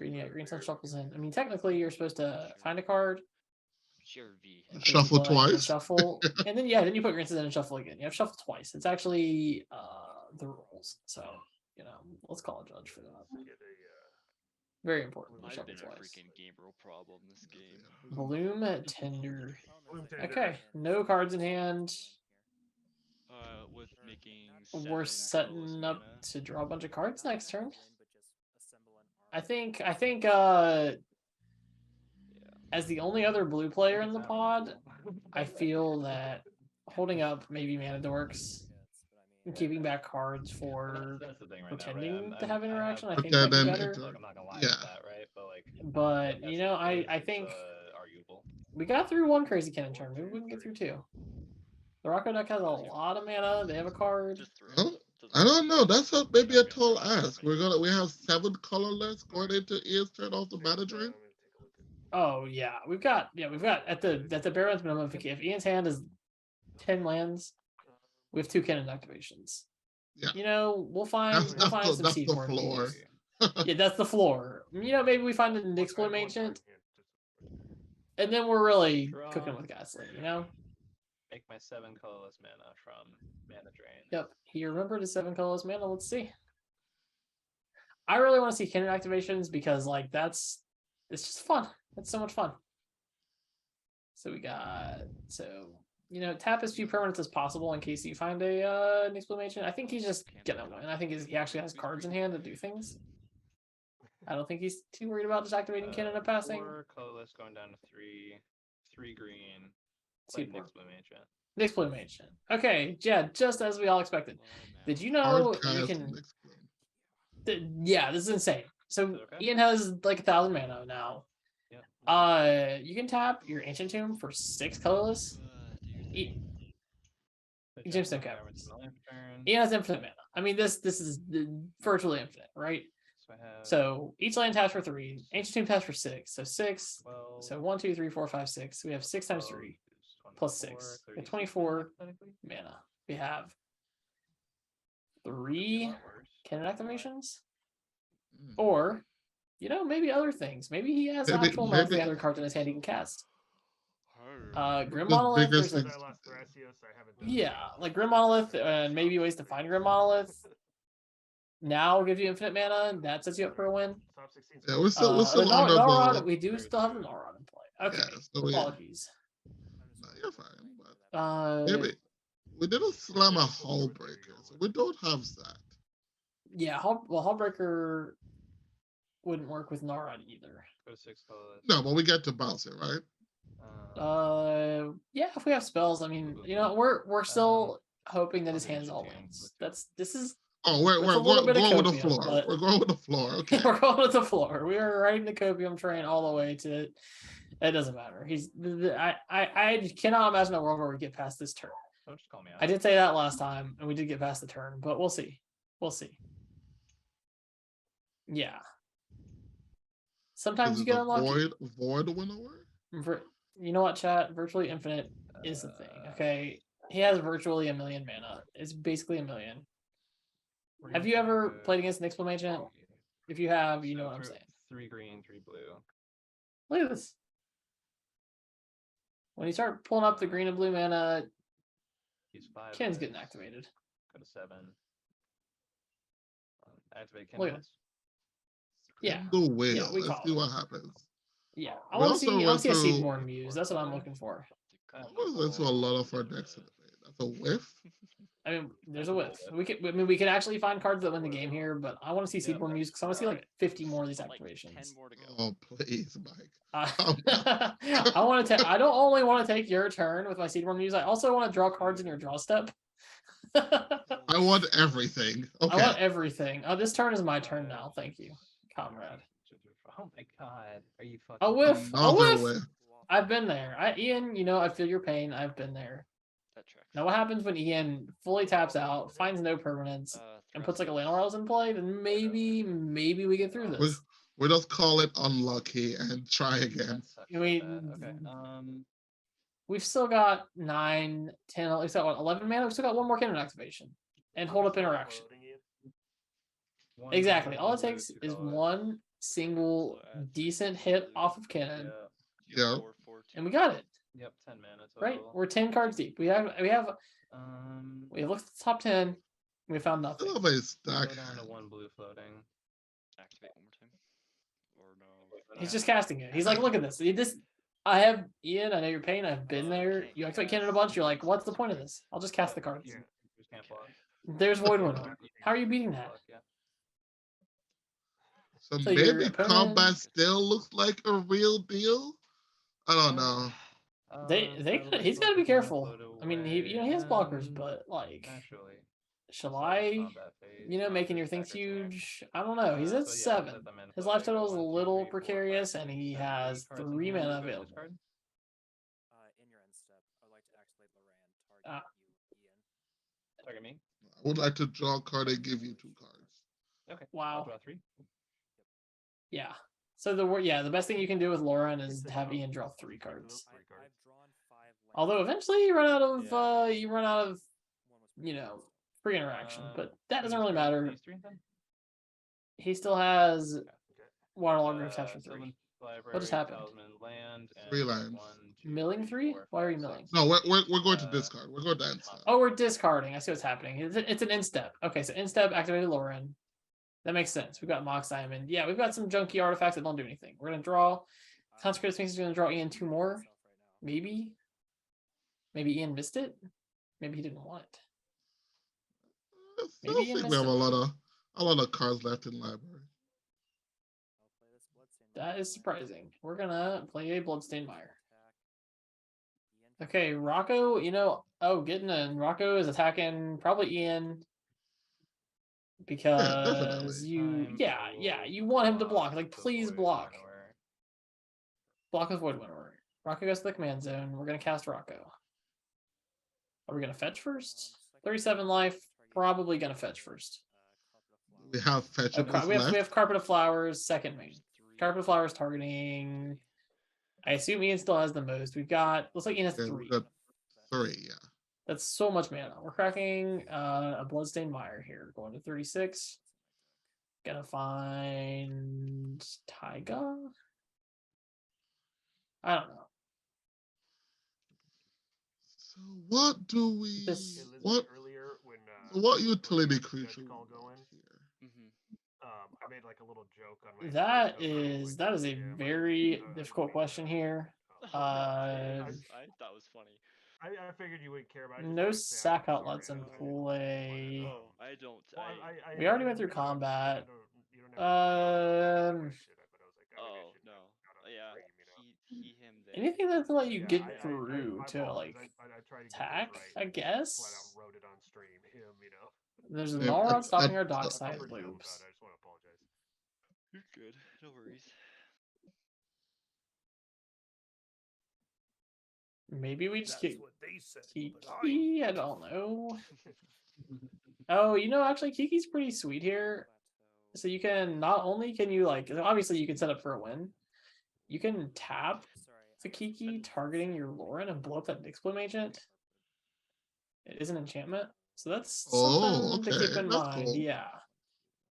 yeah. Green Sun shuffles in. I mean, technically, you're supposed to find a card, GRV. and Shuffle play, and then twice. shuffle, and then you put Green Suns in and shuffle again. You have shuffle twice. It's actually the rules. So let's call a judge for that. Get a, Very important. You I've shuffle been a twice. freaking game rule problem this game. Bloom Tender. Bloom There's Tender. Okay, no cards in hand. With making We're 7 setting colorless up mana. to draw a bunch of cards next turn. I think Yeah. as the only other blue player in the pod, I feel that holding up maybe Mana Dorks and keeping back cards for That's the thing right pretending now, to have interaction, I Okay, think might be then better. it- Like, I'm not gonna lie Yeah. about that, right? But like, But I think arguable. we got through one crazy cannon turn. Maybe we can get through 2. The Rocco deck has a lot of mana. They have a card. Just throw. Oh, Doesn't I don't know. That's maybe a not gonna tall draw that ask. many. We have 7 colorless going into Ian's turn off the Take mana that, drain. I'm gonna take a look at Oh yeah, we've got at the bare bones minimum. If Ian's hand is 10 lands, we have 2 cannon activations. Yeah. You know, we'll find That's we'll find some that's the seedborn floor. views. Yeah, that's the floor. You know, maybe we find an Exploit Ancient, and then we're really Draw. cooking with gasoline. You know. Make my 7 colorless mana from mana drain. Yep. He remembered his 7 colorless mana. Let's see. I really want to see cannon activations because like it's just fun. It's so much fun. So we got you know, tap as few permanents as possible in case you find an exclamation. I think he's just gonna win. I think he actually has cards in hand to do things. I don't think he's too worried about just activating cannon and passing. 4 colorless going down to 3. 3 green. Seedborn. Exclamation. Exclamation. Okay, yeah, just as we all expected. Did you know Hard you cast can? and explain. Yeah, this is insane. So Okay. Ian has like 1,000 mana now. Yep. You can tap your Ancient Tomb for 6 colorless. Gemstone Caverns. Ian has infinite mana. I mean, this is virtually infinite, right? So I have So each land taps for 3. Ancient Tomb taps for 6. So 6. 12, So 1, 2, 3, 4, 5, 6. We have 6 times 3 is plus 24, 6. We have 36 24 hypothetically. mana. We have 3 Not worse. cannon activations, Mm. or you know, maybe other things. Maybe he has actual monthly other cards in his hand he can cast. Grim Just Monolith. bigger There's a, things. I lost Thrasios, I haven't done yeah, anything. like Grim Monolith, and maybe ways to find Grim Monolith. Now gives you infinite mana, and that sets you up for a win. Top 16 Yeah, we're still The on the Nalrod, ball. we do Very still have the true. Nalrod in play. Okay, Yeah, so apologies. No, you're fine. But Uh, maybe we didn't slam a hull breaker, so we don't have that. yeah, Hullbreaker wouldn't work with Nalrod either. Go to 6 colorless. No, but we get to bounce it, right? Yeah, if we have spells, I mean, you know, we're still hoping that his hand's all wins. This is Oh, we're It's a little bit of going with the copium, floor. but- We're going with the floor. Okay. we're going with the floor. We are riding the copium train all the way to. It doesn't matter. I cannot imagine a world where we get past this turn. Don't just call me out. I did say that last time, and we did get past the turn, but we'll see. We'll see. Yeah. Sometimes Is you it get the unlucky. void winnower? You know what, chat? Virtually infinite is the thing. Okay, he has virtually 1,000,000 mana. It's basically 1,000,000. We're Have gonna you try ever to- played against an exclamation? If you have, you know So what I'm throw saying. 3 green, 3 blue. Look at this. When you start pulling up the green and blue mana, He's 5. Ken's of getting this. activated. Go to 7. Activate Look at Ken. Yeah. The wheel. Yeah, we Let's call see it. what happens. Yeah, I We want to also see. I went want to see a through- Seedborn Muse. That's what I'm looking for. I was into a lot of our decks today. That's a whiff. I mean, there's a whiff. We could. I mean, we could actually find cards that win the game here, but I want to see Yeah, Seedborn Muse because I want to see like 50 more of these activations. 10 more to go. Oh please, Mike. I want to. I don't only want to take your turn with my Seedborn Muse. I also want to draw cards in your draw step. I want everything. I Okay. want everything. This turn is my turn now. Thank you, comrade. Oh my god. Are you fucking A whiff. A Another whiff. whiff. I've been there. Ian, you know, I feel your pain. I've been there. That tracks. Now, what happens when Ian fully taps out, finds no permanents, and puts like a Land Royals in play? Then maybe we get through this. We just call it unlucky and try again. That sucks I like mean, that. Okay. We've still got 9, 10, we've got what, 11 mana? We've still got one more cannon activation and hold up interaction. One Exactly. blue, All it blue, takes 2 is colorless. one single decent hit off of cannon, Yeah. 4, 4, 2. and we got it. Yep, 10 mana total. Right? We're 10 cards deep. We have looked at the top 10. We found nothing. Still have a Go stack. down to 1 blue floating. Activate one more time. Or no. He's just casting it. He's like, look at this. I have Ian. I know your pain. I've been there. You activate cannon a bunch. You're like, what's the point of this? I'll just cast the cards. Just can't block. There's Void Winnow. How are you beating that? Block, yeah. So So your maybe opponent- combat still looks like a real deal. I don't know. He's got to be careful. I mean, he has blockers, but like, Naturally. shall I? You know, making your things huge. I don't know. He's at 7. His life total is a little precarious, and he has 3 mana available. In your end step, I would like to activate Ah. Target me. I would like to draw a card and give you 2 cards. Okay. Wow. I'll draw 3. Yeah. So the best thing you can do with Lauren is have Ian draw 3 cards. I've drawn 5 lands. Although eventually you run out of Yeah. you run out of One was free interaction, but that doesn't These really three- matter. These 3 then? He still has Waterlog Rift after 3. Sylvan What just Library, happened? Talisman, land, 3 and lands. 1, 2, Milling 3? 4, Why are 5, you milling? 6. No, we're going to Uh, discard. We're going to end step. Oh, we're discarding. I see what's happening. It's an instep. Okay, so instep activated Lauren. That makes sense. We've got Mox Diamond. Yeah, we've got some junky artifacts that don't do anything. We're gonna draw. Consecrated Sphinx is gonna draw Ian 2 more. Maybe. Maybe Ian missed it. Maybe he didn't want it. I still Maybe you think we missed have it. a lot of cards left in library. I'll play this Bloodstained That is Mire. surprising. We're gonna play a Bloodstained Mire. Attack. Ian Okay, Rocco, getting in. Rocco is attacking probably Ian. Because definitely. you want him to block. Like, please block. Winnower. Block with Void Winnower. Rocco goes to the command zone. We're gonna cast Rocco. Are we gonna fetch first? 37 life. Probably gonna fetch first. We have Oh, fetchables we left. have Carpet of Flowers, second main. Carpet of Flowers targeting. I assume Ian still has the most. Looks like Ian has Yeah, 3. we got 3, yeah. That's so much mana. We're cracking a Bloodstained Mire here. Going to 36. Gonna find Taiga. I don't know. So what do we This- Hey, Lizzie, what earlier when so what when we utility had the judge creature call we got going, here? I made like a little joke on my That stream about, is like, that is a yeah, like, very I difficult wouldn't question know. here. I Uh, thought it was funny. I figured you wouldn't care about it. I just no wanted to say sack I'm outlets in sorry, I play. Oh, I don't. Well, We already I went through mentioned it, combat. you don't have to say Um, why should I, but I was like, maybe I Oh should no. not on Yeah. stream, you know? He, him, they. Anything that can let you Yeah, get through my to apologies. like I tried to get attack, this right. I and Flat out guess. wrote it on stream. Him, you know. There's a Yeah, Null stopping our I- dock I'm side pretty dumb loops. about it. I just want to apologize. You're good. No worries. Maybe we just That's keep what they said. but Kiki. I don't know. Oh, actually, Kiki's pretty sweet here. So you can not only can you obviously you can set up for a win. You can tap the Kiki targeting your Lauren and blow up that Exploit agent. It is an enchantment, so that's something to keep okay. in That's mind. cool. Yeah,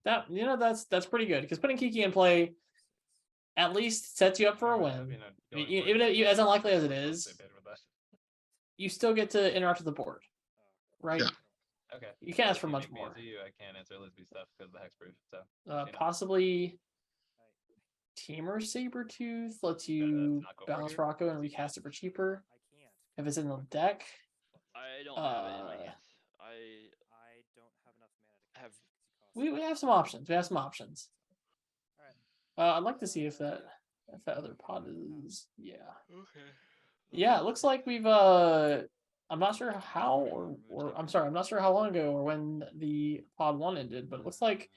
that's pretty good because putting Kiki in play at least sets you up for a win. I mean, even if as unlikely as it is, you still get to interact with the board, right? Yeah. Okay. You can't ask If for you much make me more. a ZU, I can't answer Lisby stuff because of the hexproof. So Possibly Teamer Sabertooth lets you not go for balance it. Rocco and recast it for cheaper I can't. if it's in the deck. I don't have it in my Uh, hands. I don't have enough mana to Have- cast it 'cause he costs We have some options. We have some options. Alright. I'd like to see if that other pod is Okay. yeah. It looks like we've I'm not sure how or I'm sorry, I'm not sure how long ago or when the pod 1 ended, but it looks like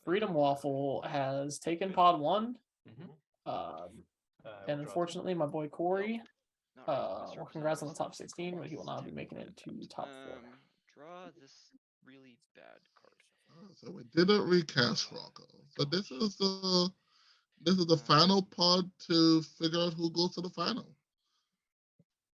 Freedom Waffle has taken pod 1. Mhm. And unfortunately, my boy Corey. Not really. Well, congrats on the top 16, but he will not be making it to top 4. Draw this really bad card. So we didn't recast Rocco. So this is the final pod to figure out who goes to the final.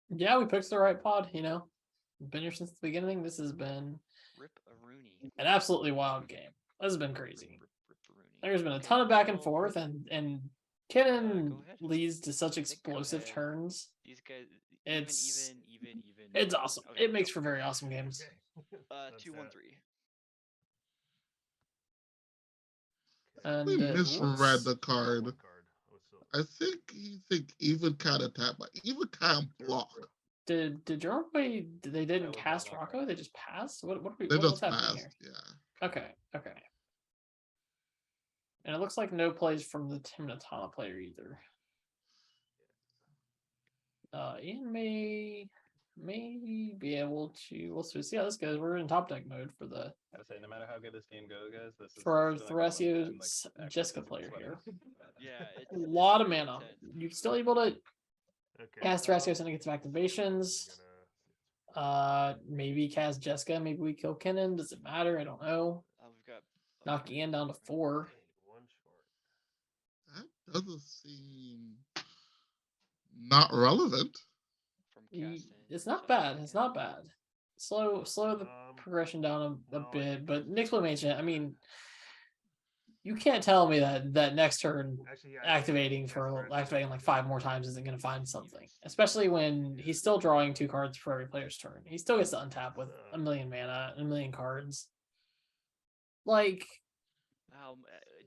Yeah, we picked the right pod. Been here since the beginning. This has been Rip a Rooney. an absolutely wild game. This has been crazy. Rip a Rooney. There's been a Okay, ton of back and well, forth, and Kennen go ahead. leads to such Nick, go explosive ahead. turns. These guys. It's- Even. It's awesome. Okay, It makes go. for very awesome games. Okay. That's 2-1-3. And We it misread looks- the card. One card. Oh, so- I think he think even can't attack, but even can't block. Did Jerome play? They didn't was cast not Rocco. They just passed. What are we? They What's just happening passed. here? Yeah. Okay. And it looks like no plays from the Tim Natana player either. Ian may be able to. We'll see how this goes. We're in top deck mode for the I would say no matter how good this game goes, guys, this is for our still gonna come Thrasio and, actually Jessica physically player sweating. here. Yeah, it's A lot of pretty mana. intense. You're still able to Okay. cast Thrasio and get some activations. Maybe cast Jessica. Maybe we kill Kennen. Does it matter? I don't know. We've got Knock Ian down to 4. One short. That doesn't seem not relevant. from Ye- casting. It's not so- bad. It's not bad. Slow the progression down a well, I bit, think but it's Nick's just- Ancient, I mean, you can't tell me that next turn Actually, yeah, activating like 5 more times isn't going to find something, especially when he's still drawing 2 cards for every player's turn. He still gets to untap with a million mana and a million cards. Like,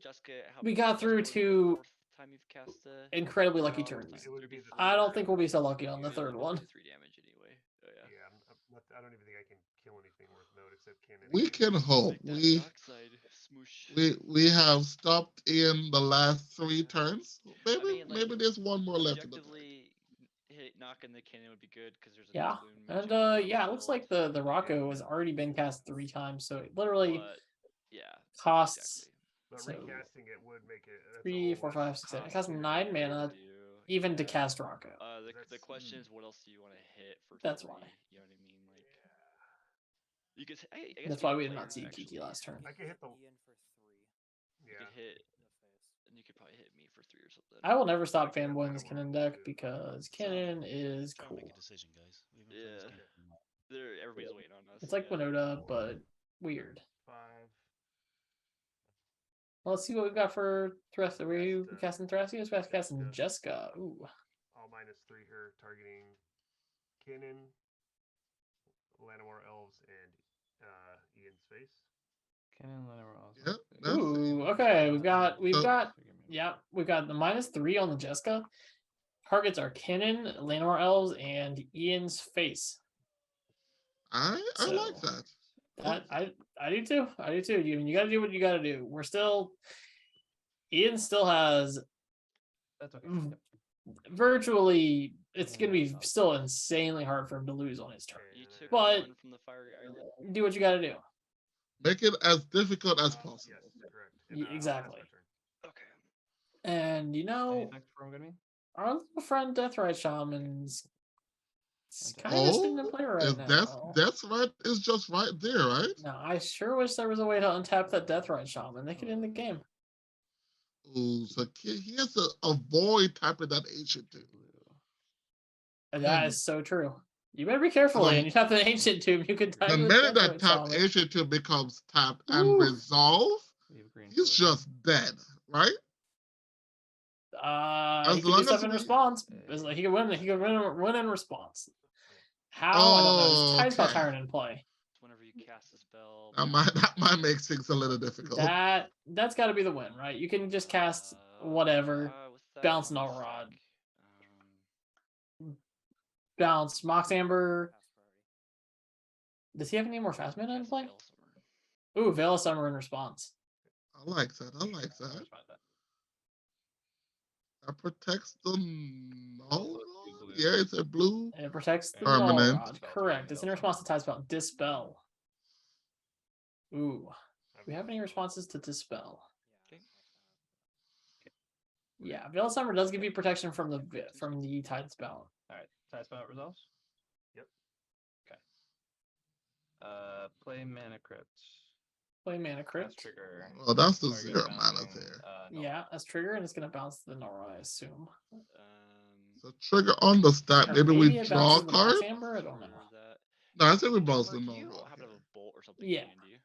Jessica, we got through Jessica, to fourth time you've cast incredibly lucky fourth turns. time. It would be the I don't third. think we'll be so lucky on the Usually third only one. do 3 damage anyway. Oh, yeah. Yeah, I don't even think I can kill anything worth note except Cannon. We can hope. Make that dark side smoosh. We have stopped in the last 3 turns. Maybe mean, like, maybe there's one more left in the deck. Objectively, knocking the cannon would be good because there's a Yeah, Bloom and matchup yeah, it looks like build, the Rocco has already been cast 3 times, so it literally but yeah, costs exactly. But so recasting it would make it. That's a 3, whole 4, less 5, 6, 7. It cost costs to 9 do. mana even to cast Rocco. The That's- question is, what else do you want to hit for? That's 3? why. You know what I mean? Like, you could. I guess That's you why could we did play not it, see actually. Kiki last turn. I could hit the. Ian for 3 You Yeah. could hit, in the face. and you could probably hit me for 3 or something. I will never stop I can't fanboying this play Kennen Rocco, deck too. because So, Kennen is Try and make cool. a decision, guys. We've been playing this Yeah. game for a while. Everybody's waiting on us. It's like yeah. Winota, but weird. 5. Well, let's see what we've got for Thrust. Are we Cast, casting Thrasios? We're casting Jessica. Jessica. Ooh. All -3 here, targeting Cannon, Llanowar Elves, and Ian's face. Cannon, Lenore, also. Yeah, that's Ooh, okay. We've got So- yeah, we've got the -3 on the Jessica. Targets are Kennen, Llanowar Elves, and Ian's face. I like So, that. That I do too. I do too. You gotta do what you gotta do. Ian still has That's okay. Mm. Yep. virtually, it's gonna be still insanely hard for him to lose on his turn. You took But- 1 from the fire island. Do what you gotta do. Make it as difficult as possible. Yes, correct. Ye- I'll pass exactly. my turn. Okay. And Any know, effects from Good Me? our little friend Deathrite Shaman's Okay. kind of sitting in play right If now. that's right, it's just right there, right? No, I sure wish there was a way to untap that Deathrite Shaman. They could end the game. Ooh, so he has to avoid tapping that ancient too. And that is so true. You better be careful, The- Ian. You tap the ancient tomb, you could The time minute that tap ancient two becomes tapped and Ooh. resolve, We have green. he's for it. just dead, right? He As could do long as stuff in we- response. It's like he could win. He could win in response. How I don't know. Oh, There's Tidespot okay. Tyrant in play. Whenever you cast a spell. That might make things a little difficult. That's got to be the win, right? You can just cast whatever, with that bounce on the Null stack, Rod. Bounce Mox Amber. Pass priority. Does he have any more fast mana in cast play? Veil Summer. Ooh, Veil of Summer in response. I like that. I like I'll that. respond to that. That protects the Also null. two blue. Yeah, it's a blue. It protects the Permanent. Null Permanent. Rod. Dispel, Correct. sorry, It's in Veil response to Tidespot. Dispel. Ooh. I've Do we have got any some. responses to Dispel? Yeah. Okay. Yeah, Veil of Summer does give you protection from the Tidespell. All right. Tie spell resolves. Yep. Okay. Play Mana Crypt. Play Mana Cast Crypt. trigger. Well, that's the Target 0 mana bouncing, there. no. Yeah, as trigger, and it's gonna bounce the Null Rod, I assume. So trigger on the stack. Or Maybe we maybe it draw a bounces the Mox card. Amber. I don't know. That. No, I think we bounce the Mark, null you rod. happen to have a bolt or something Yeah. handy.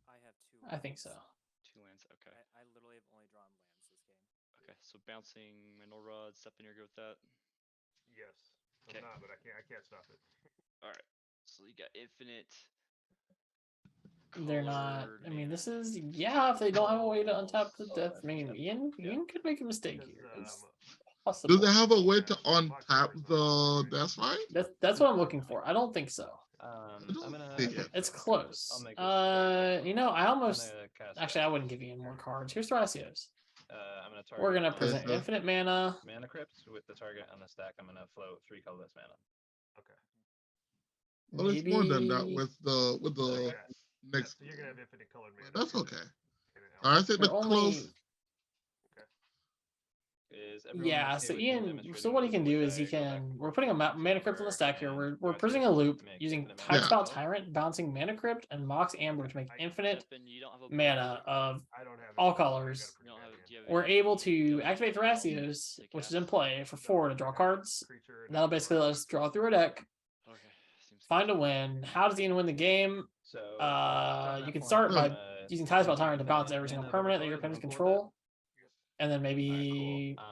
I have 2. I think so. 2 lands. Okay. I literally have only drawn lands this game. Okay. So bouncing Mental Rod, stepping your go with that. Yes. Okay. I'm not, but I can't stop it. All right. So you got infinite. They're not. colored I mean, this mana. is if they don't have a way to untap the Oh, death. that's I mean, just- Ian yeah. could make a mistake Because, here. It's Do possible. Do they have a way to Yeah, untap the Death Right? That's what I'm looking for. I don't think so. I'm don't gonna. think it It's I'll close. make this short. I almost I'm gonna cast actually I Thrasios. wouldn't give Ian more cards. Here's Thrasios. I'm gonna target. We're gonna on present so- infinite mana. Mana Crypt with the target on the stack. I'm gonna float 3 colorless mana. Okay. Well, it's more than that Maybe with the Yes. next. So you're gonna have infinite colored mana. That's okay. And an I elf. think they're the only close. is everyone Yeah, okay so with him Ian, demonstrating so what he a can loop do with is he a go back can, and we're forth putting a with mana crypt on the Silver stack here. and We're go putting a Activate loop to make using infinite Tide mana Yeah. Spout spell. Tyrant, bouncing mana crypt, and Mox Amber to make infinite Stefan, you don't have a mana board. of I don't have all it, so I got a colors. pretty You don't bad have. hand. Do you have We're any able to abilities activate or spells Thrasios, to which is in cast? play for So 4 to I draw got cards. creature and That'll a basically let us draw. draw through a deck, Okay, seems find a good. win. How does Ian win the game? So on You that can point, start I'm by gonna using Tide Spout send you Tyrant to infinite bounce every single mana of every permanent that your color. Is opponents everyone cool with that? control, and then Alright, maybe cool.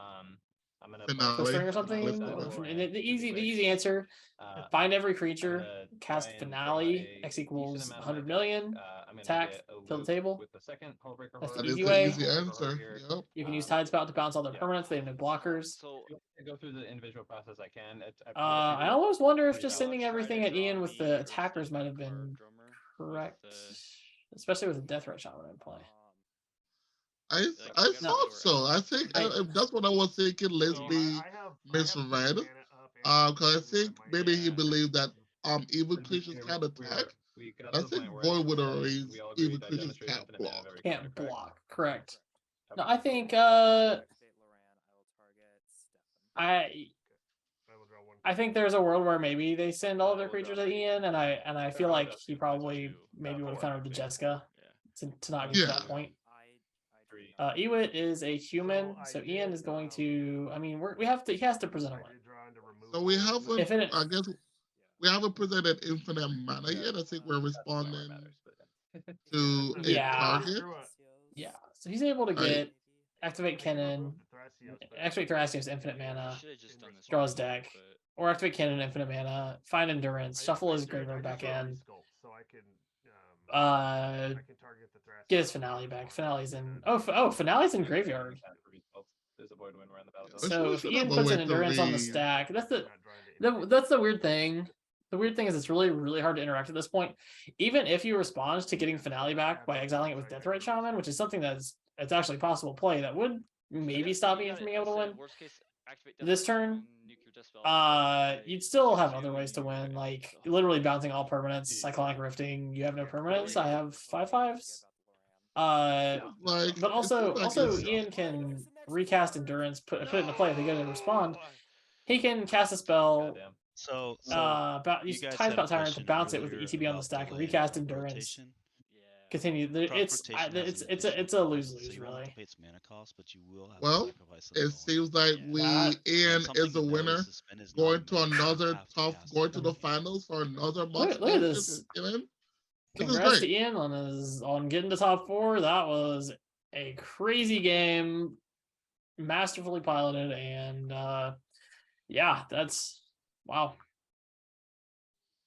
I'm gonna Finale. play Filtering or Finale something. Cycle The and easy, Super the Quick. easy answer. Find every I'm creature, gonna cast try and draw Finale. a X decent equals amount of my 100 deck. million. I'm gonna Attack, get a fill the loop table. with the second Hullbreaker That's the Horde. That is easy the way. easy answer. Here. Yep. You can use Tide Spout to bounce all their yeah. permanents. They have no blockers. So I go through the individual process I can. I almost wonder if pretty just fast. sending Try to everything at draw Ian with me the or attackers might Stefan have been card drummer with correct, the- especially with the Death Ray Shaman in play. I Like, I you gotta No. thought go so. or I else. think I- that's what I was thinking. Let's So be I have misread. mana up and Because I two in think my maybe he hand. believed that evil We- creatures we- can we attack. We got I to the think point where Void would we raise all evil agreed I creatures demonstrated can't infinite mana of block. every color, Can't correct? block, correct. No, Okay, I cool. think Activate Loran, I will target Stefan. I will draw one. I think there's a world where maybe they send all of their We'll draw creatures at three. Ian, and I feel I'll like draw he two, probably two, maybe would have four, countered the actually. Jessica Yeah. to not get Yeah. to that point. I Three. Ewit is a human, I so Ian did, is going to. I mean, he has to present a I win. did draw into removal. So we haven't. If it, I guess we haven't presented infinite mana yet. I think we're That's the point where it responding matters, but- to a Yeah. target. yeah, so he's able to I- get activate I can remove Kennen, the Thrasios, but- activate Thrasios, infinite I mana, should have just done this. draw one, his deck, but- or activate Kennen, infinite mana, find endurance, shuffle his I graveyard back just wrote in, Resculpt, so I can uh, I can target the Thrasios. get his finale back. Finale's in. Finale's in graveyard. There's a void when we're on the battlefield. So So we if should Ian have a puts way an to endurance on the read. stack, that's the Not drawing to anything. that's the weird thing. The weird thing is it's really, really hard to interact at this point. Even if you respond to getting finale back by exiling it with Deathrite Shaman, which is something it's actually possible play that would maybe Yeah, stop you Ian got from it. being I able to said win. worst case, activate This Death turn, and nuke your Dispel. you'd still have Two, other ways to you win, can like still- literally bouncing all permanents, cyclonic rifting. You have no permanents. I have 5/5s. Like, But it also seems like it's- Ian can recast endurance, put it into play if they go to respond. He can cast a spell. Goddamn. So Use you guys Tide had a Spout Tyrant to question bounce it with the earlier ETB on the about stack and delay recast crop endurance. rotation. Yeah. Continue. Crop It's rotation has an it's additional a cost, lose so lose you won't really. have to pay its mana cost, but you will have Well, to sacrifice the it spell. seems like That- Ian Something is the to note winner. is the spin is not Going to meant another have to tough, cast going it to the from the hand. finals for another Look Mox at this. This is Congrats to great. Ian on getting to top 4. That was a crazy game, masterfully piloted, and yeah, that's wow.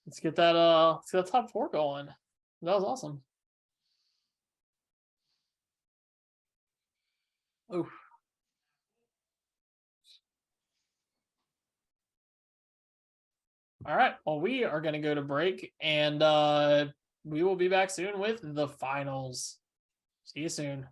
Let's get that top 4 going. That was awesome. Oof. All right. Well, we are going to go to break, and we will be back soon with the finals. See you soon.